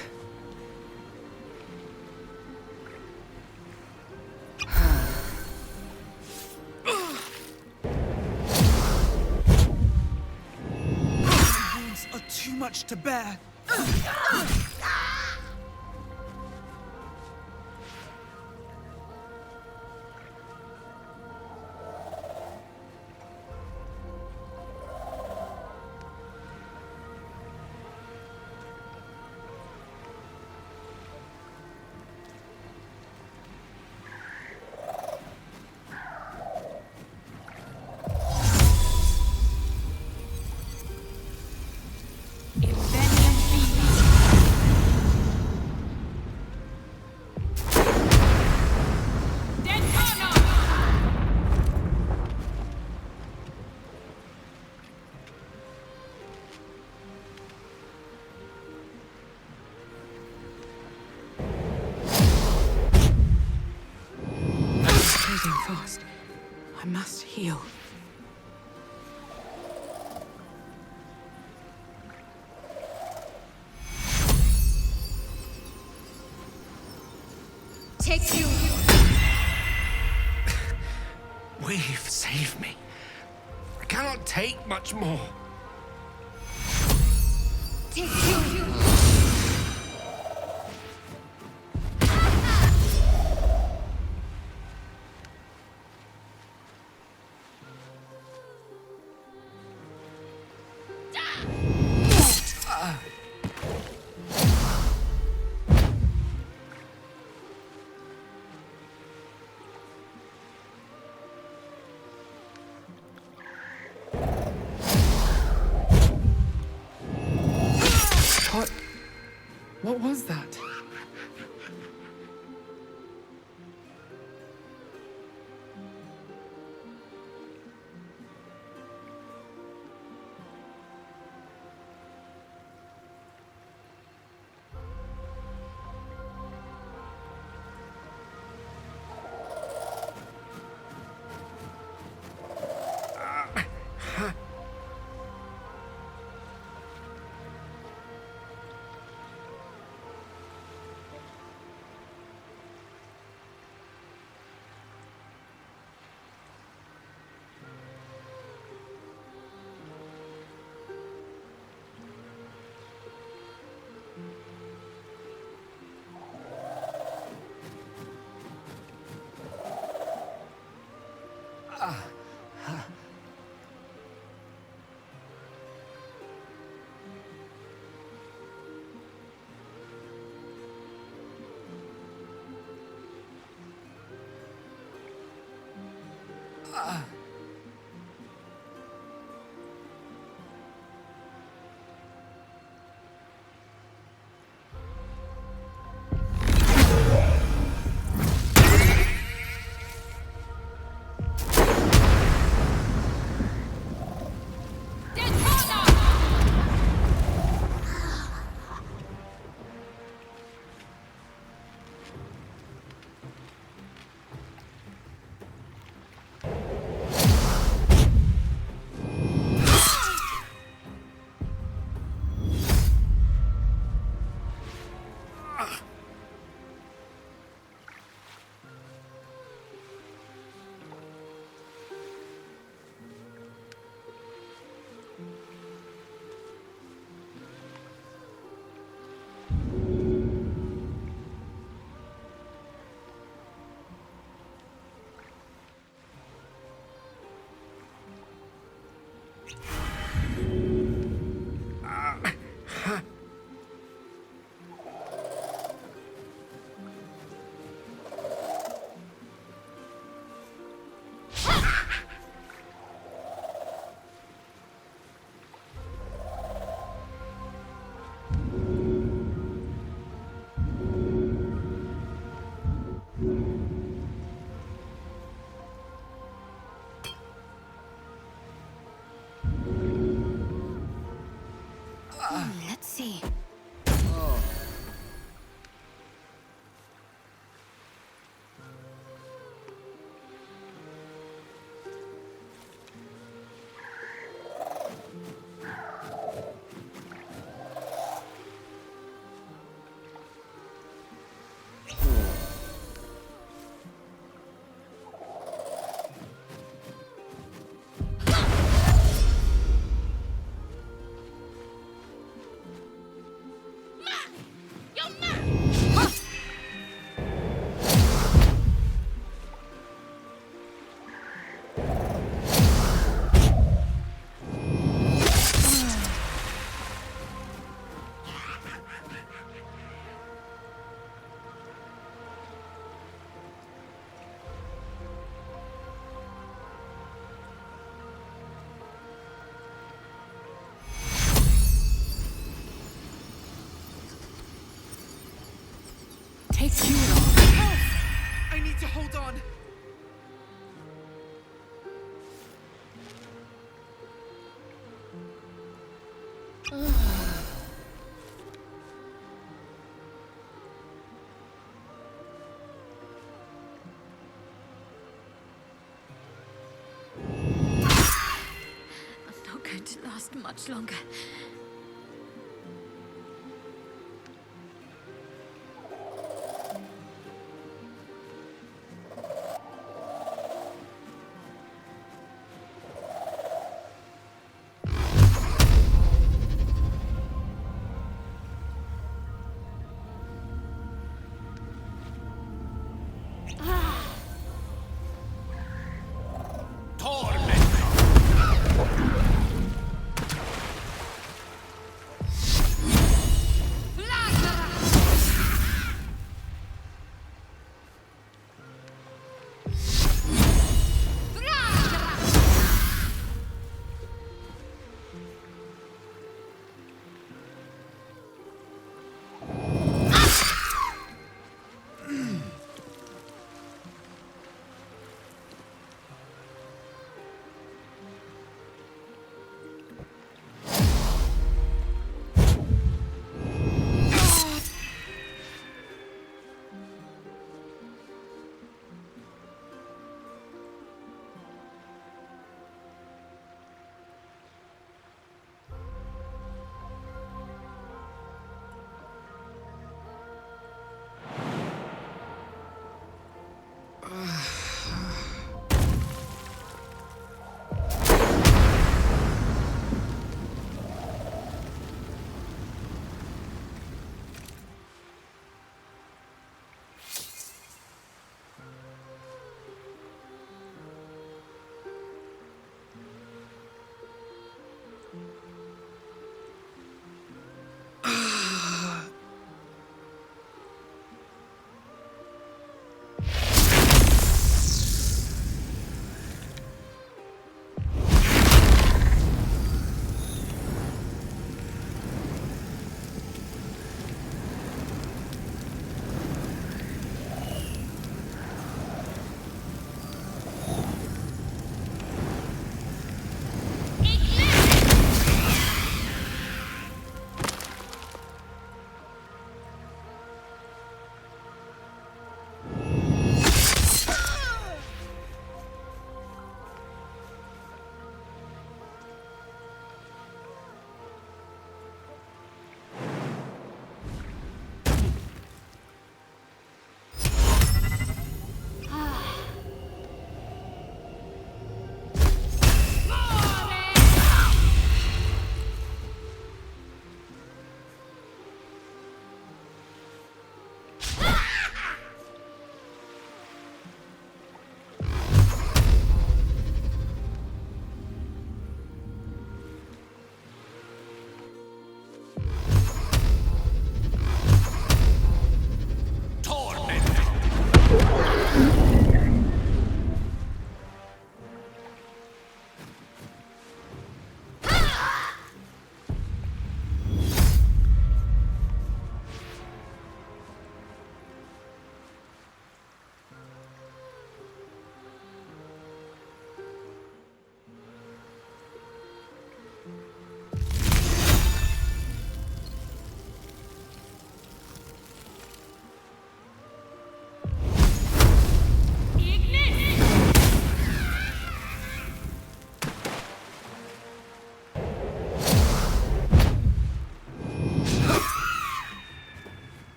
Wounds are too much to bear. Fast. I must heal. Take you. We've saved me. I cannot take much more. Take you. What was that? takes you long? I need to hold on. I'm not going to last much longer.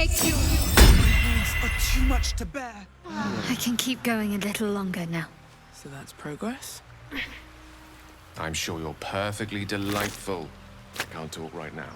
take you! These are too much to bear. I can keep going a little longer now. So that's progress? I'm sure you're perfectly delightful. I can't talk right now.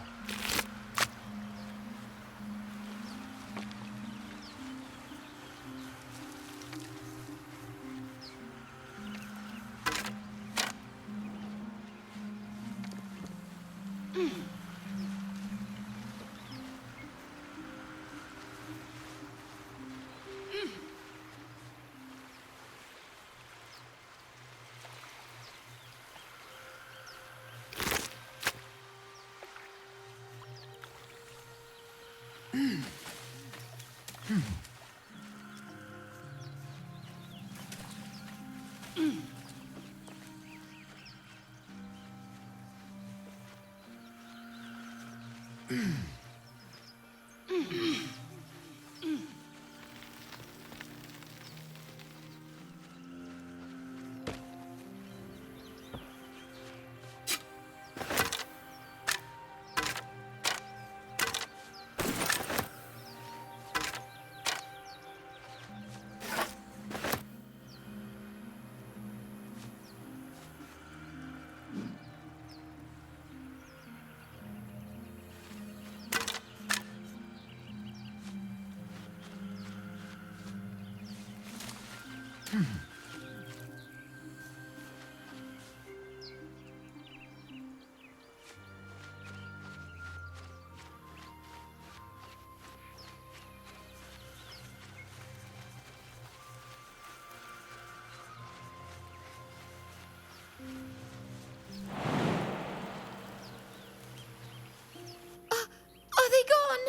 Are they gone?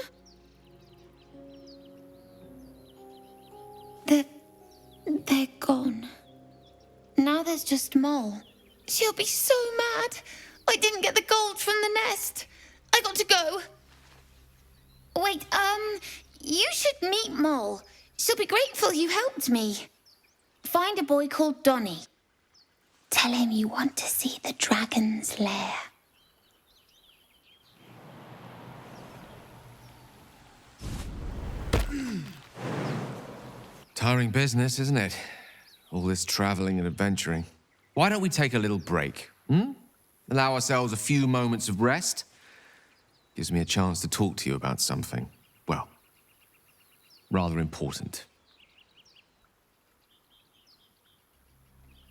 They're gone. Now there's just Mole. She'll be so mad. I didn't get the gold from the nest. I got to go. Wait, you should meet Mole. She'll be grateful you helped me. Find a boy called Donny. Tell him you want to see the dragon's lair. Tiring business, isn't it? All this traveling and adventuring. Why don't we take a little break, Allow ourselves a few moments of rest? Gives me a chance to talk to you about something, well, rather important.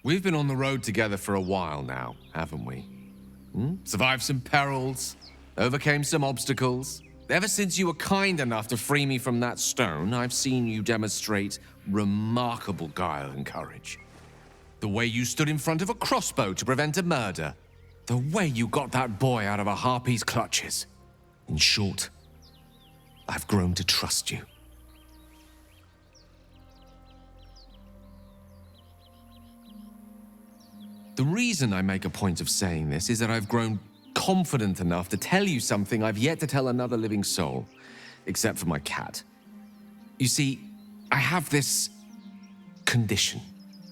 We've been on the road together for a while now, haven't we? Survived some perils, overcame some obstacles. Ever since you were kind enough to free me from that stone, I've seen you demonstrate remarkable guile and courage. The way you stood in front of a crossbow to prevent a murder. The way you got that boy out of a harpy's clutches. In short, I've grown to trust you. The reason I make a point of saying this is that I've grown confident enough to tell you something I've yet to tell another living soul, except for my cat. You see, I have this condition.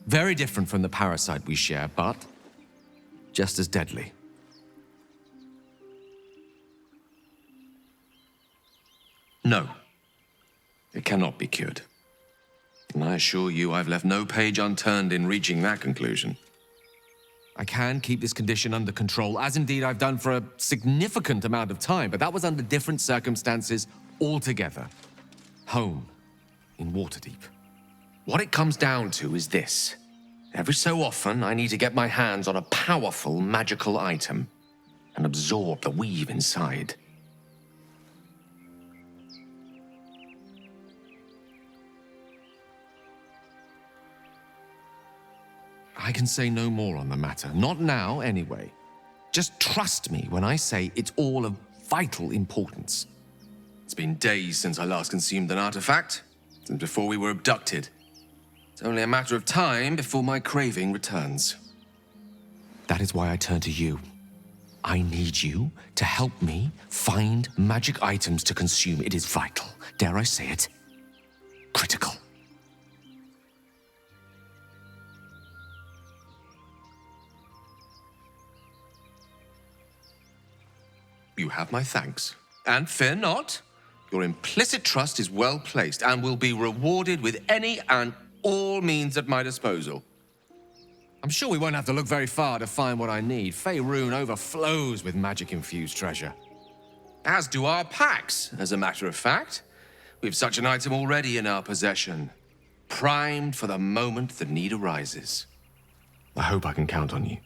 Very different from the parasite we share, but just as deadly. No, it cannot be cured. And I assure you I've left no page unturned in reaching that conclusion. I can keep this condition under control, as indeed I've done for a significant amount of time, but that was under different circumstances altogether. Home, in Waterdeep. What it comes down to is this. Every so often, I need to get my hands on a powerful magical item and absorb the weave inside. I can say no more on the matter. Not now, anyway. Just trust me when I say it's all of vital importance. It's been days since I last consumed an artifact, since before we were abducted. It's only a matter of time before my craving returns. That is why I turn to you. I need you to help me find magic items to consume. It is vital. Dare I say it? Critical. You have my thanks. And fear not. Your implicit trust is well placed and will be rewarded with any and all means at my disposal. I'm sure we won't have to look very far to find what I need. Faerun overflows with magic-infused treasure. As do our packs, as a matter of fact. We've such an item already in our possession, primed for the moment the need arises. I hope I can count on you.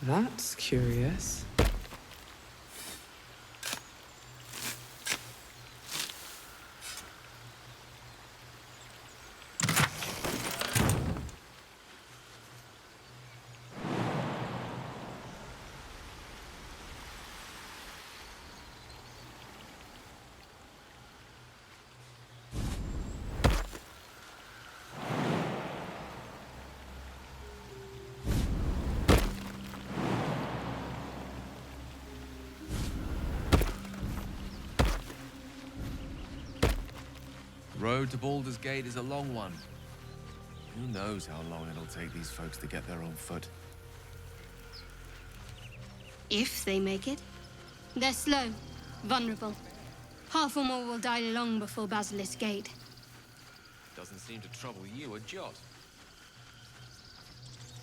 That's curious. The road to Baldur's Gate is a long one. Who knows how long it'll take these folks to get there on foot. If they make it. They're slow, vulnerable. Half or more will die long before Basilisk Gate. Doesn't seem to trouble you a jot.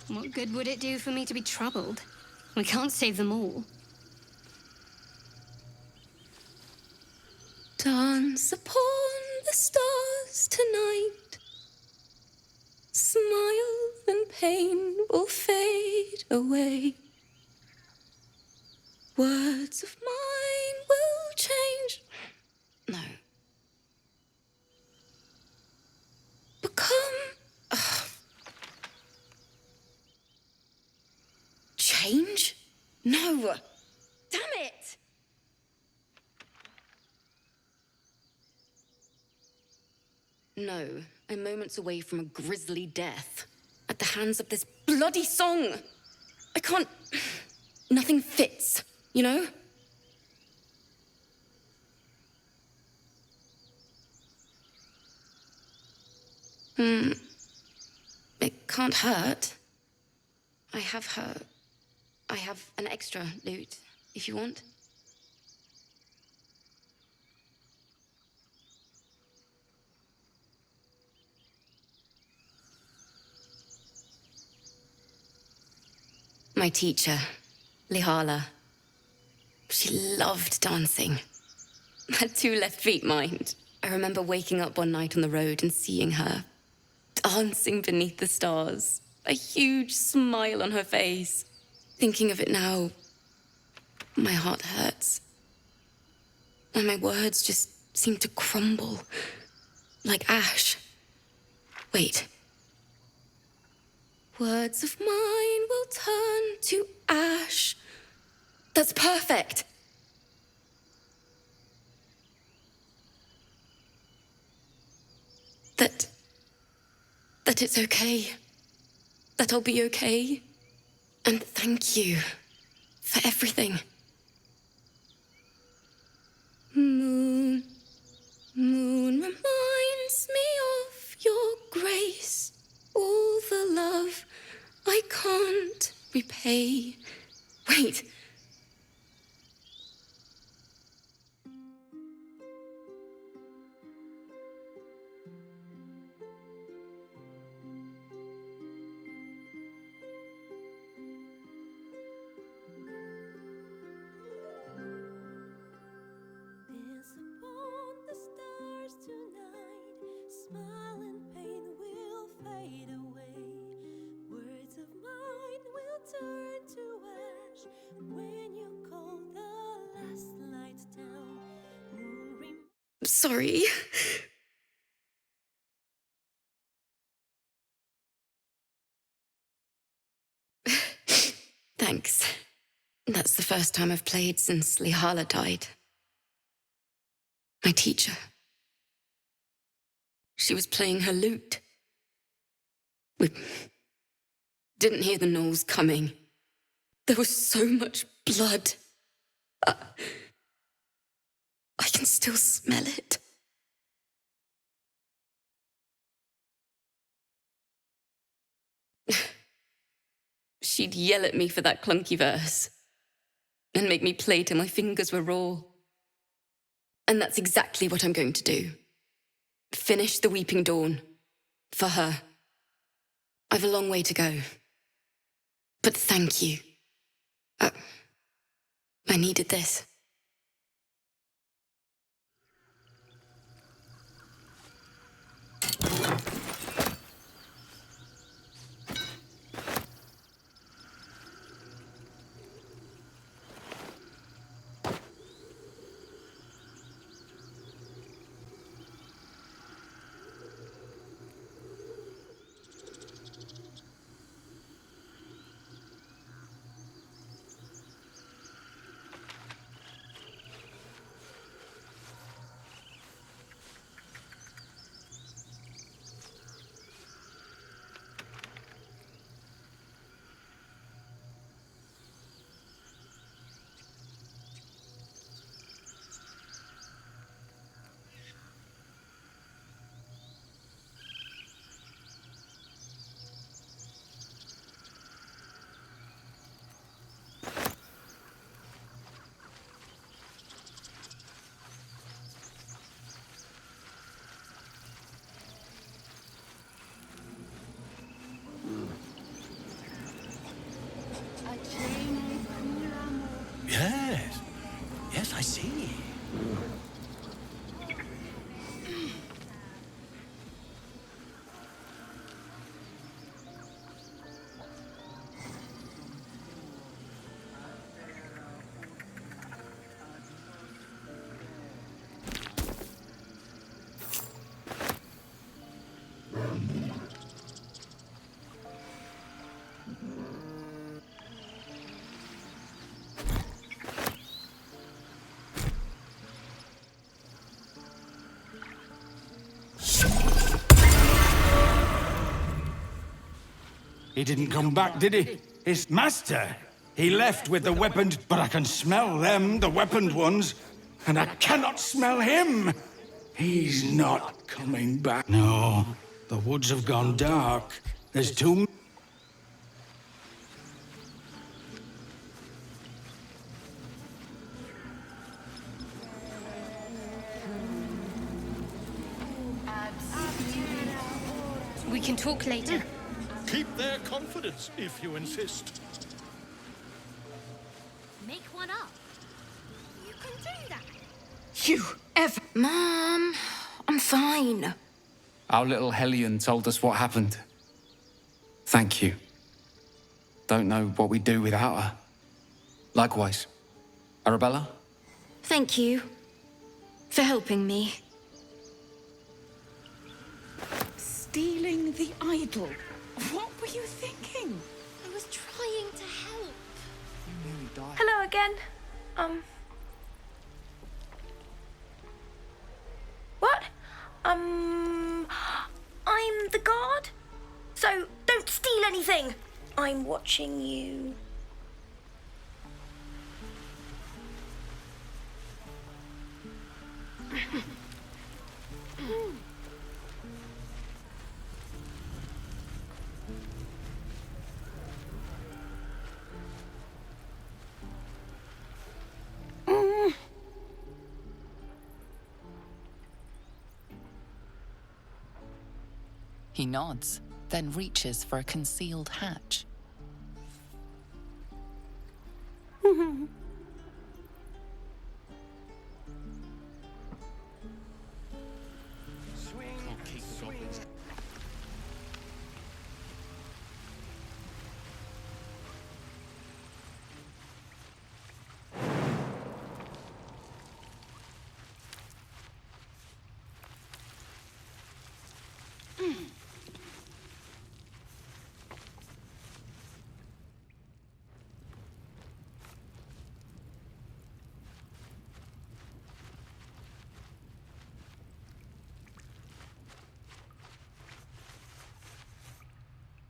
What good would it do for me to be troubled? We can't save them all. Dance upon the stars tonight. Smile and pain will fade away. Words of mine will change. No. Become. Change? No. Damn it! No, I'm moments away from a grisly death. At the hands of this bloody song. I can't. Nothing fits, you know? It can't hurt. I have an extra loot, if you want. My teacher, Lihala. She loved dancing. Had 2 left feet, mind. I remember waking up one night on the road and seeing her dancing beneath the stars, a huge smile on her face. Thinking of it now, my heart hurts. And my words just seem to crumble, like ash. Wait. Words of mine will turn to ash. That's perfect. That it's okay. That I'll be okay. And thank you for everything. Moon, moon reminds me of your grace. All the love I can't repay. Wait. Smile and pain will fade away. Words of mine will turn to ash when you call the last light down. Sorry. Thanks. That's the first time I've played since Lihala died. My teacher. She was playing her lute. We didn't hear the gnolls coming. There was so much blood. I can still smell it. she'd yell at me for that clunky verse and make me play till my fingers were raw. And that's exactly what I'm going to do. Finish the Weeping Dawn. For her. I've a long way to go. But thank you. I needed this. Yes. Yes, I see. He didn't come back, did he? His master? He left with the weaponed, but I can smell them, the weaponed ones, and I cannot smell him. He's not coming back. No, the woods have gone dark. There's too... We can talk later. Keep their confidence, if you insist. Make one up. You can do that. You ever... Mom, I'm fine. Our little Hellion told us what happened. Thank you. Don't know what we'd do without her. Likewise. Arabella? Thank you for helping me. Stealing the idol. What were you thinking? I was trying to help. You nearly died. Hello again. What? I'm the guard. So don't steal anything. I'm watching you. He nods, then reaches for a concealed hatch.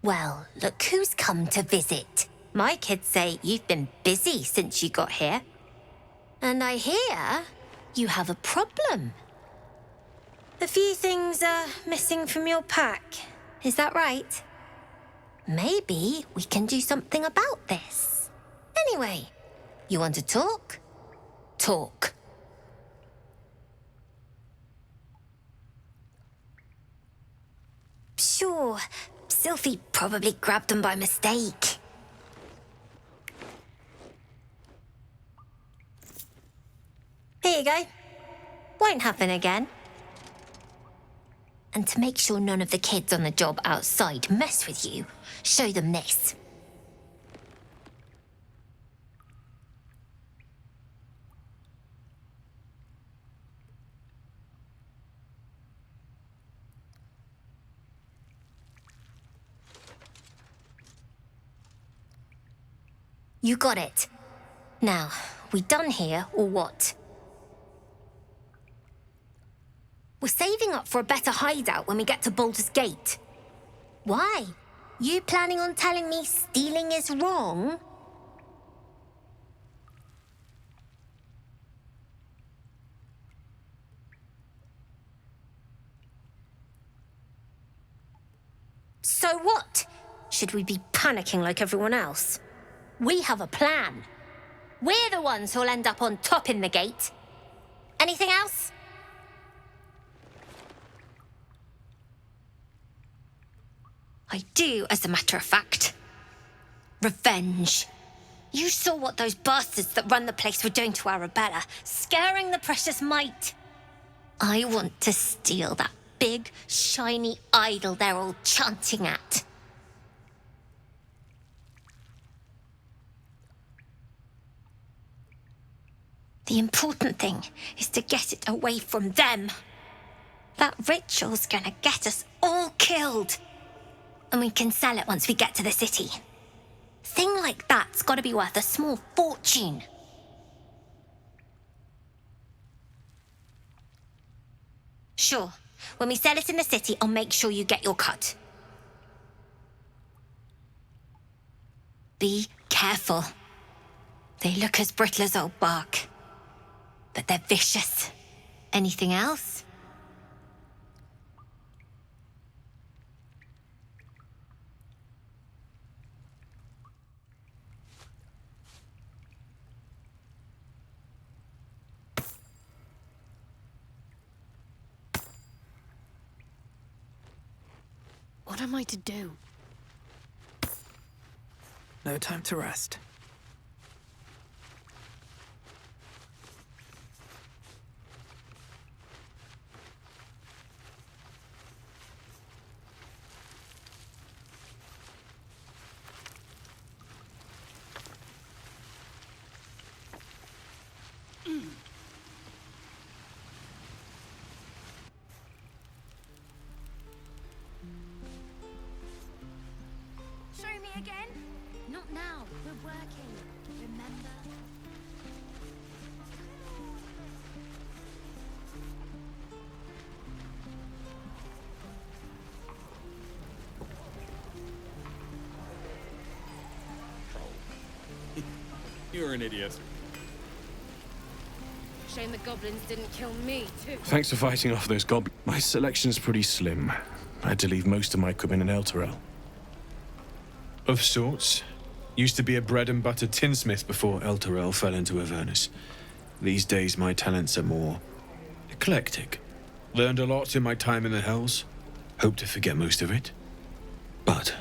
Well, look who's come to visit. My kids say you've been busy since you got here. And I hear you have a problem. A few things are missing from your pack. Is that right? Maybe we can do something about this. Anyway, you want to talk? Talk. Sure, Sylphie probably grabbed them by mistake. Here you go. Won't happen again. And to make sure none of the kids on the job outside mess with you, show them this. You got it. Now, we done here or what? We're saving up for a better hideout when we get to Baldur's Gate. Why? You planning on telling me stealing is wrong? So what? Should we be panicking like everyone else? We have a plan. We're the ones who'll end up on top in the gate. Anything else? I do, as a matter of fact. Revenge. You saw what those bastards that run the place were doing to Arabella, scaring the precious mite. I want to steal that big, shiny idol they're all chanting at. The important thing is to get it away from them. That ritual's gonna get us all killed. And we can sell it once we get to the city. Thing like that's gotta be worth a small fortune. Sure, when we sell it in the city, I'll make sure you get your cut. Be careful. They look as brittle as old bark, but they're vicious. Anything else? What am I to do? No time to rest. Show me again? Not now. We're working. Remember? You're an idiot. Shame the goblins didn't kill me, too. Thanks for fighting off those goblins. My selection's pretty slim. I had to leave most of my equipment in Elturel. Of sorts. Used to be a bread and butter tinsmith before Elturel fell into Avernus. These days my talents are more eclectic. Learned a lot in my time in the Hells. Hope to forget most of it. But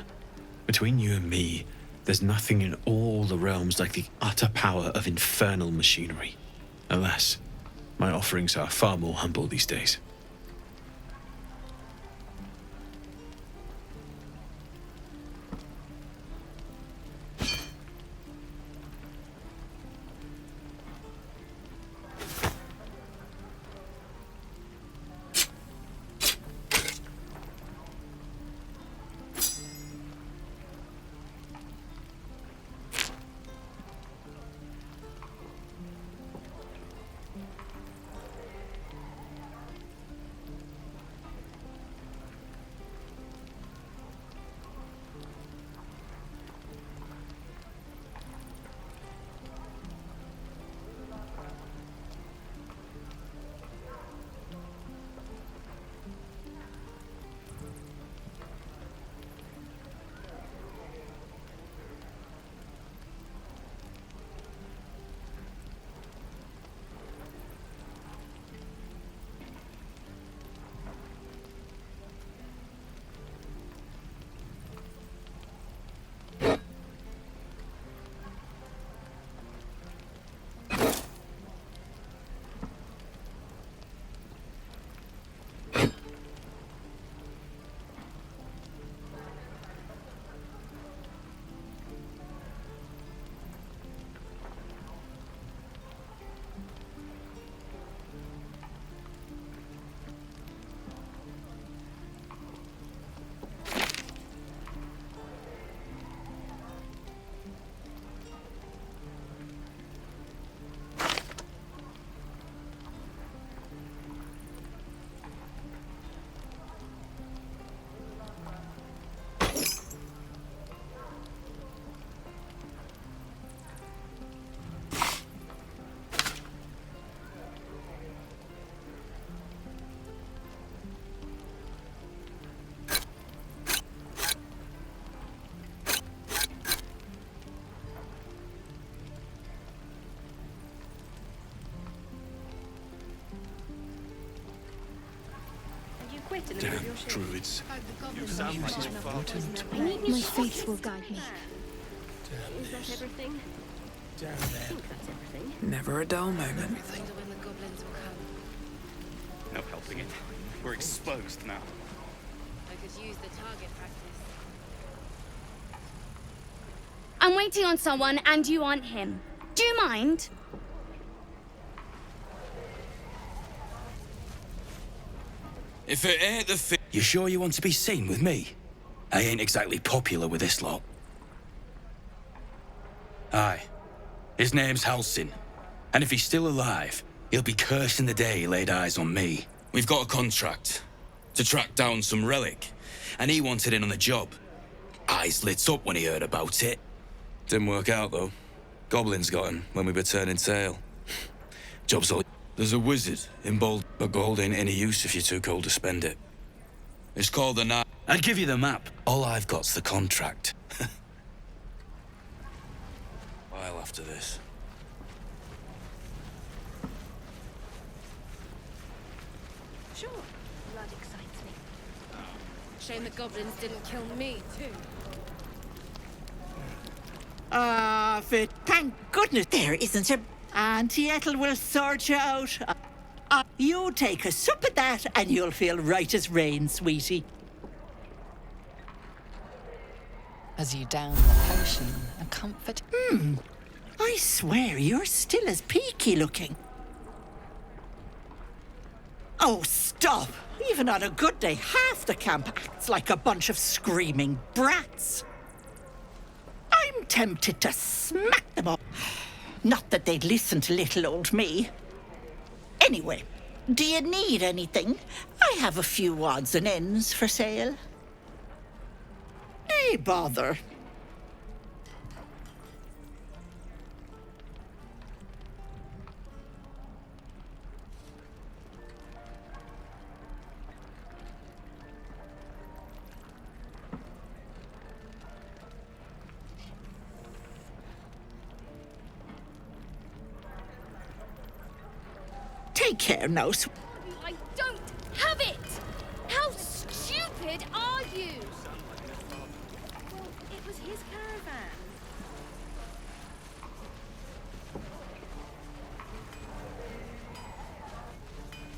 between you and me, there's nothing in all the realms like the utter power of infernal machinery. Alas, my offerings are far more humble these days. quit in the middle of your shift. Druids. You sound like you're My faith will guide me. Is that everything? Down I think that's everything. Never a dull moment. Wonder when the goblins will come. No helping it. We're exposed now. I could use the target practice. I'm waiting on someone and you aren't him. Do you mind? If it ain't the You sure you want to be seen with me? I ain't exactly popular with this lot. Aye. His name's Halsin. And if he's still alive, he'll be cursing the day he laid eyes on me. We've got a contract to track down some relic, and he wanted in on the job. Eyes lit up when he heard about it. Didn't work out, though. Goblins got him when we were turning tail. Job's all... There's a wizard in Bold, but gold ain't any use if you're too cold to spend it. It's called the Knight. I'd give you the map. All I've got's the contract. While after this. Sure. Blood excites me. Shame the goblins didn't kill me, too. Thank goodness there isn't a... Auntie Ethel will sort you out. You take a sup of that and you'll feel right as rain, sweetie. As you down the potion, a comfort... I swear you're still as peaky looking. Oh, stop! Even on a good day, half the camp acts like a bunch of screaming brats. I'm tempted to smack them all. Not that they'd listen to little old me. Anyway, do you need anything? I have a few odds and ends for sale. Nay, bother. Take care now. I don't have it! How stupid are you? Well, it was his caravan.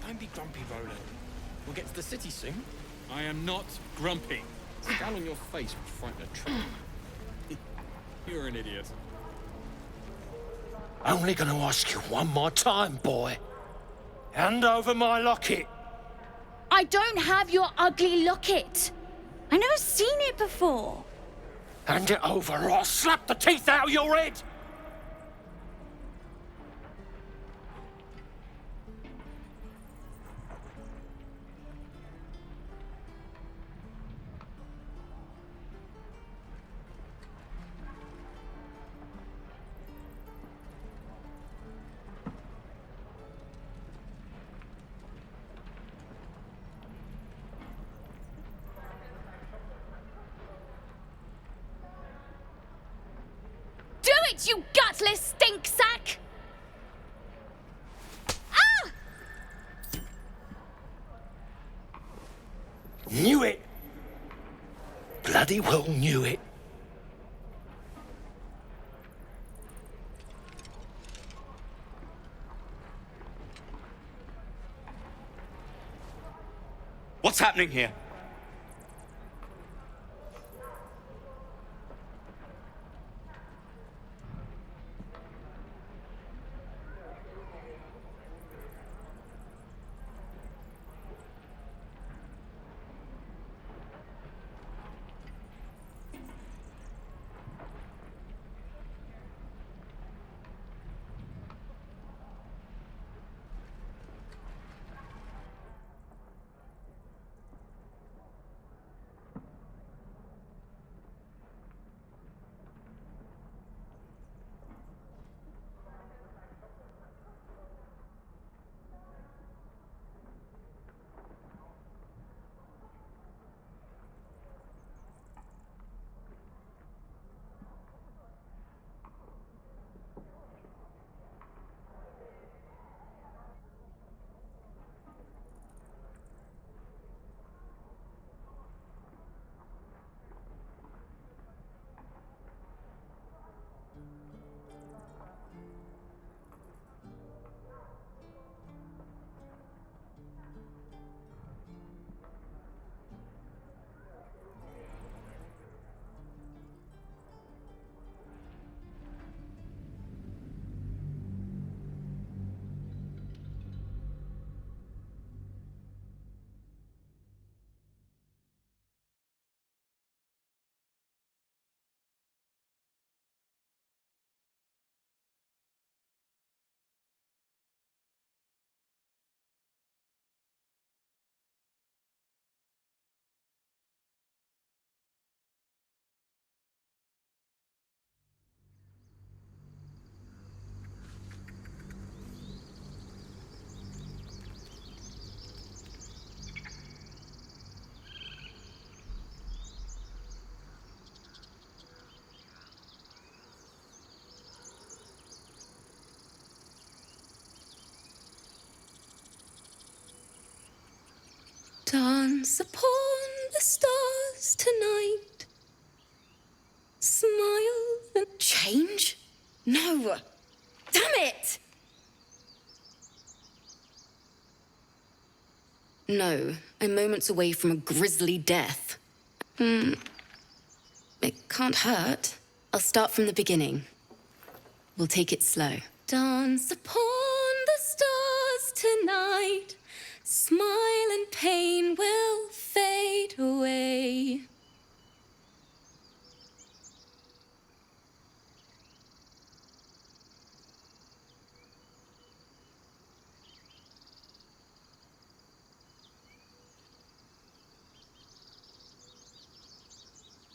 Don't be grumpy, Roland. We'll get to the city soon. I am not grumpy. Sit down on your face would frighten a trap. You're an idiot. Only gonna ask you one more time, boy. Hand over my locket. I don't have your ugly locket. I've never seen it before. Hand it over or I'll slap the teeth out of your head. Do it, you gutless stink sack! Ah! Knew it. Bloody well knew it. What's happening here? Dance upon the stars tonight. Smile and change? No! Damn it! No, I'm moments away from a grisly death. It can't hurt. I'll start from the beginning. We'll take it slow. Dance upon the stars tonight. Smile and pain will fade away.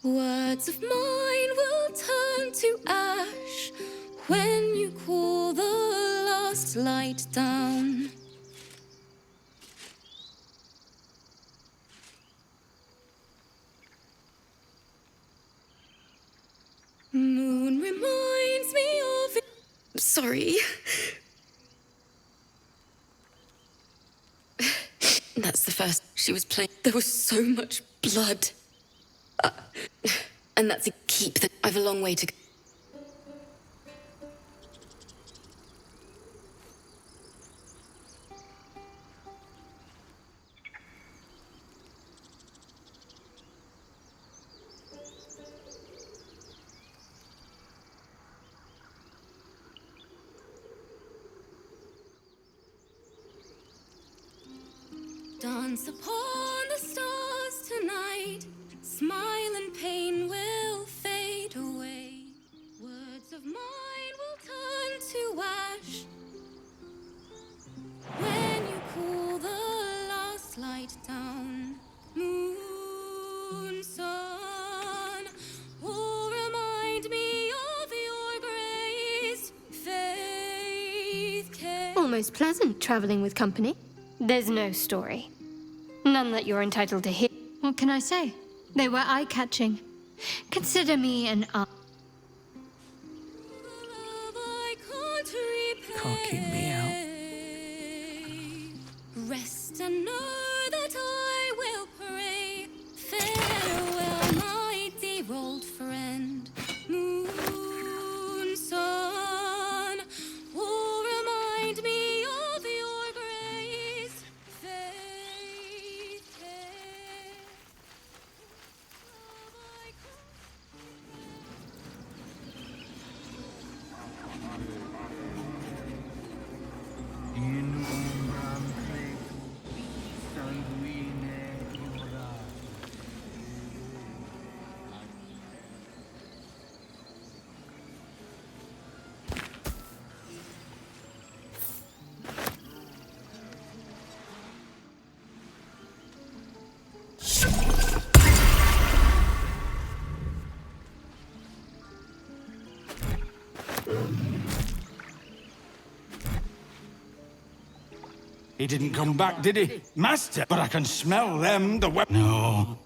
Words of mine will turn to ash when you cool the last light down. Moon reminds me of it. Sorry. That's the first she was playing. There was so much blood. And that's a keep that I've a long way to go. Dance upon the stars tonight. Smile and pain will fade away. Words of mine will turn to ash when you cool the last light down. Moon, sun, will remind me of your grace. Faith, care. Almost pleasant traveling with company. There's no story. None that you're entitled to hear. What can I say? They were eye-catching. Consider me an Can't keep me out. Rest and know that I will pray. Farewell, my dear old friend. Moon, sun, will remind me of your grace. Faith, care. He didn't come back, did he? Master! But I can smell them, the web. No.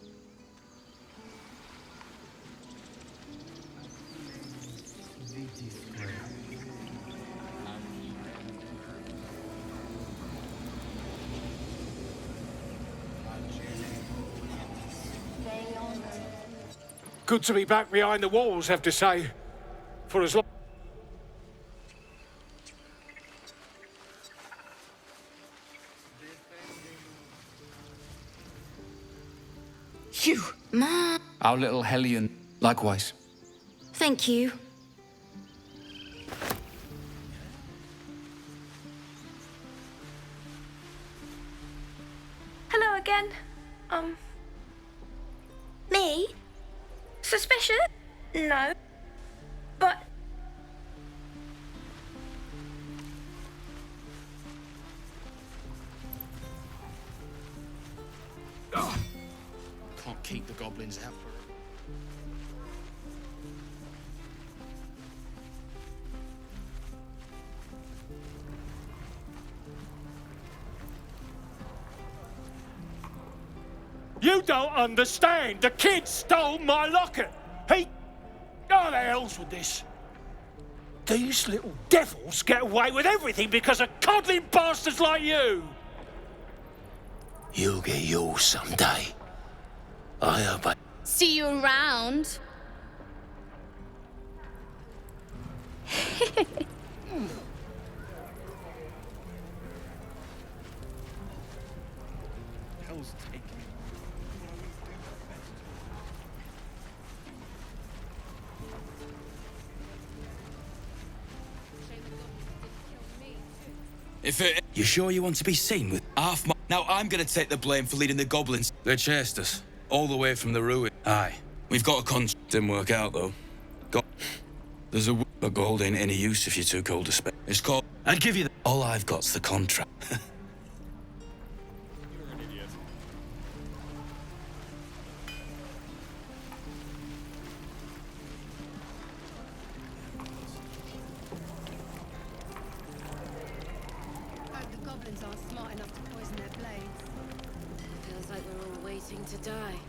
Good to be back behind the walls, have to say. For as long... You, Mom. Our little Hellion, likewise. Thank you. Hello again. Me? Suspicious? No. But... Can't keep the goblins out for You don't understand. The kid stole my locket. He... Oh, the hell's with this? These little devils get away with everything because of coddling bastards like you. You'll get yours someday. I hope I... See you around. Hell's taken me. If it... You sure you want to be seen with half my... Now I'm gonna take the blame for leading the goblins. They chased us, all the way from the ruin. Aye. We've got a Didn't work out, though. There's a gold ain't any use if you're too cold to spend. It's called... I'd give you the... All I've got's the contract. The goblins aren't smart enough to poison their blades. Feels like we're all waiting to die.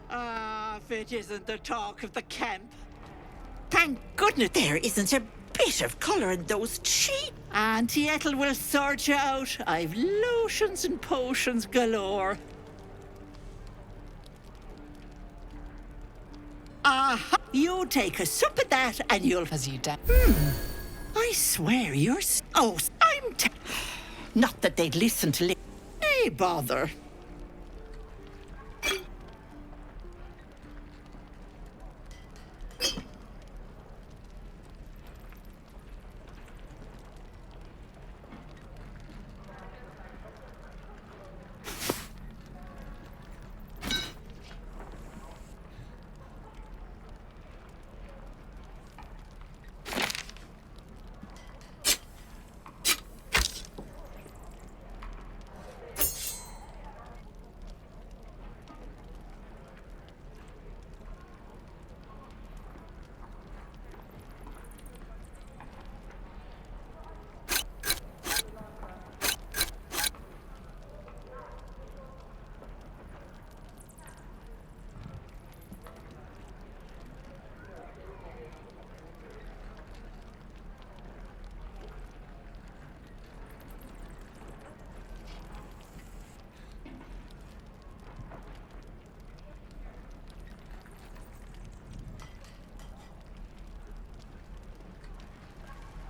Ah, if it isn't the talk of the camp. Thank goodness there isn't a bit of colour in those cheeks. Auntie Ethel will sort you out. I've lotions and potions galore. Aha! You take a sup of that and you'll... As you down. I swear you're... Oh, I'm... Not that they'd listen to... Hey, bother.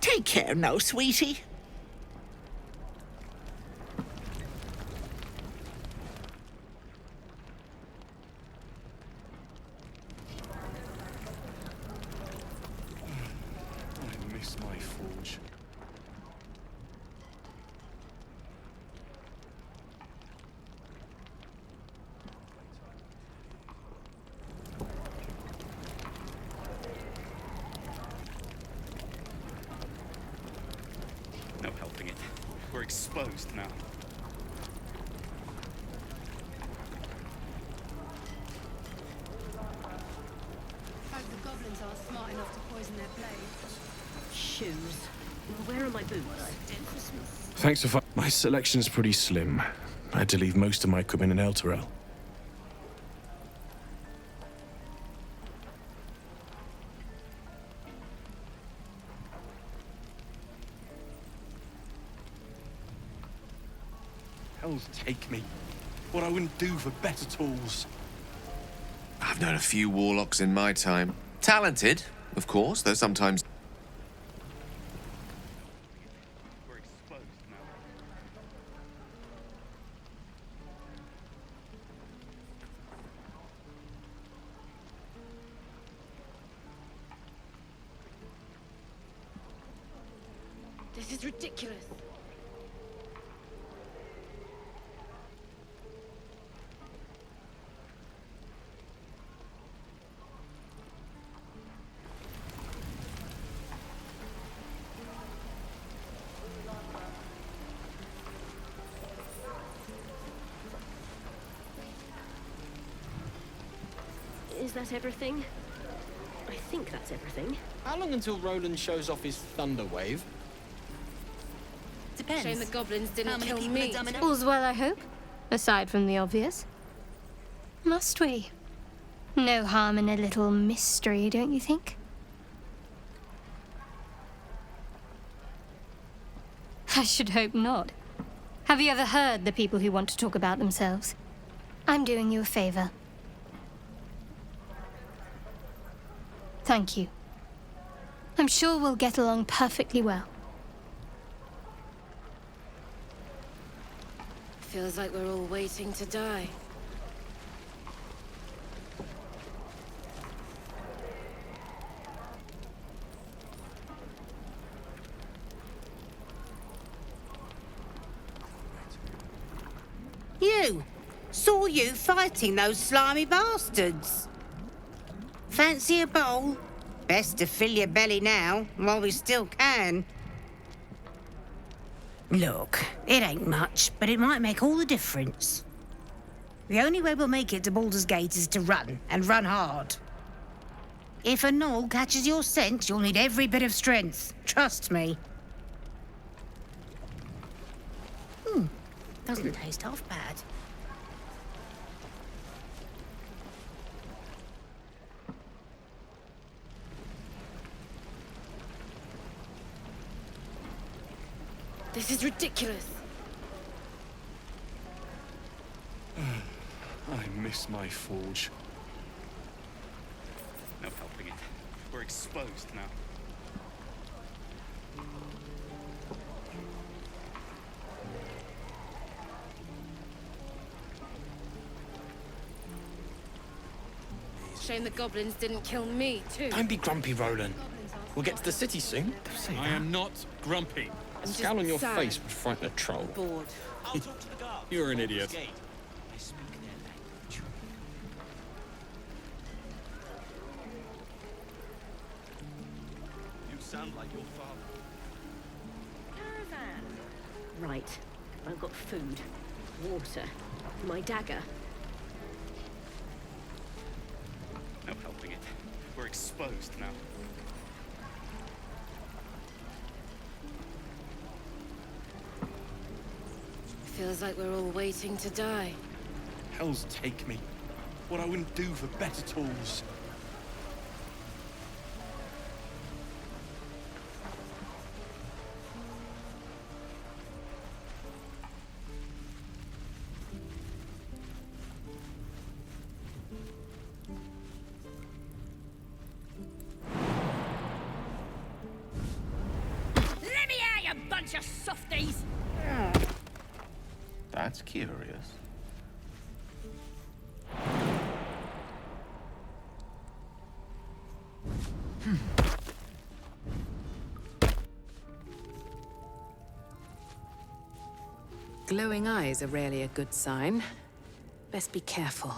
Take care now, sweetie. I miss my forge. No helping it. We're exposed now. Hope the goblins aren't smart enough to poison their blades. Shoes. Where are my boots? Thanks for my selection's pretty slim. I had to leave most of my equipment in Elturel. Hell's take me. What I wouldn't do for better tools. I've known a few warlocks in my time. Talented, of course, though sometimes... We're exposed now. This is ridiculous. Is that everything? I think that's everything. How long until Roland shows off his thunder wave? Depends. Shame the goblins How didn't many kill people me. are dumb enough? All's well, I hope. Aside from the obvious. Must we? No harm in a little mystery, don't you think? I should hope not. Have you ever heard the people who want to talk about themselves? I'm doing you a favor. Thank you. I'm sure we'll get along perfectly well. Feels like we're all waiting to die. You! Saw you fighting those slimy bastards. Fancy a bowl? Best to fill your belly now, while we still can. Look, it ain't much, but it might make all the difference. The only way we'll make it to Baldur's Gate is to run, and run hard. If a gnoll catches your scent, you'll need every bit of strength. Trust me. Doesn't taste half bad. This is ridiculous. I miss my forge. No helping it. We're exposed now. Shame the goblins didn't kill me, too. Don't be grumpy, Roland. We'll get to the city soon. I am not grumpy. I'm just Scowl on your sad. face would frighten a troll. Bored. I'll talk to the guard. You're an idiot. They speak their language. You sound like your father. Caravan. Right. I've got food, water, my dagger. No helping it. We're exposed now. Feels like we're all waiting to die. Hells take me. What I wouldn't do for better tools. Let me out, you bunch of softies! That's curious. Glowing eyes are rarely a good sign. Best be careful.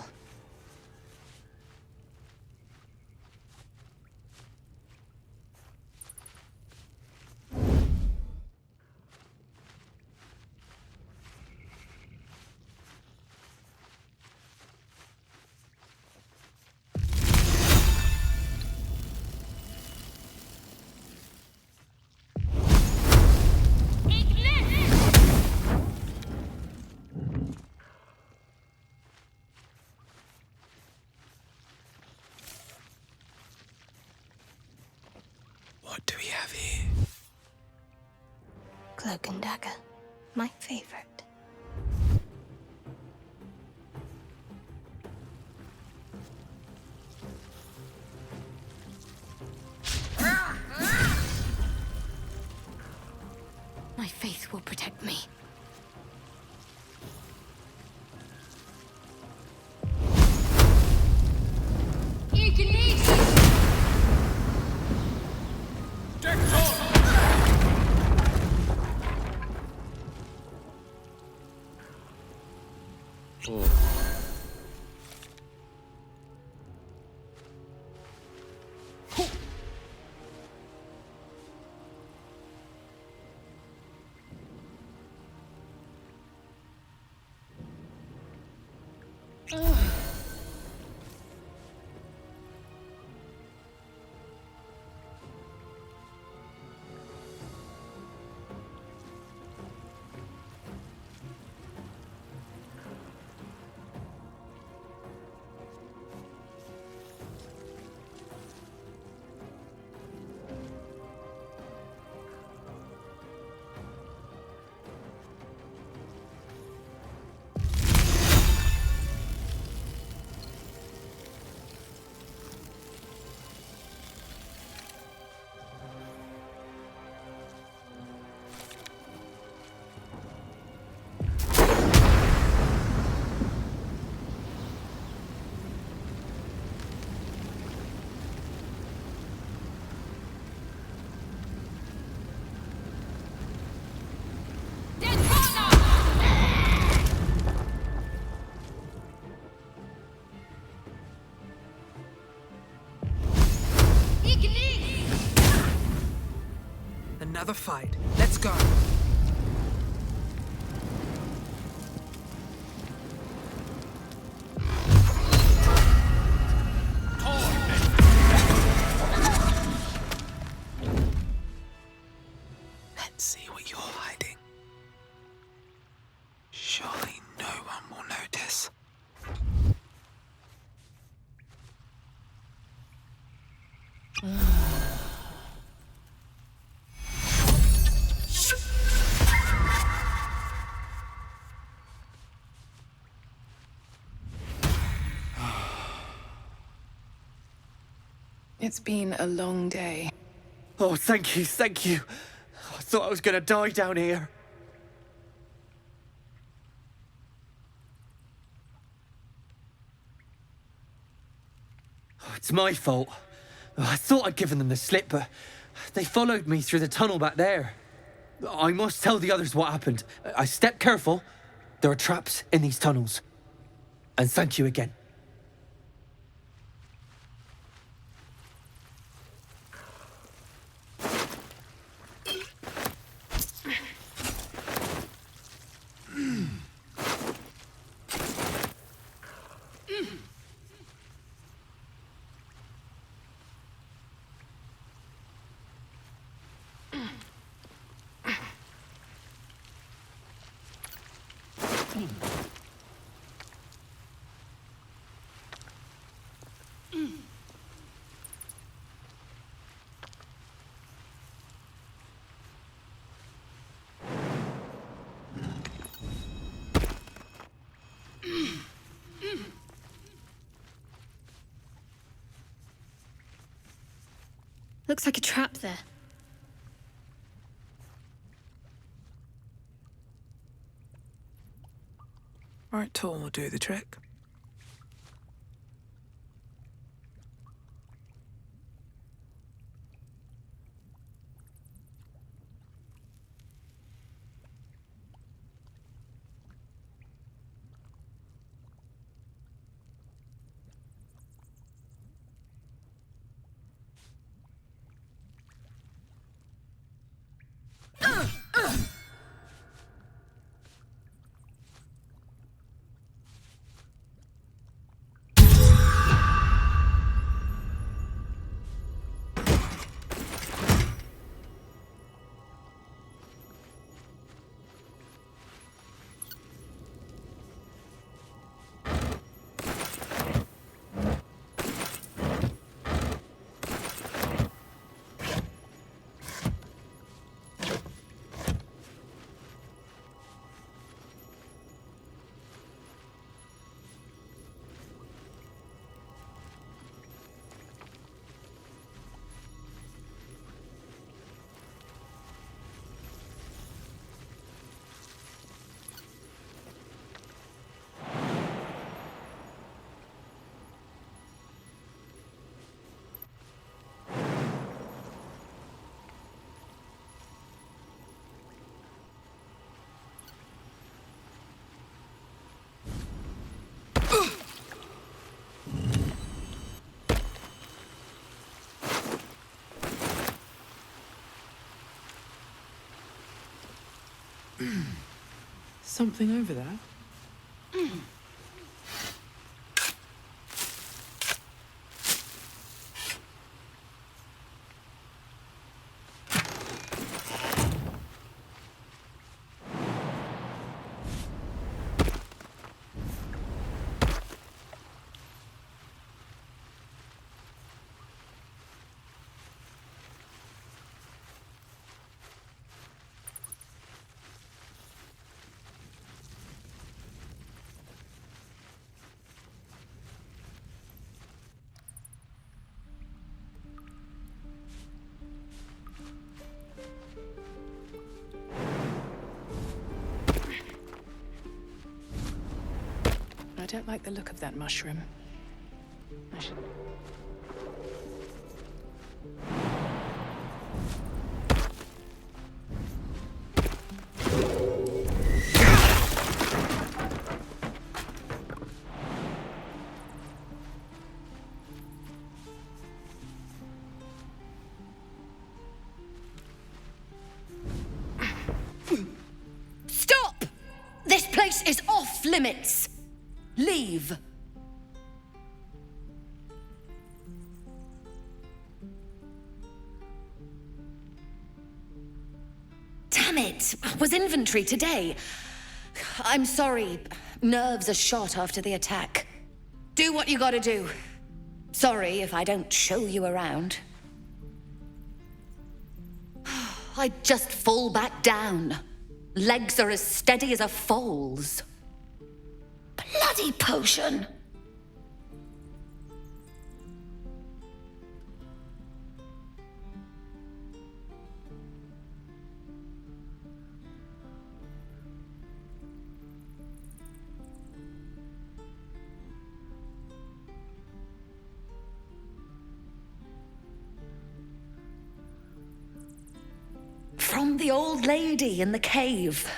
What do we have here? Cloak and dagger. My favorite. My faith will protect me. You can eat it! Another fight. Let's go. Let's see what you're hiding. Surely no one will notice. It's been a long day. Oh, thank you, thank you. I thought I was gonna die down here. Oh, it's my fault. I thought I'd given them the slip, but they followed me through the tunnel back there. I must tell the others what happened. I stepped careful. There are traps in these tunnels. And thank you again. Looks like a trap there. Right tool will do the trick. Something over there? I don't like the look of that mushroom. I should... is off limits. Leave. Damn it! Was inventory today. I'm sorry. Nerves are shot after the attack. Do what you gotta do. Sorry if I don't show you around. I just fall back down. Legs are as steady as a foal's. Bloody potion! From the old lady in the cave.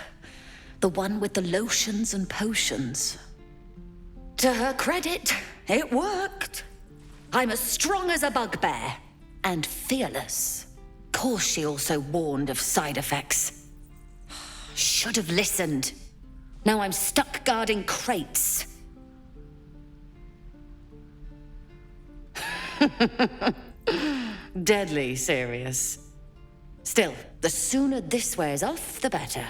The one with the lotions and potions. To her credit, it worked. I'm as strong as a bugbear. And fearless. Course she also warned of side effects. Should have listened. Now I'm stuck guarding crates. Deadly serious. Still, the sooner this wears off, the better.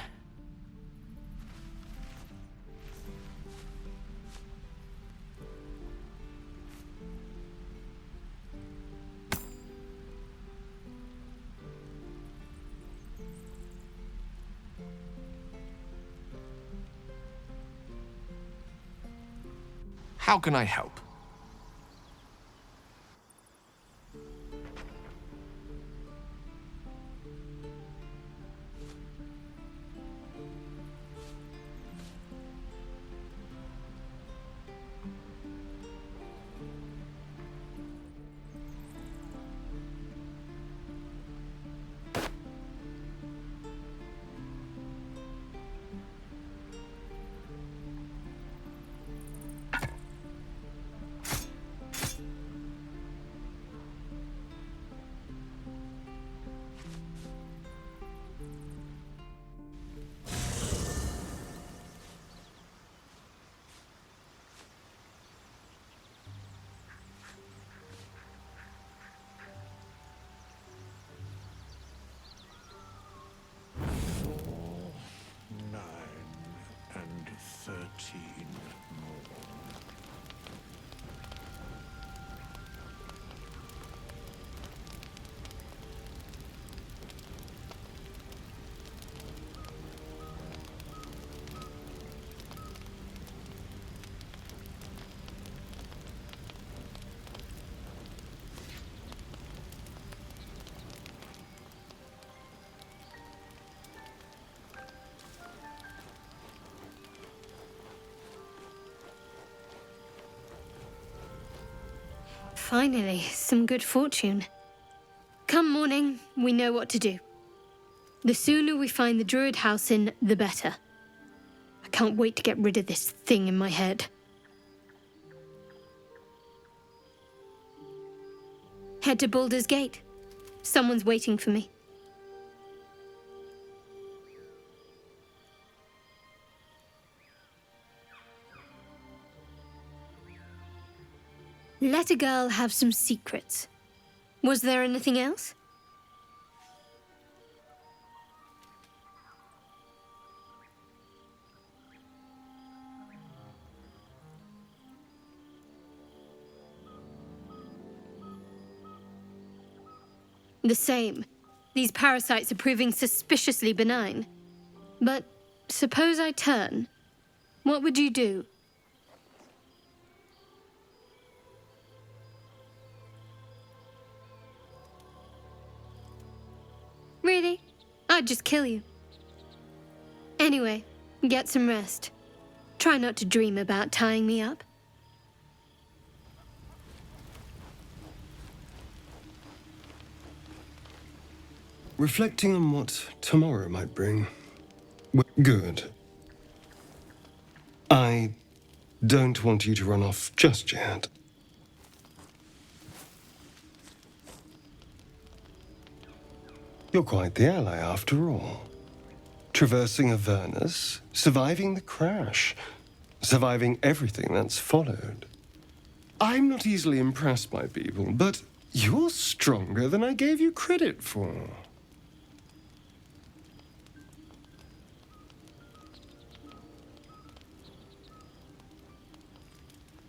How can I help? Finally, some good fortune. Come morning, we know what to do. The sooner we find the Druid house in, the better. I can't wait to get rid of this thing in my head. Head to Baldur's Gate. Someone's waiting for me. Let a girl have some secrets. Was there anything else? The same. These parasites are proving suspiciously benign. But suppose I turn. What would you do? Really? I'd just kill you. Anyway, get some rest. Try not to dream about tying me up. Reflecting on what tomorrow might bring. Good. I don't want you to run off just yet. You're quite the ally after all. traversing Avernus, surviving the crash, surviving everything that's followed. I'm not easily impressed by people, but you're stronger than I gave you credit for.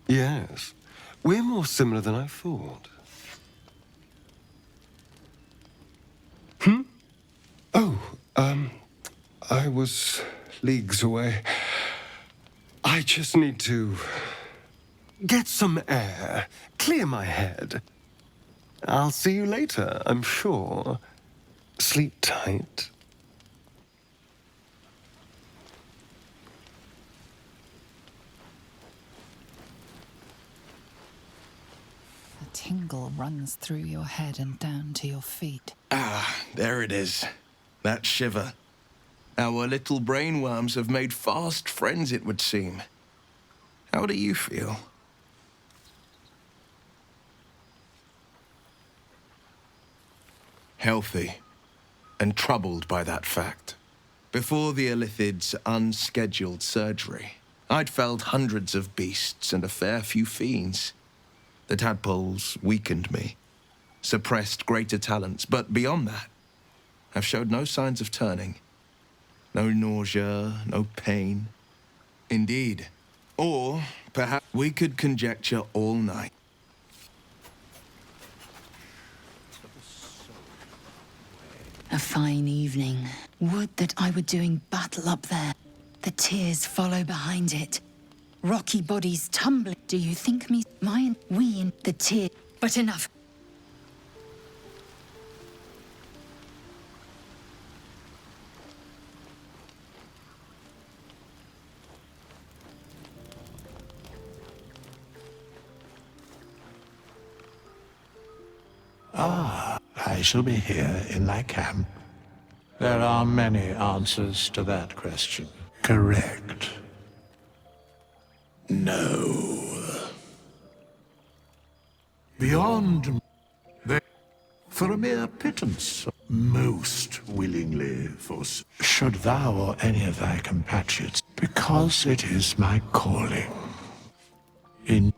Yes, we're more similar than I thought. I was leagues away. I just need to get some air, clear my head. I'll see you later, I'm sure. Sleep tight. A tingle runs through your head and down to your feet. Ah, there it is. That shiver. Our little brainworms have made fast friends, it would seem. How do you feel? Healthy, and troubled by that fact. Before the Illithid's unscheduled surgery, I'd felled hundreds of beasts and a fair few fiends. The tadpoles weakened me, suppressed greater talents, but beyond that, I've showed no signs of turning. No nausea, no pain. Indeed. Or perhaps we could conjecture all night. A fine evening. Would that I were doing battle up there. The tears follow behind it. Rocky bodies tumbling. Do you think me, mine, we in the tear? But enough. I shall be here in thy camp. There are many answers to that question. Correct. No. Beyond they, for a mere pittance, most willingly, should thou or any of thy compatriots, because it is my calling. In